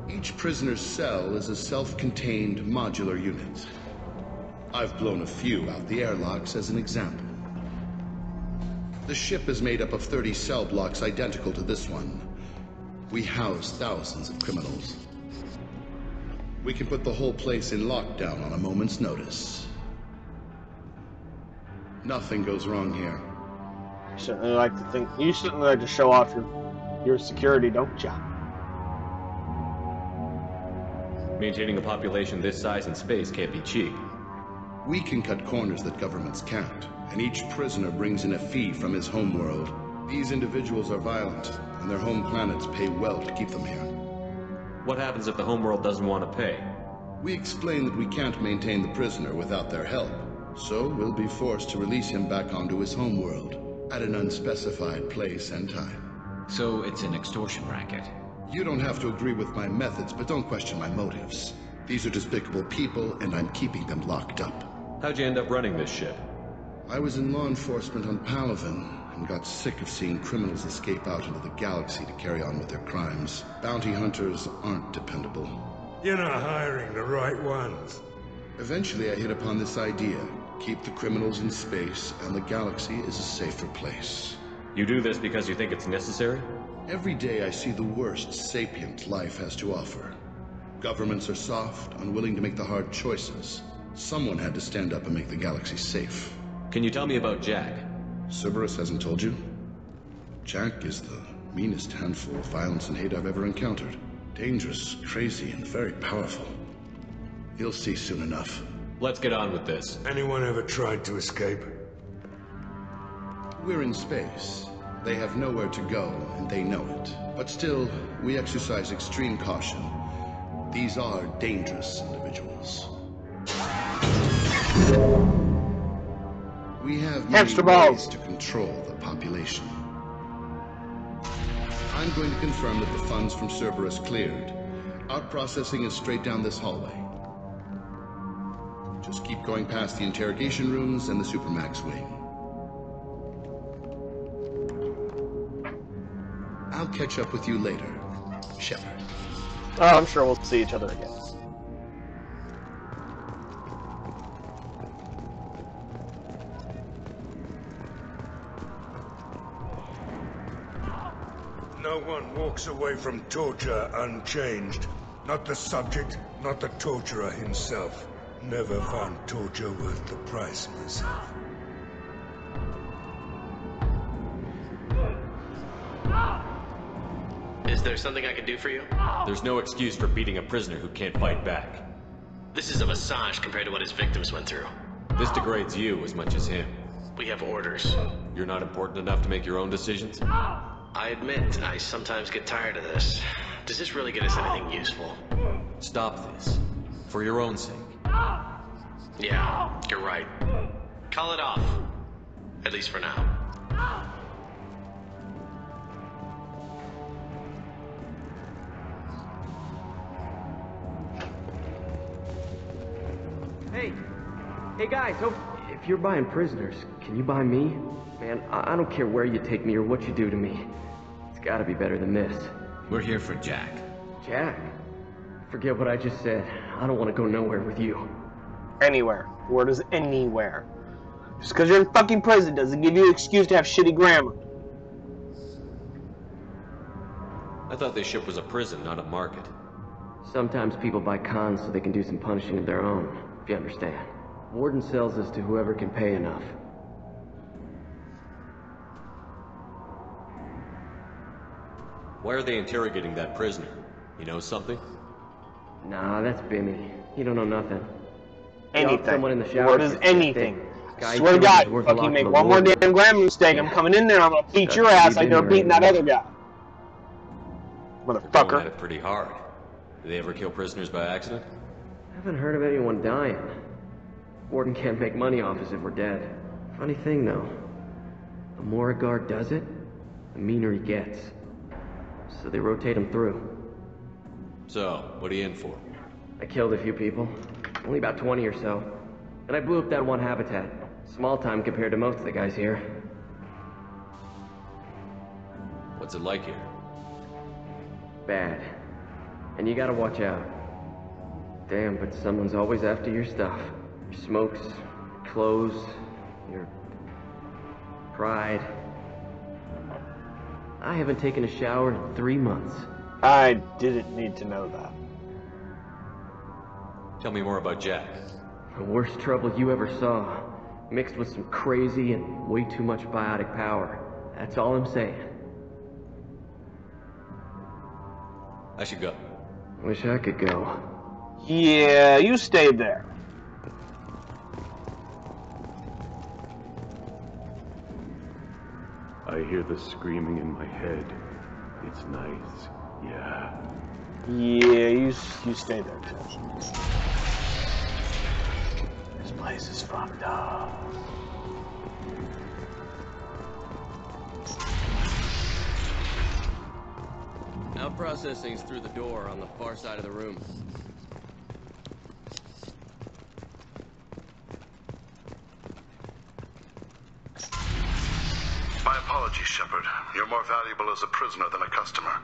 Each prisoner's cell is a self-contained modular unit. I've blown a few out the airlocks as an example. The ship is made up of 30 cell blocks identical to this one. We house thousands of criminals. We can put the whole place in lockdown on a moment's notice. Nothing goes wrong here. You certainly like to show off your security, don't ya? Maintaining a population this size in space can't be cheap. We can cut corners that governments can't, and each prisoner brings in a fee from his homeworld. These individuals are violent, and their home planets pay well to keep them here. What happens if the homeworld doesn't want to pay? We explain that we can't maintain the prisoner without their help, so we'll be forced to release him back onto his homeworld at an unspecified place and time. So it's an extortion racket. You don't have to agree with my methods, but don't question my motives. These are despicable people, and I'm keeping them locked up. How'd you end up running this ship? I was in law enforcement on Palaven and got sick of seeing criminals escape out into the galaxy to carry on with their crimes. Bounty hunters aren't dependable. You're not hiring the right ones. Eventually I hit upon this idea. Keep the criminals in space, and the galaxy is a safer place. You do this because you think it's necessary? Every day I see the worst sapient life has to offer. Governments are soft, unwilling to make the hard choices. Someone had to stand up and make the galaxy safe. Can you tell me about Jack? Cerberus hasn't told you? Jack is the meanest handful of violence and hate I've ever encountered. Dangerous, crazy, and very powerful. You'll see soon enough. Let's get on with this. Anyone ever tried to escape? We're in space. They have nowhere to go, and they know it. But still, we exercise extreme caution. These are dangerous individuals. We have many ways to control the population. I'm going to confirm that the funds from Cerberus cleared. Our processing is straight down this hallway. Just keep going past the interrogation rooms and the Supermax wing. I'll catch up with you later, Shepard. Oh, I'm sure we'll see each other again. No one walks away from torture unchanged. Not the subject, not the torturer himself. Never found torture worth the price myself. Is there something I can do for you? There's no excuse for beating a prisoner who can't fight back. This is a massage compared to what his victims went through. This degrades you as much as him. We have orders. You're not important enough to make your own decisions? I admit, I sometimes get tired of this. Does this really get us anything useful? Stop this. For your own sake. Yeah, you're right. Call it off. At least for now. Hey guys, if you're buying prisoners, can you buy me? Man, I don't care where you take me or what you do to me. It's gotta be better than this. We're here for Jack. Jack? Forget what I just said. I don't want to go nowhere with you. Anywhere. The word is anywhere. Just because you're in fucking prison doesn't give you an excuse to have shitty grammar. I thought this ship was a prison, not a market. Sometimes people buy cons so they can do some punishing of their own, if you understand. Warden sells us to whoever can pay enough. Why are they interrogating that prisoner? He knows something? Nah, that's Bimmy. He don't know nothing. Anything. Someone in the shower. What is anything? I swear to God, fucking make one more damn grammar mistake, I'm coming in there, I'm gonna beat your ass like they're beating that other guy. Motherfucker. They're going at it pretty hard. Do they ever kill prisoners by accident? I haven't heard of anyone dying. Warden can't make money off us if we're dead. Funny thing, though. The more a guard does it, the meaner he gets. So they rotate him through. So, what are you in for? I killed a few people. Only about 20 or so. And I blew up that one habitat. Small time compared to most of the guys here. What's it like here? Bad. And you gotta watch out. Damn, but someone's always after your stuff. Your smokes, your clothes, your pride. I haven't taken a shower in 3 months. I didn't need to know that. Tell me more about Jack. The worst trouble you ever saw. Mixed with some crazy and way too much biotic power. That's all I'm saying. I should go. Wish I could go. Yeah, you stayed there. I hear the screaming in my head. It's nice, yeah. Yeah, you stay there too. This place is fucked up. Now processing's through the door on the far side of the room. Apologies, Shepard. You're more valuable as a prisoner than a customer.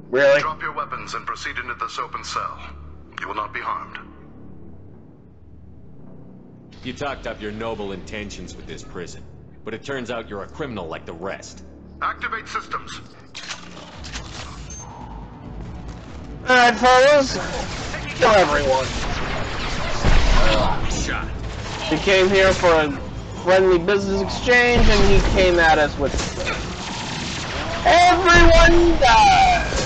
Really? Drop your weapons and proceed into this open cell. You will not be harmed. You talked up your noble intentions with this prison, but it turns out you're a criminal like the rest. Activate systems. Alright, fellas. Kill everyone. Shot. He came here for a friendly business exchange, and he came at us with... Everyone dies!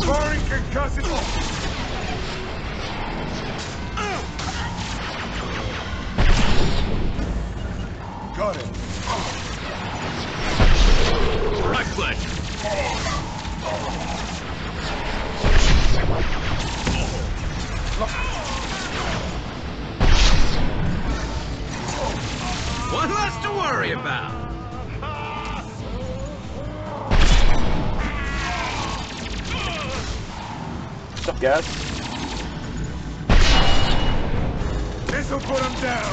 Firing concussive. Got it. Right click. One less to worry about. What's up, guys? This'll put him down.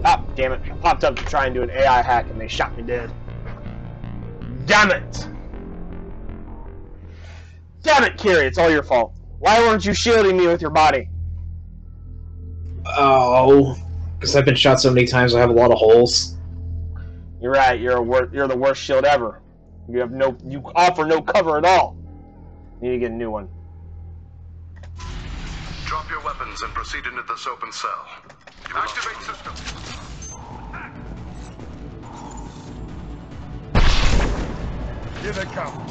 Ah, damn it. I popped up to try and do an AI hack and they shot me dead. Damn it! Damn it, Kiri, it's all your fault. Why weren't you shielding me with your body? Oh, because I've been shot so many times I have a lot of holes. You're right, you're the worst shield ever. You offer no cover at all. You need to get a new one. Drop your weapons and proceed into this open cell. Activate system. Here they come.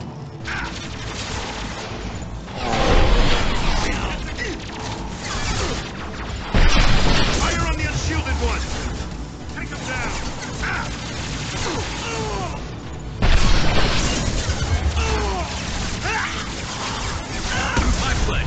Fire on the unshielded one! Take him down! My play.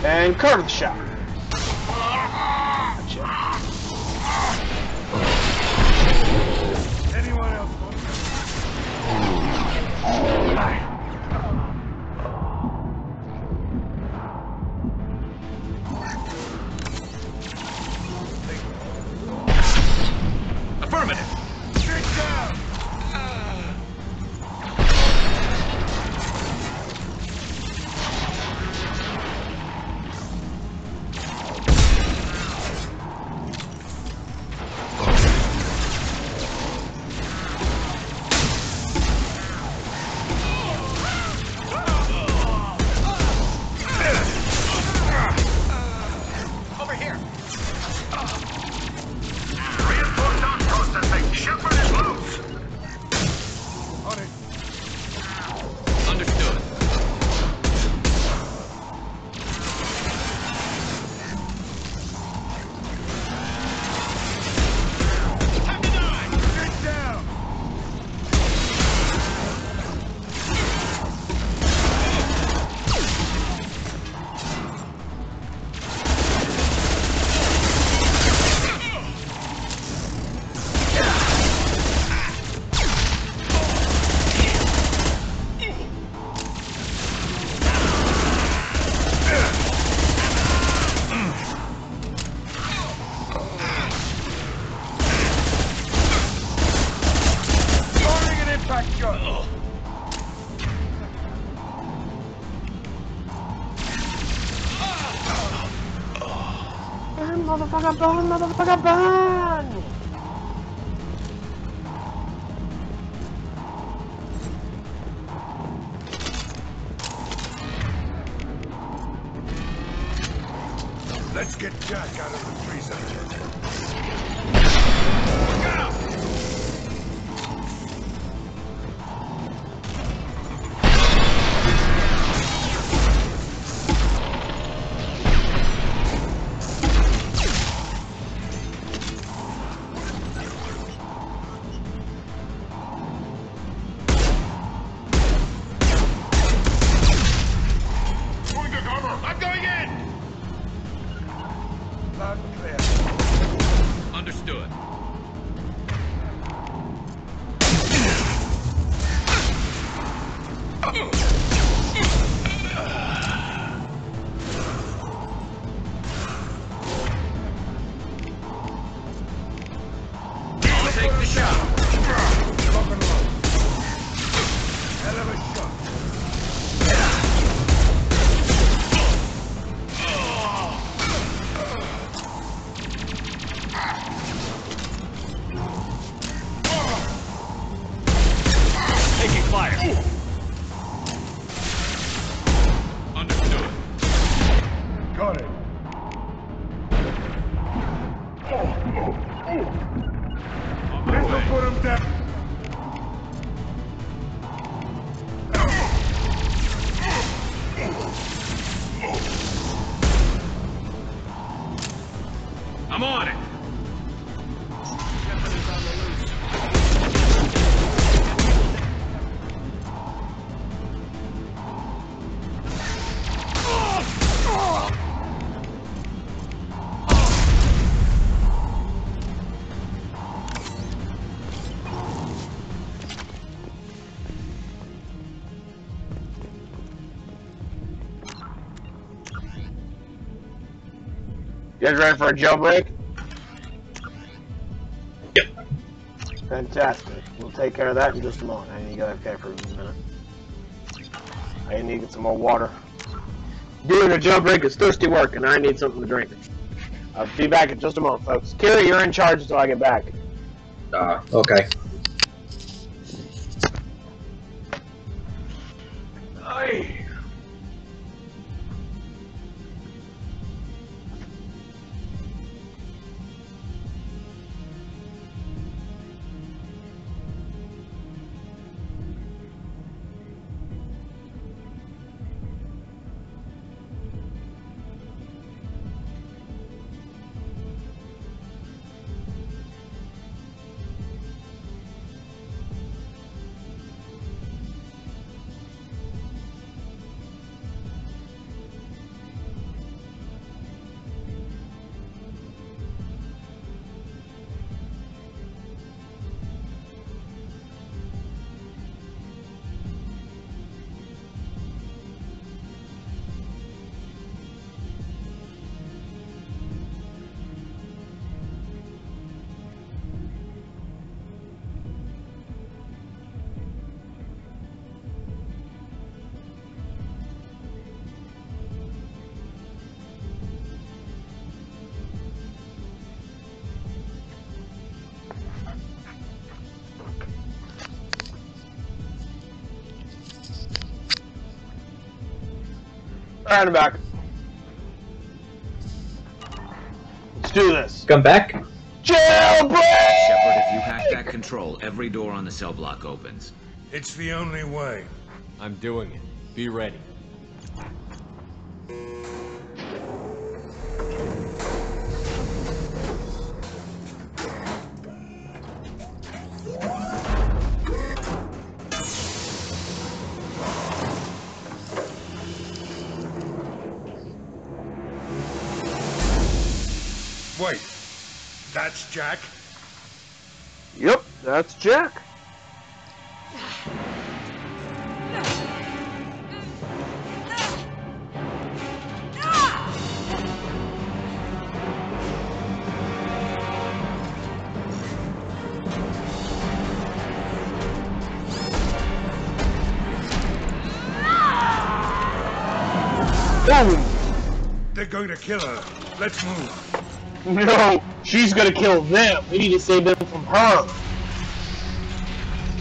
And cover the shot. Gotcha. Anyone else? Affirmative. Get down. Over here. Reinforced on processing. Shepard is loose. On it. Understood. Time to die! Get down. Firing an impact gun. Burn, motherfucker, burn, motherfucker, burn! Let's get Jack out of the freezer. Look out! This'll put him down. I'm on it. You guys ready for a jailbreak? Yep. Fantastic. We'll take care of that in just a moment. I need to go AFK for a minute. I need to get some more water. Doing a jailbreak is thirsty work, and I need something to drink. I'll be back in just a moment, folks. Kira, you're in charge until I get back. Okay. Aye. Alright, I'm back. Let's do this. Come back. Jailbreak! Shepard, if you hack that control, every door on the cell block opens. It's the only way. I'm doing it. Be ready. Wait, that's Jack? Yep, that's Jack. Boom! They're going to kill her. Let's move. No, she's gonna kill them. We need to save them from her.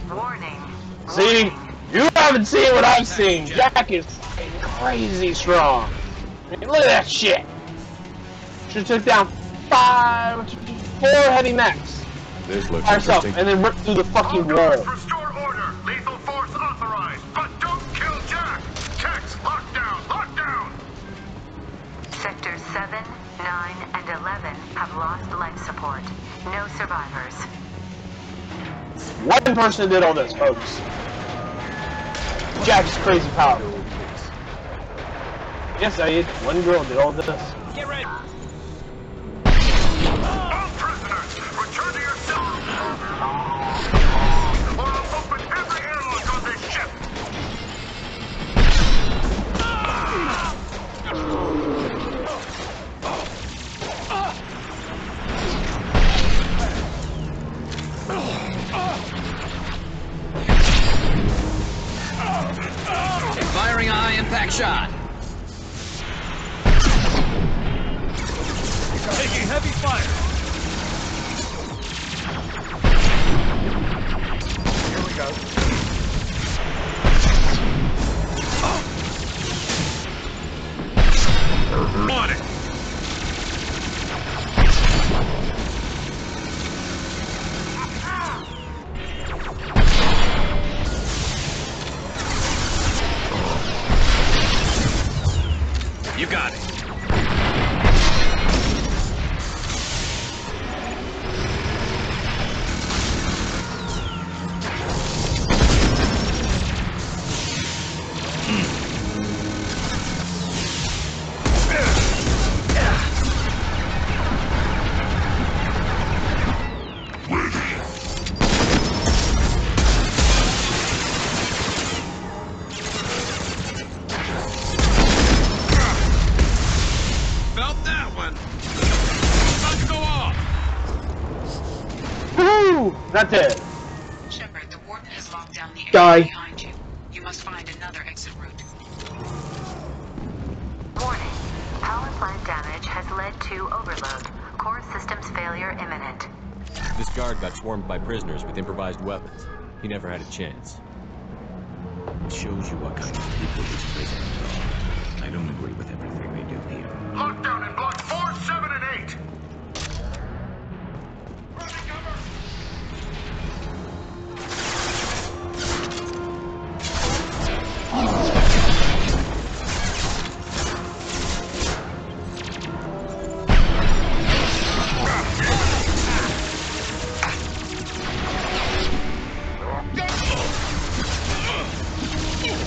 Warning. See? You haven't seen what I've seen. Jack is fucking crazy strong. I mean, look at that shit. She took down 4 heavy mechs This looks by herself interesting. and then ripped through the fucking wall. Restore order. Lethal force authorized. But don't kill Jack. Tex, lockdown. Lockdown. Sectors 7, 9, and 11 have lost life support. No survivors. One person did all this, folks. Jack's crazy powerful. Yes, I did. One girl did all this. Get ready. All prisoners, return to your cells. Or I'll open every airlock on this ship. Firing a high-impact shot. Taking heavy fire. Here we go. On it. Woo! Not dead. Shepard, the warden has locked down the area Die. behind you. You must find another exit route. Warning. Power plant damage has led to overload. Core systems failure imminent. This guard got swarmed by prisoners with improvised weapons. He never had a chance. It shows you what kind of people these prisoners are. I don't agree with everything they do here. Lockdown in blocks 4, 7, and 8.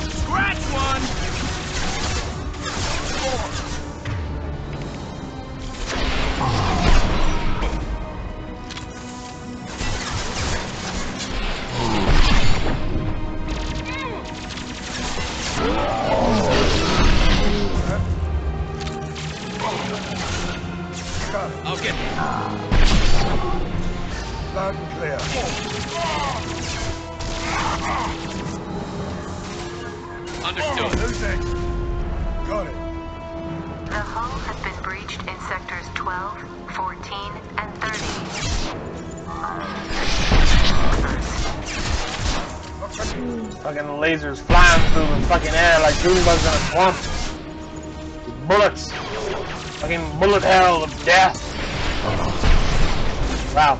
Scratch one! I'll get you. Loud and clear. Understood. Who's next? Got it. The hull has been breached in sectors 12, 14, and 30. Fucking lasers flying through the fucking air like Goomba's in a swamp. Bullets. Fucking bullet hell of death. Wow.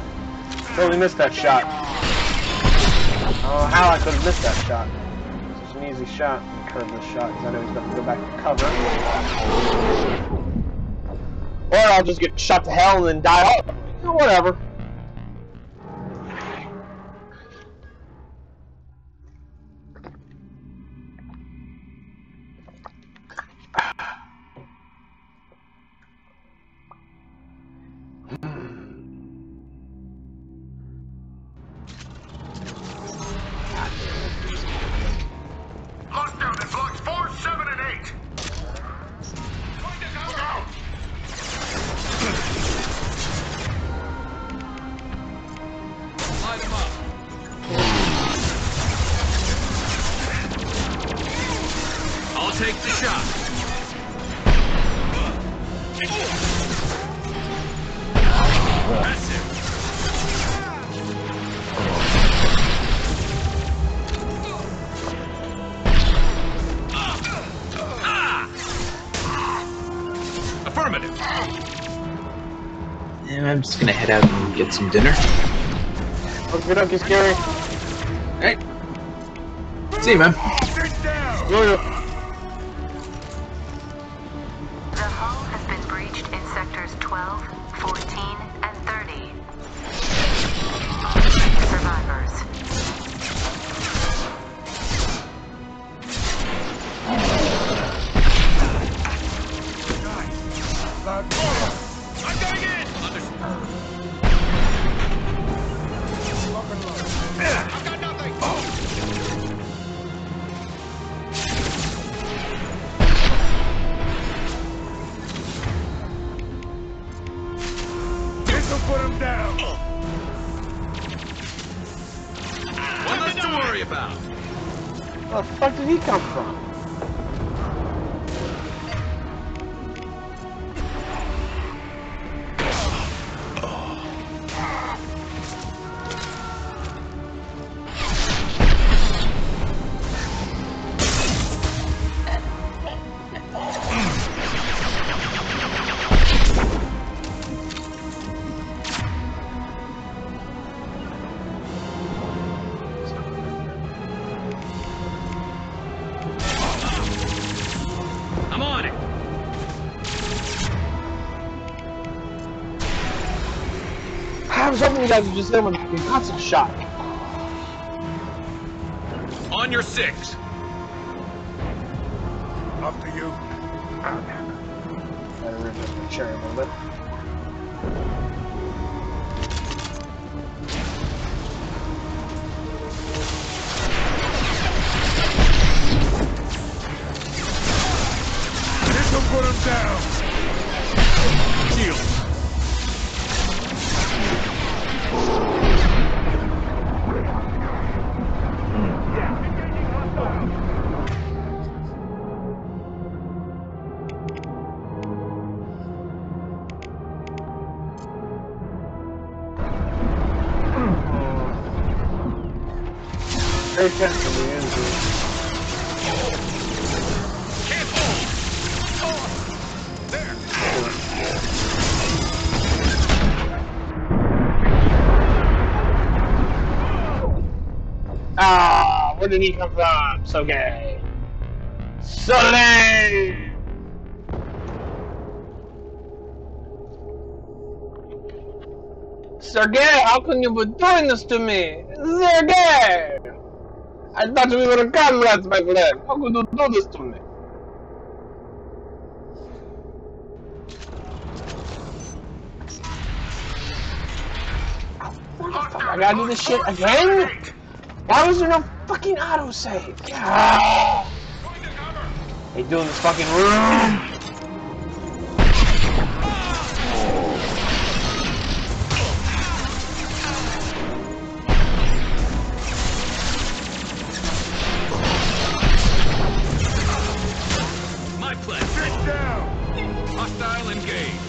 Totally missed that shot. I don't know how I could have missed that shot. Such an easy shot. Curveless shot because I know he's going to go back to cover. Or I'll just get shot to hell and then die off. You know, whatever. Lockdown in blocks 4, 7, and 8. Look out! Light him up. I'll take the shot. That's it. Affirmative. And I'm just gonna head out and get some dinner. Okay, dokie, Scary. Alright. See you, man. Yo. The hull has been breached in sectors 12, 14, and 30. Survivors. Loud and clear. I'm going in. Understood. Lock and load. I've got nothing. This'll put him down. One less to worry about. Where the fuck did he come from? I'm on it. I was hoping you guys would just hit him with a fucking constant shot. On your 6. After you. Gotta readjust my chair a little bit. This'll put him down. Shield. Very tense from the end. Can't hold. Oh, there. Ah, where did he come from? So gay. So lame. Sergey, how can you be doing this to me? Sergey! I thought we were comrades, my friend. How could you do this to me? I gotta do this shit again? Why was there no fucking autosave? God. Hey, doing this fucking room. My pleasure. Get down. Hostile engaged.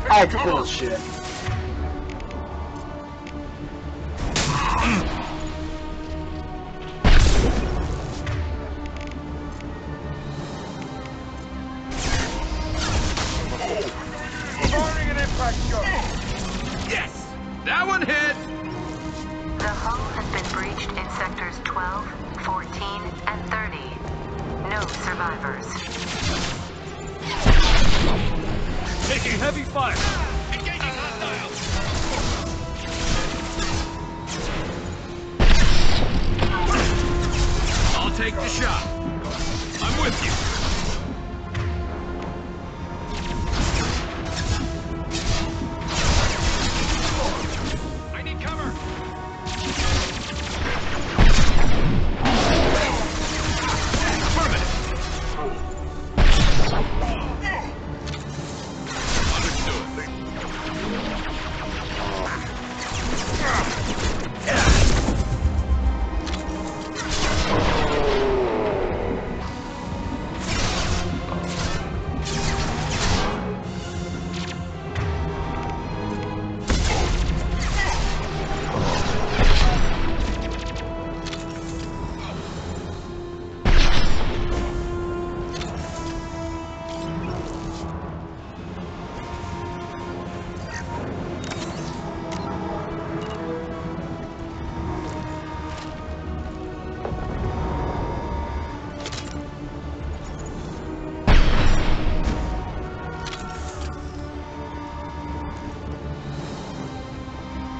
I have to pull this shit. Firing an impact shot. Yes! That one hit! The hull has been breached in sectors 12, 14, and 30. No survivors. Taking heavy fire. Engaging hostiles. I'll take the shot. I'm with you. I need cover.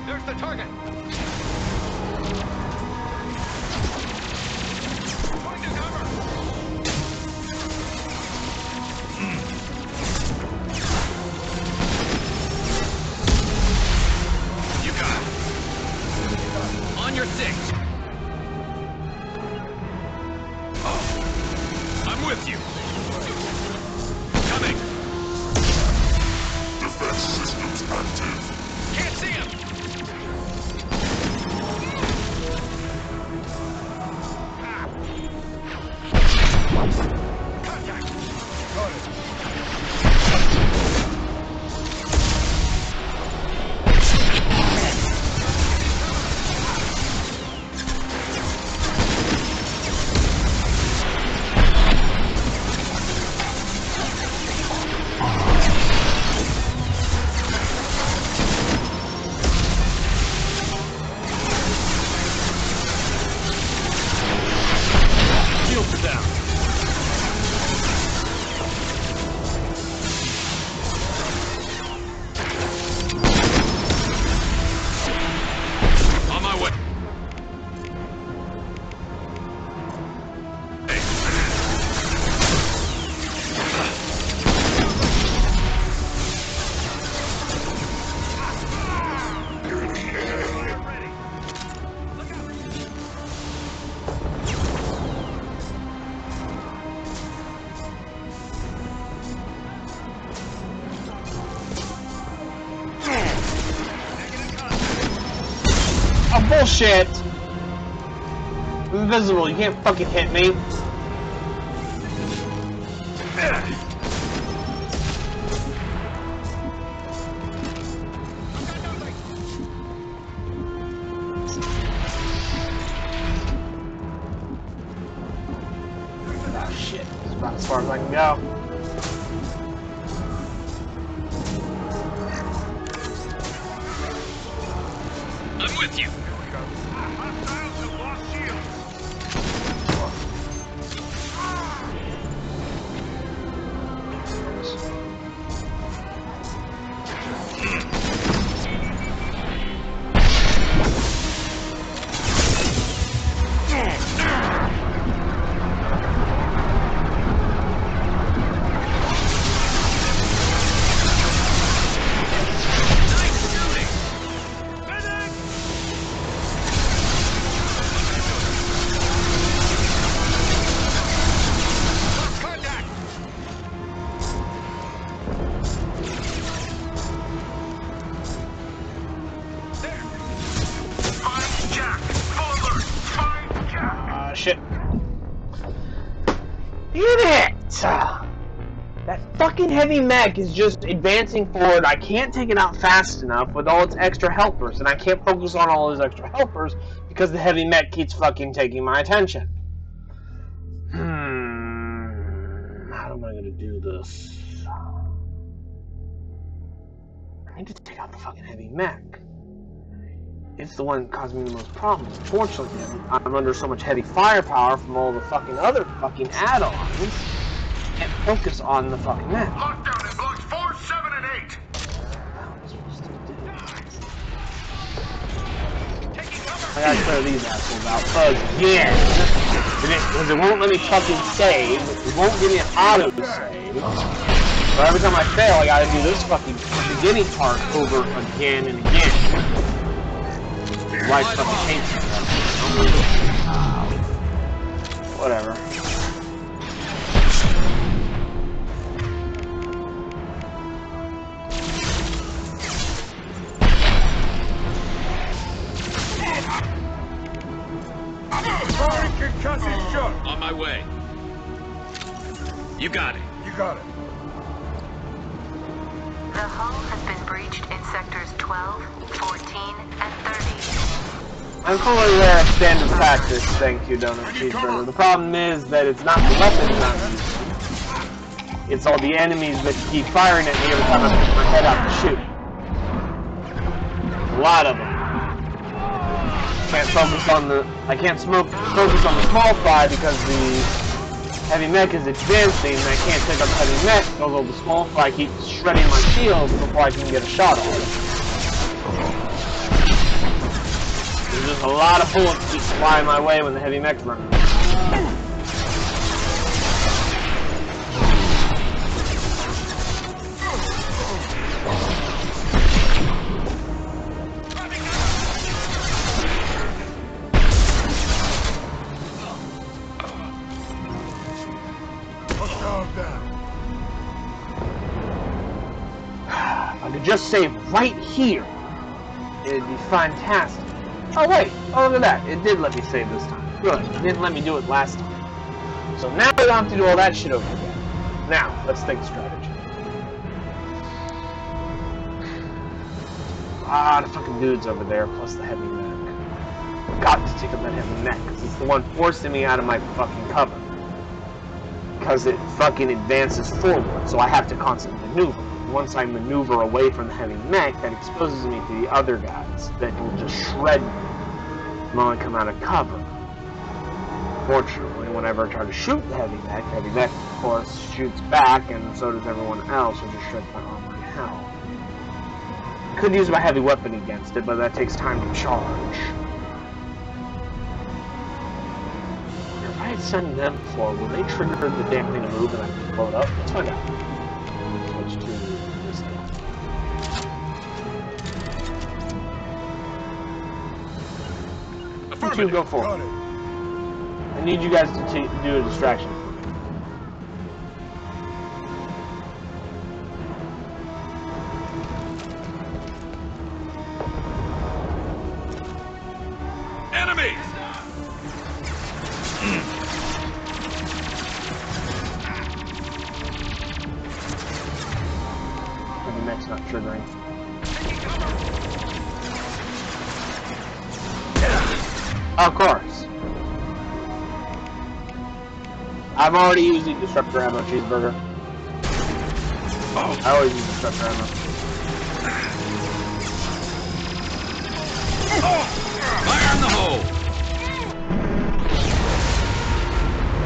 There's the target. Going to cover. You got it. On your six. I'm with you. Coming. Defense systems active. Can't see him. Oh, bullshit! I'm invisible, you can't fucking hit me. Oh shit, it's about as far as I can go. I'm with you. Hostiles have lost shields. Shit. Damn it! That fucking heavy mech is just advancing forward. I can't take it out fast enough with all its extra helpers, and I can't focus on all those extra helpers because the heavy mech keeps fucking taking my attention. How am I gonna do this? I need to take out the fucking heavy mech. It's the one causing me the most problems. Unfortunately, I'm under so much heavy firepower from all the fucking other fucking add-ons. Can't focus on the fucking mech. Lockdown in blocks 4, 7, and 8. I gotta clear these assholes out again. Because it won't let me fucking save. It won't give me an auto-save. So every time I fail, I gotta do this fucking beginning part over again and again. Right fucking hates it. Whatever. On my way. You got it. You got it. The hull has been breached in sectors 12, 14, and 30. I'm fully aware of standard practice, thank you, Donut Cheeseburger. The problem is that it's not the weapons I'm using. It's all the enemies that keep firing at me every time I put my head out to shoot. A lot of them. I can't focus on the small fry because the heavy mech is advancing and I can't take up the heavy mech although the small fry keeps shredding my shields before I can get a shot on it. There's just a lot of bullets keep flying my way when the heavy mech's running. If I could just save right here, it'd be fantastic. Oh wait, oh look at that, it did let me save this time. Good, it didn't let me do it last time. So now I don't have to do all that shit over again. Now, let's think strategy. The fucking dudes over there, plus the heavy mech. Got to take up that heavy mech, because it's the one forcing me out of my fucking cover. Because it fucking advances forward, so I have to constantly maneuver. Once I maneuver away from the heavy mech, that exposes me to the other guys that will just shred me when I come out of cover. Fortunately, whenever I try to shoot the heavy mech, of course, shoots back, and so does everyone else, who just shreds my armor in hell. Could use my heavy weapon against it, but that takes time to charge. If I had sent them forward, would they trigger the damn thing to move and I could blow it up? Let's find out. Switch to this thing. You two go forward. I need you guys to do a distraction. Of course. I'm already using disruptor ammo cheeseburger. I always use disruptor ammo. Fire in the hole!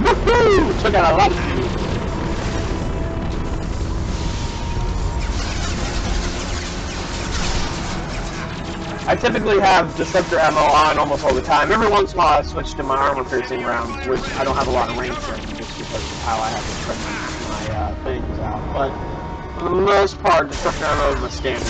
Woohoo! Took out a lot of you. I typically have disruptor ammo on almost all the time. Every once in a while I switch to my armor piercing rounds, which I don't have a lot of range in, just because of how I have to spread my things out. But for the most part, disruptor ammo is my standard.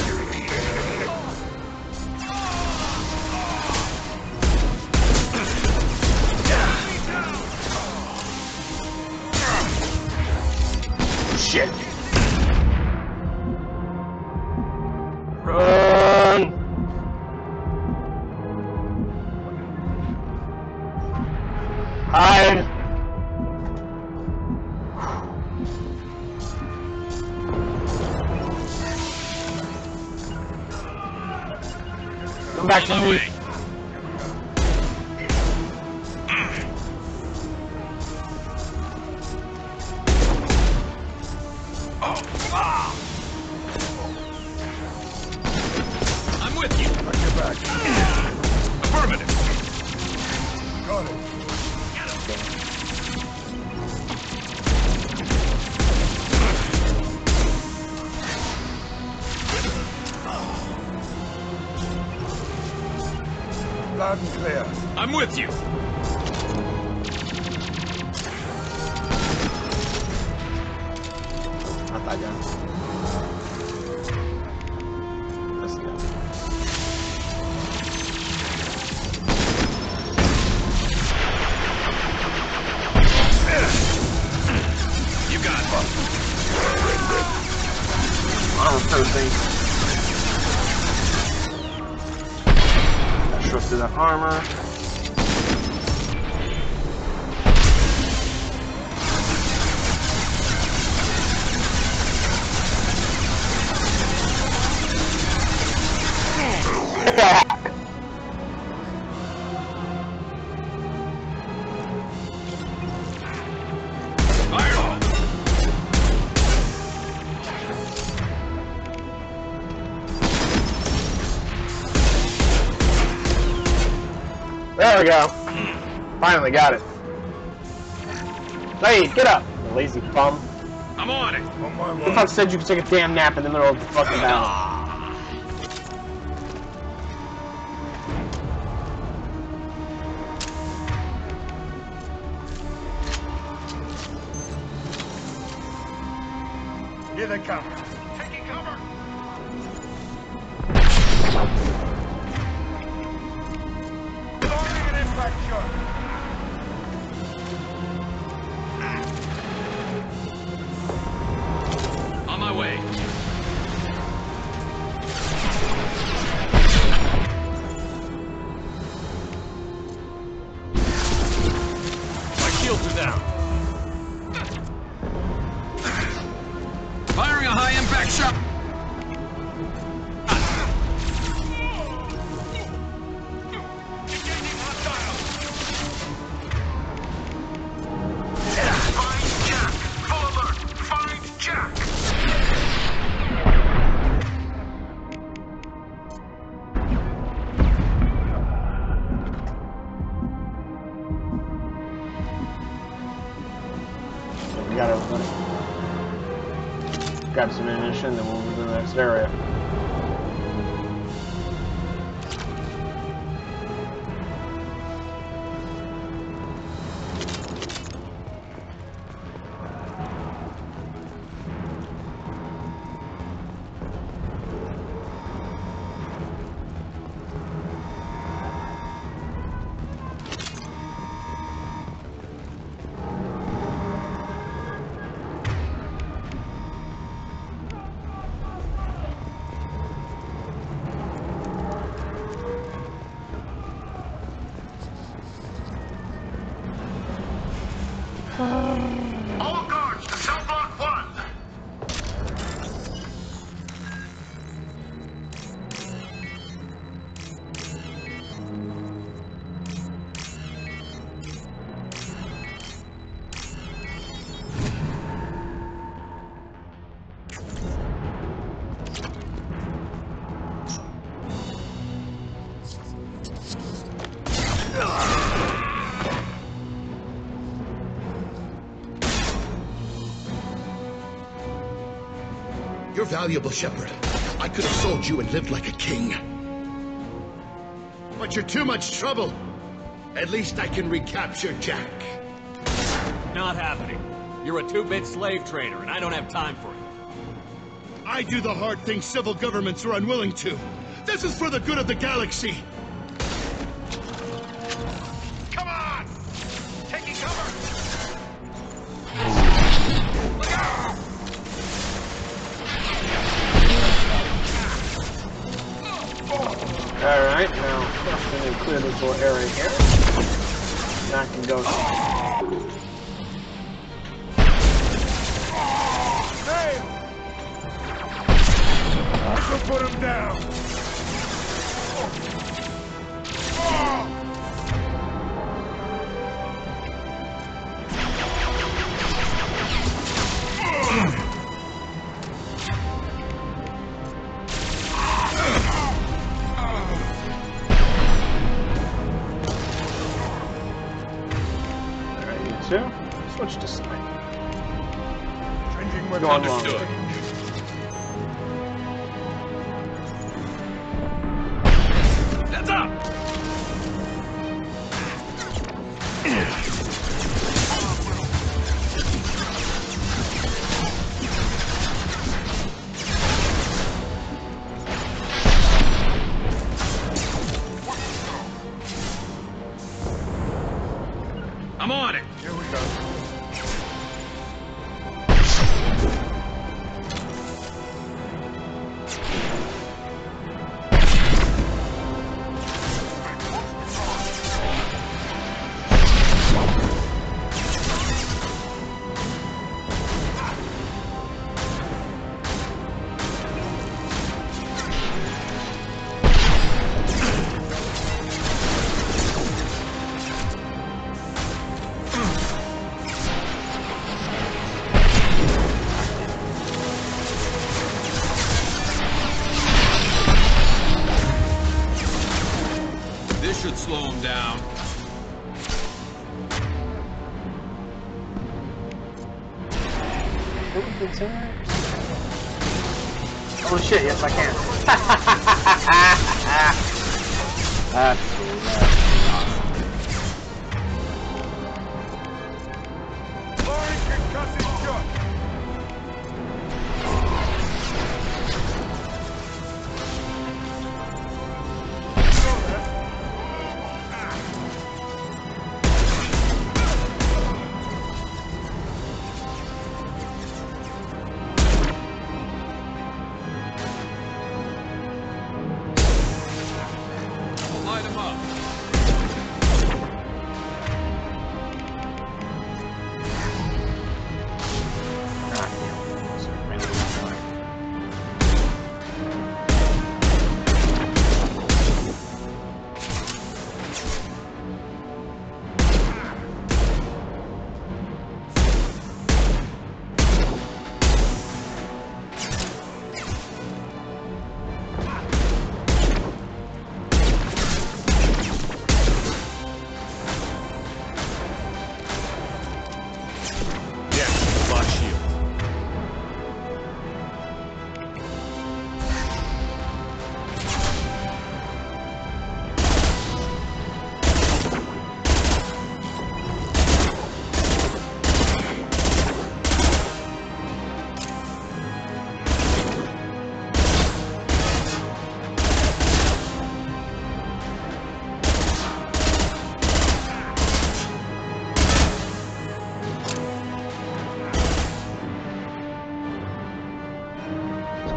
Shit. Run! Hide! Come back to me. I'm with you. Watch your back. Affirmative. Got it. Loud and clear. I'm with you. Not that guy. This guy. You got it. Armor piercing. Strip through that armor. There we go. Finally got it. Hey, get up, you lazy bum. I'm on it. On my Who the way. fuck said you could take a damn nap in the middle of the fucking battle? Here they come. Taking cover. Firing an impact shot. On my way. My shields are down. Firing a high impact. You're valuable, Shepard. I could have sold you and lived like a king. But you're too much trouble. At least I can recapture Jack. Not happening. You're a two-bit slave trader, and I don't have time for it. I do the hard things civil governments are unwilling to. This is for the good of the galaxy. Come on! Taking cover! Alright, now first we need to clear this little area here. Now I can go. Hey! I shall put him down. Alright, you two. Switch to side. Changing weapon. Understood. Heads up! I'm on it. Here we go. This should slow him down. Oh shit, yes I can. Firing concussive shot. Light him up.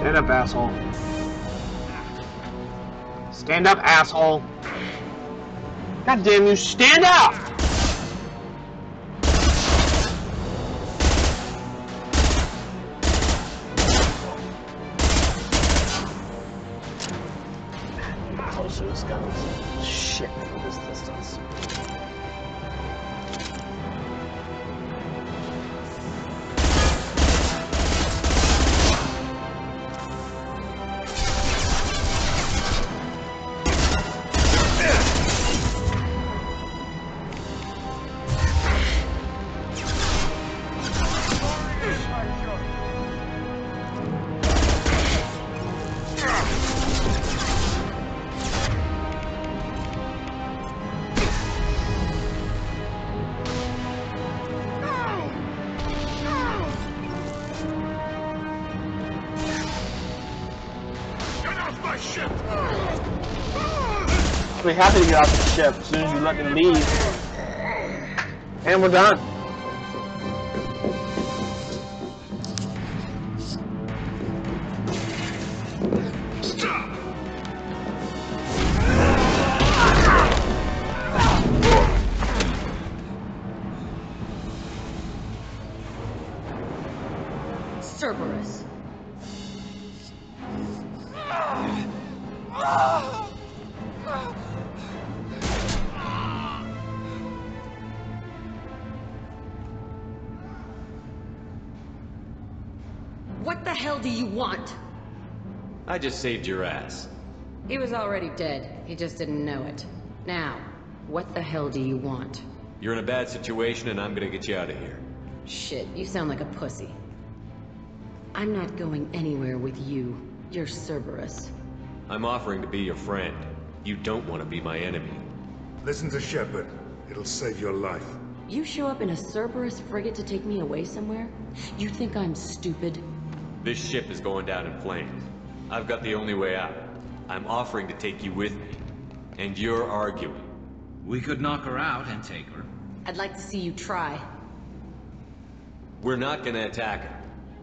Stand up, asshole. Stand up, asshole. God damn you, stand up! Closer to this gun. Shit, from this distance. I'll be happy to get off the ship as soon as you let me leave. And we're done. Stop! Cerberus. What the hell do you want? I just saved your ass. He was already dead. He just didn't know it. Now, what the hell do you want? You're in a bad situation and I'm gonna get you out of here. Shit, you sound like a pussy. I'm not going anywhere with you. You're Cerberus. I'm offering to be your friend. You don't want to be my enemy. Listen to Shepard. It'll save your life. You show up in a Cerberus frigate to take me away somewhere? You think I'm stupid? This ship is going down in flames. I've got the only way out. I'm offering to take you with me. And you're arguing. We could knock her out and take her. I'd like to see you try. We're not gonna attack her.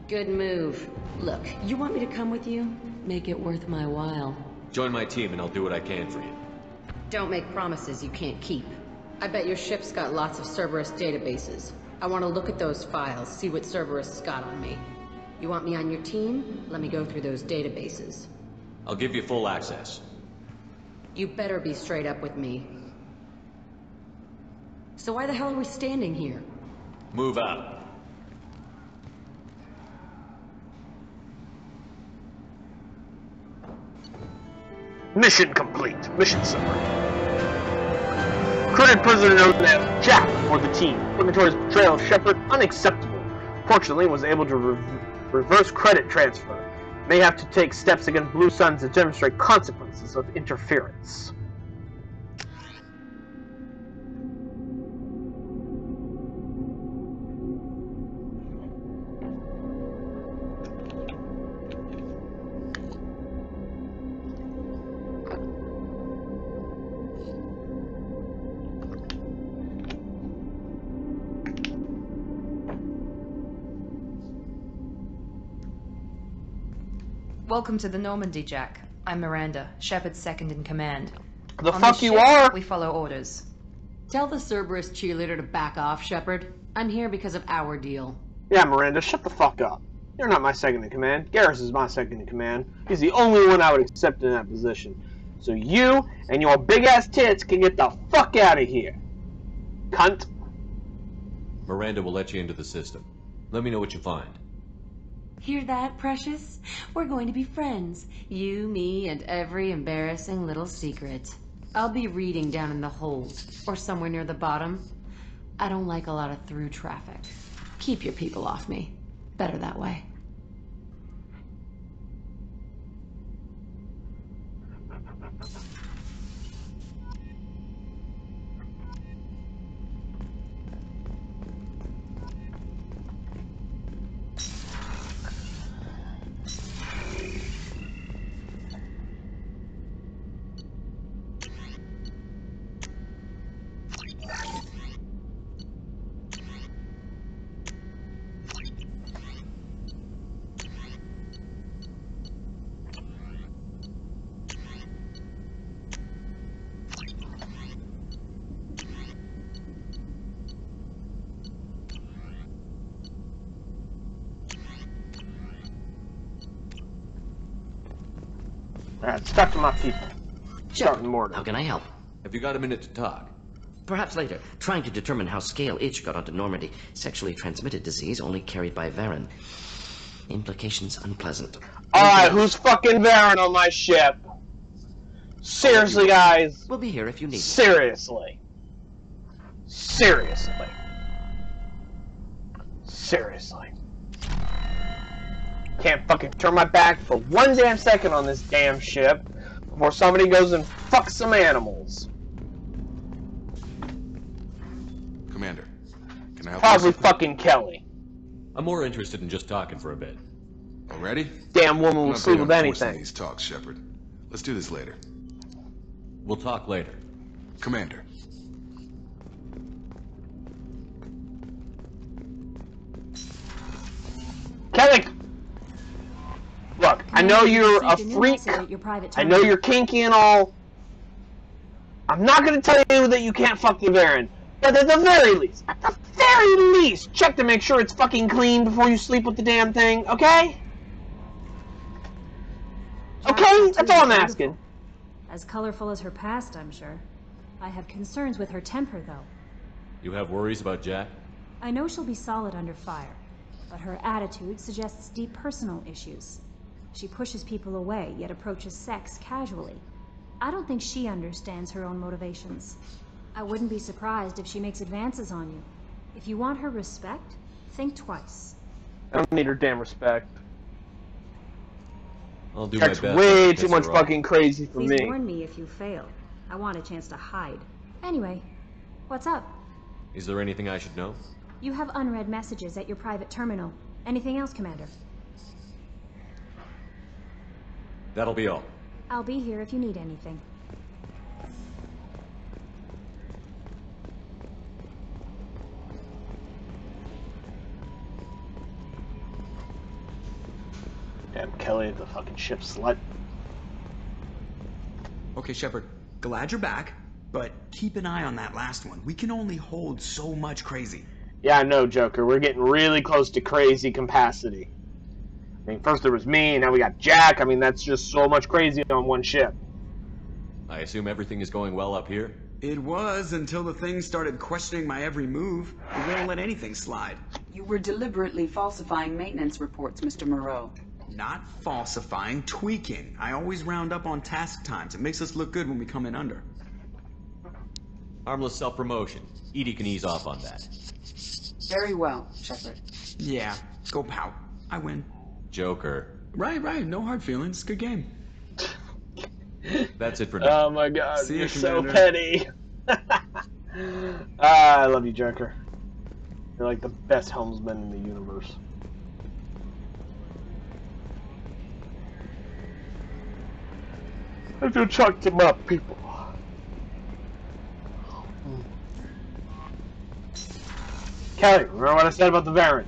Good move. Look, you want me to come with you? Make it worth my while. Join my team and I'll do what I can for you. Don't make promises you can't keep. I bet your ship's got lots of Cerberus databases. I want to look at those files, see what Cerberus got on me. You want me on your team? Let me go through those databases. I'll give you full access. You better be straight up with me. So why the hell are we standing here? Move out. Mission complete. Mission summary. Recruited prisoner known as Jack for the team. Purgatori's betrayal of Shepard unacceptable. Fortunately, was able to reverse credit transfer. May have to take steps against Blue Suns to demonstrate consequences of interference. Welcome to the Normandy, Jack. I'm Miranda, Shepard's second in command. The fuck you are? We follow orders. Tell the Cerberus cheerleader to back off, Shepard. I'm here because of our deal. Yeah, Miranda, shut the fuck up. You're not my second in command. Garrus is my second in command. He's the only one I would accept in that position. So you and your big-ass tits can get the fuck out of here. Cunt. Miranda will let you into the system. Let me know what you find. Hear that, Precious? We're going to be friends. You, me, and every embarrassing little secret. I'll be reading down in the hold, or somewhere near the bottom. I don't like a lot of through traffic. Keep your people off me. Better that way. Alright, let's talk to my people. Starting Mortar. How can I help? Have you got a minute to talk? Perhaps later. Trying to determine how Scale Itch got onto Normandy. Sexually transmitted disease only carried by Varen. Implications unpleasant. Alright, who's fucking Varen on my ship? Seriously, guys. We'll be here if you need. Seriously. Seriously. Seriously. Can't fucking turn my back for one damn second on this damn ship. before somebody goes and fucks some animals. Commander, can I help Probably you? fucking Kelly. I'm more interested in just talking for a bit. Already? Damn woman I'm will not sleep big with on forcing anything. these talks, Shepard. Let's do this later. We'll talk later. Commander. Kelly! Look, I know you're a freak. I know you're kinky and all. I'm not gonna tell you that you can't fuck the Baron. But at the very least, check to make sure it's fucking clean before you sleep with the damn thing, okay? Okay? That's all I'm asking. As colorful as her past, I'm sure. I have concerns with her temper, though. You have worries about Jack? I know she'll be solid under fire, but her attitude suggests deep personal issues. She pushes people away, yet approaches sex casually. I don't think she understands her own motivations. I wouldn't be surprised if she makes advances on you. If you want her respect, think twice. I don't need her damn respect. I'll do Jack's my best. Way too much fucking crazy for Please me. warn me if you fail. I want a chance to hide. Anyway, what's up? Is there anything I should know? You have unread messages at your private terminal. Anything else, Commander? That'll be all. I'll be here if you need anything. Damn Kelly, the fucking ship slut. Okay, Shepard, glad you're back, but keep an eye on that last one. We can only hold so much crazy. Yeah, I know, Joker. We're getting really close to crazy capacity. I mean, first there was me, now we got Jack. I mean, that's just so much crazy on one ship. I assume everything is going well up here? It was until the thing started questioning my every move. We won't let anything slide. You were deliberately falsifying maintenance reports, Mr. Moreau. Not falsifying, tweaking. I always round up on task times. It makes us look good when we come in under. Harmless self-promotion. Edie can ease off on that. Very well, Shepard. Yeah, go pout. I win. Joker. Right. No hard feelings. Good game. That's it for now. Oh my god, See you're you, so Commander. petty. I love you, Joker. You're like the best helmsman in the universe. If you chucked him up, people. Kelly, remember what I said about the Baron?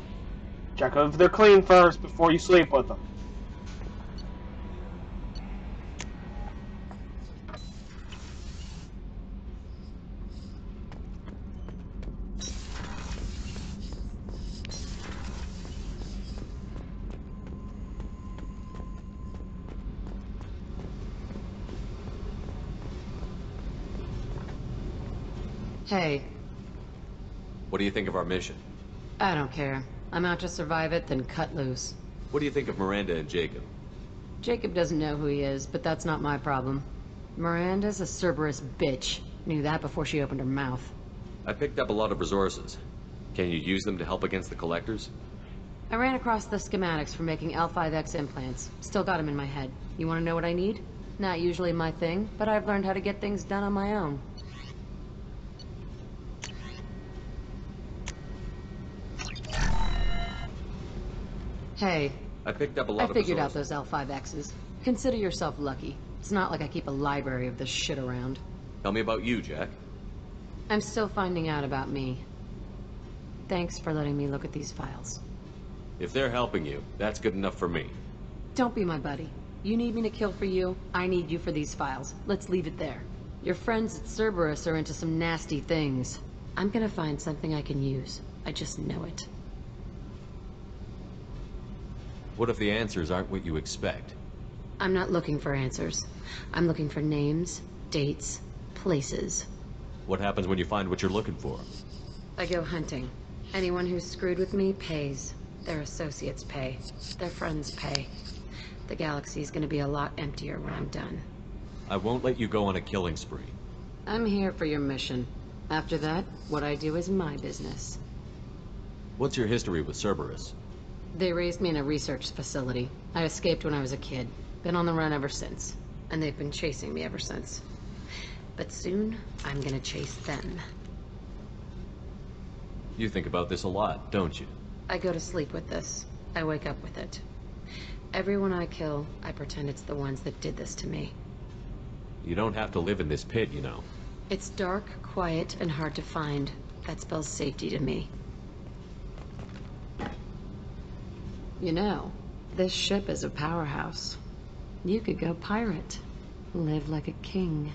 Check if they're clean first before you sleep with them. Hey, What do you think of our mission? I don't care. I'm out to survive it, then cut loose. What do you think of Miranda and Jacob? Jacob doesn't know who he is, but that's not my problem. Miranda's a Cerberus bitch. Knew that before she opened her mouth. I picked up a lot of resources. Can you use them to help against the Collectors? I ran across the schematics for making L5X implants. Still got them in my head. You want to know what I need? Not usually my thing, but I've learned how to get things done on my own. Hey, I picked up a lot I of figured out resources. those L5Xs. Consider yourself lucky. It's not like I keep a library of this shit around. Tell me about you, Jack. I'm still finding out about me. Thanks for letting me look at these files. If they're helping you, that's good enough for me. Don't be my buddy. You need me to kill for you, I need you for these files. Let's leave it there. Your friends at Cerberus are into some nasty things. I'm gonna find something I can use. I just know it. What if the answers aren't what you expect? I'm not looking for answers. I'm looking for names, dates, places. What happens when you find what you're looking for? I go hunting. Anyone who's screwed with me pays. Their associates pay. Their friends pay. The galaxy's gonna be a lot emptier when I'm done. I won't let you go on a killing spree. I'm here for your mission. After that, what I do is my business. What's your history with Cerberus? They raised me in a research facility. I escaped when I was a kid. Been on the run ever since. and they've been chasing me ever since. But soon, I'm gonna chase them. You think about this a lot, don't you? I go to sleep with this. I wake up with it. Everyone I kill, I pretend it's the ones that did this to me. You don't have to live in this pit, you know. It's dark, quiet, and hard to find. That spells safety to me. You know, this ship is a powerhouse. You could go pirate. Live like a king.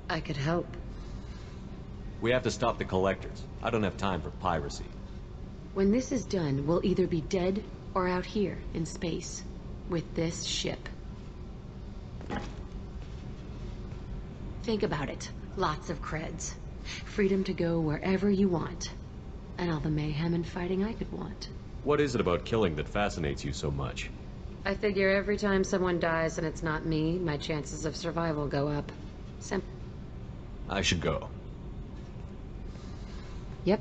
I could help. We have to stop the collectors. I don't have time for piracy. When this is done, we'll either be dead or out here in space with this ship. Think about it. Lots of creds. Freedom to go wherever you want. And all the mayhem and fighting I could want. What is it about killing that fascinates you so much? I figure every time someone dies and it's not me, my chances of survival go up. I should go. Yep.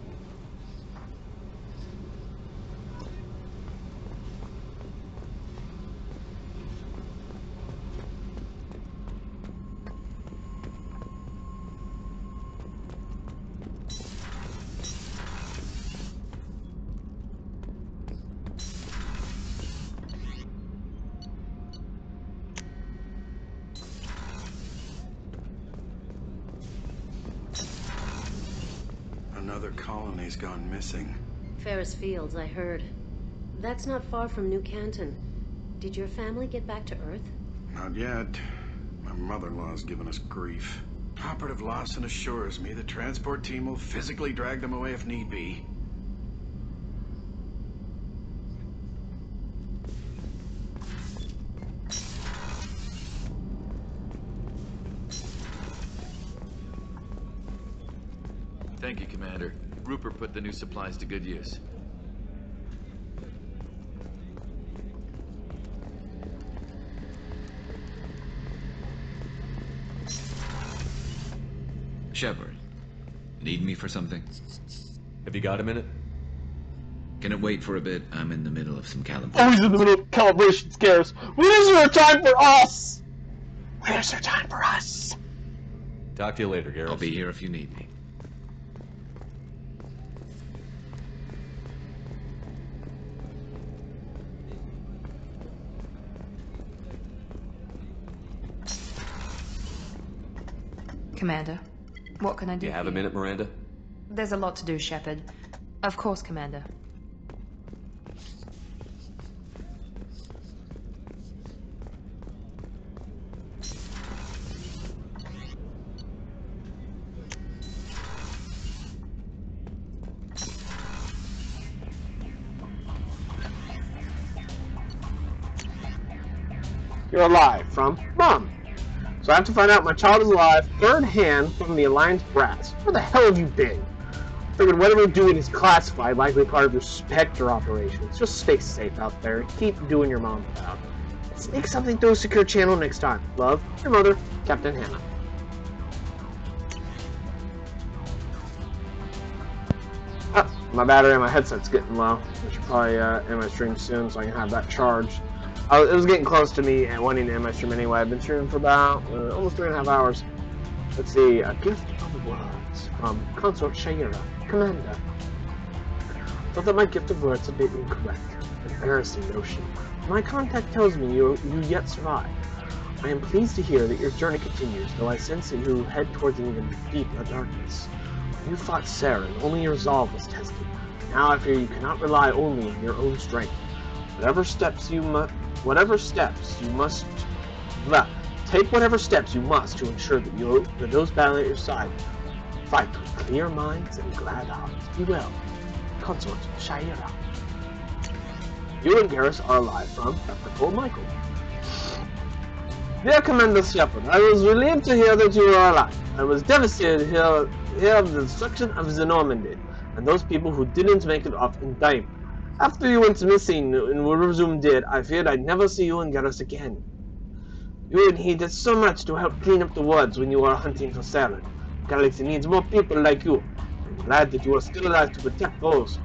Another colony's gone missing. Ferris Fields, I heard. That's not far from New Canton. Did your family get back to Earth? Not yet. My mother-in-law's given us grief. Operative Lawson assures me the transport team will physically drag them away if need be. Thank you, Commander. Rupert put the new supplies to good use. Shepard, need me for something? Have you got a minute? Can it wait for a bit? I'm in the middle of some calibration. Oh, he's in the middle of calibration scares. When is there a time for us? When is there time for us? Talk to you later, Garrus. I'll be here if you need me. Commander, what can I do? You have a minute, Miranda? There's a lot to do, Shepard. Of course, Commander. You're alive from Mom. So I have to find out my child is alive, third hand from the Alliance brass. Where the hell have you been? Figured whatever you're doing is classified, likely part of your Spectre operations. Just stay safe out there and keep doing your mom proud. Sneak something through a secure channel next time. Love, your mother, Captain Hannah. Oh, my battery on my headset's getting low. I should probably end my stream soon so I can have that charged. It was getting close to me and wanting to end my stream anyway. I've been streaming for about almost 3.5 hours. Let's see, a gift of words from Consort Shaira, Commander. Thought that my gift of words a bit incorrect. Embarrassing notion. My contact tells me you yet survive. I am pleased to hear that your journey continues, though I sense that you head towards an even deeper darkness. You fought Saren, only your resolve was tested. Now I fear you cannot rely only on your own strength. Whatever steps you must take whatever steps you must to ensure that those battling at your side fight with clear minds and glad hearts. Be well, Consort Shaira. You and Garrus are alive from Dr. Cole Michael. Dear Commander Shepard, I was relieved to hear that you are alive. I was devastated to hear of the destruction of the Normandy and those people who didn't make it off in time. After you went missing and were resumed dead, I feared I'd never see you and Garrus again. You and he did so much to help clean up the woods when you were hunting for Saren. The galaxy needs more people like you. I'm glad that you are still alive to protect those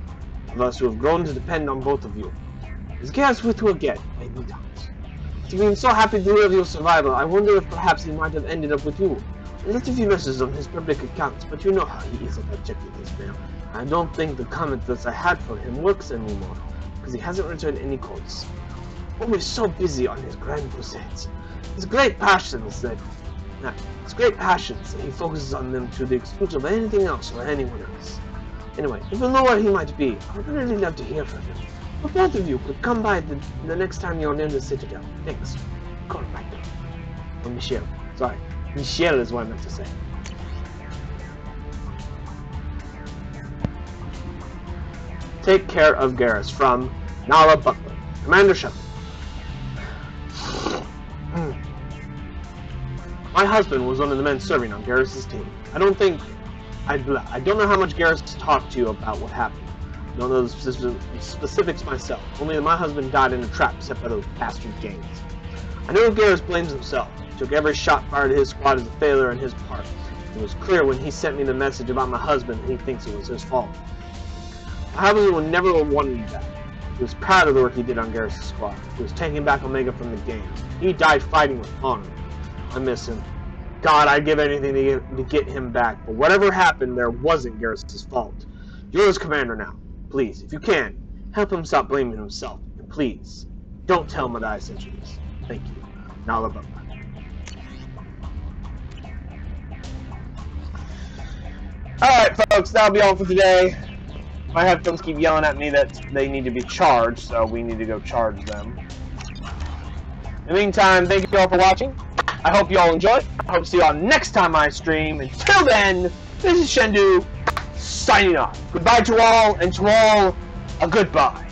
of us who have grown to depend on both of you. Is Garrus with you again? I need that. After being so happy to hear of your survival, I wonder if perhaps he might have ended up with you. I left a few messages on his public accounts, but you know how he is about checking his mail. I don't think the comment that I had for him works anymore, because he hasn't returned any calls. Always so busy on his grand crusades. His great passions that he focuses on them to the exclusion of anything else or anyone else. Anyway, if you know where he might be, I would really love to hear from him. If both of you could come by the next time you're near the Citadel. Thanks. Call right now. Or Michelle. Sorry. Michelle is what I meant to say. Take care of Garrus from Nala Butler. Commander Shepard. My husband was one of the men serving on Garrus' team. I don't know how much Garrus talked to you about what happened. I don't know the specifics myself, only that my husband died in a trap set by those bastard Janes. I know Garrus blames himself. He took every shot fired at his squad as a failure on his part. It was clear when he sent me the message about my husband that he thinks it was his fault. My husband would never have wanted me back. He was proud of the work he did on Garrus' squad. He was taking back Omega from the game. He died fighting with honor. I miss him. God, I'd give anything to get him back, but whatever happened there wasn't Garrus' fault. You're his commander now. Please, if you can, help him stop blaming himself. And please, don't tell him that I sent you this. Thank you. Nala Butler. Alright, folks, that'll be all for today. My headphones keep yelling at me that they need to be charged, so we need to go charge them. In the meantime, thank you all for watching. I hope you all enjoyed. I hope to see you all next time I stream. Until then, this is Shendu, signing off. Goodbye to all, and to all, a goodbye.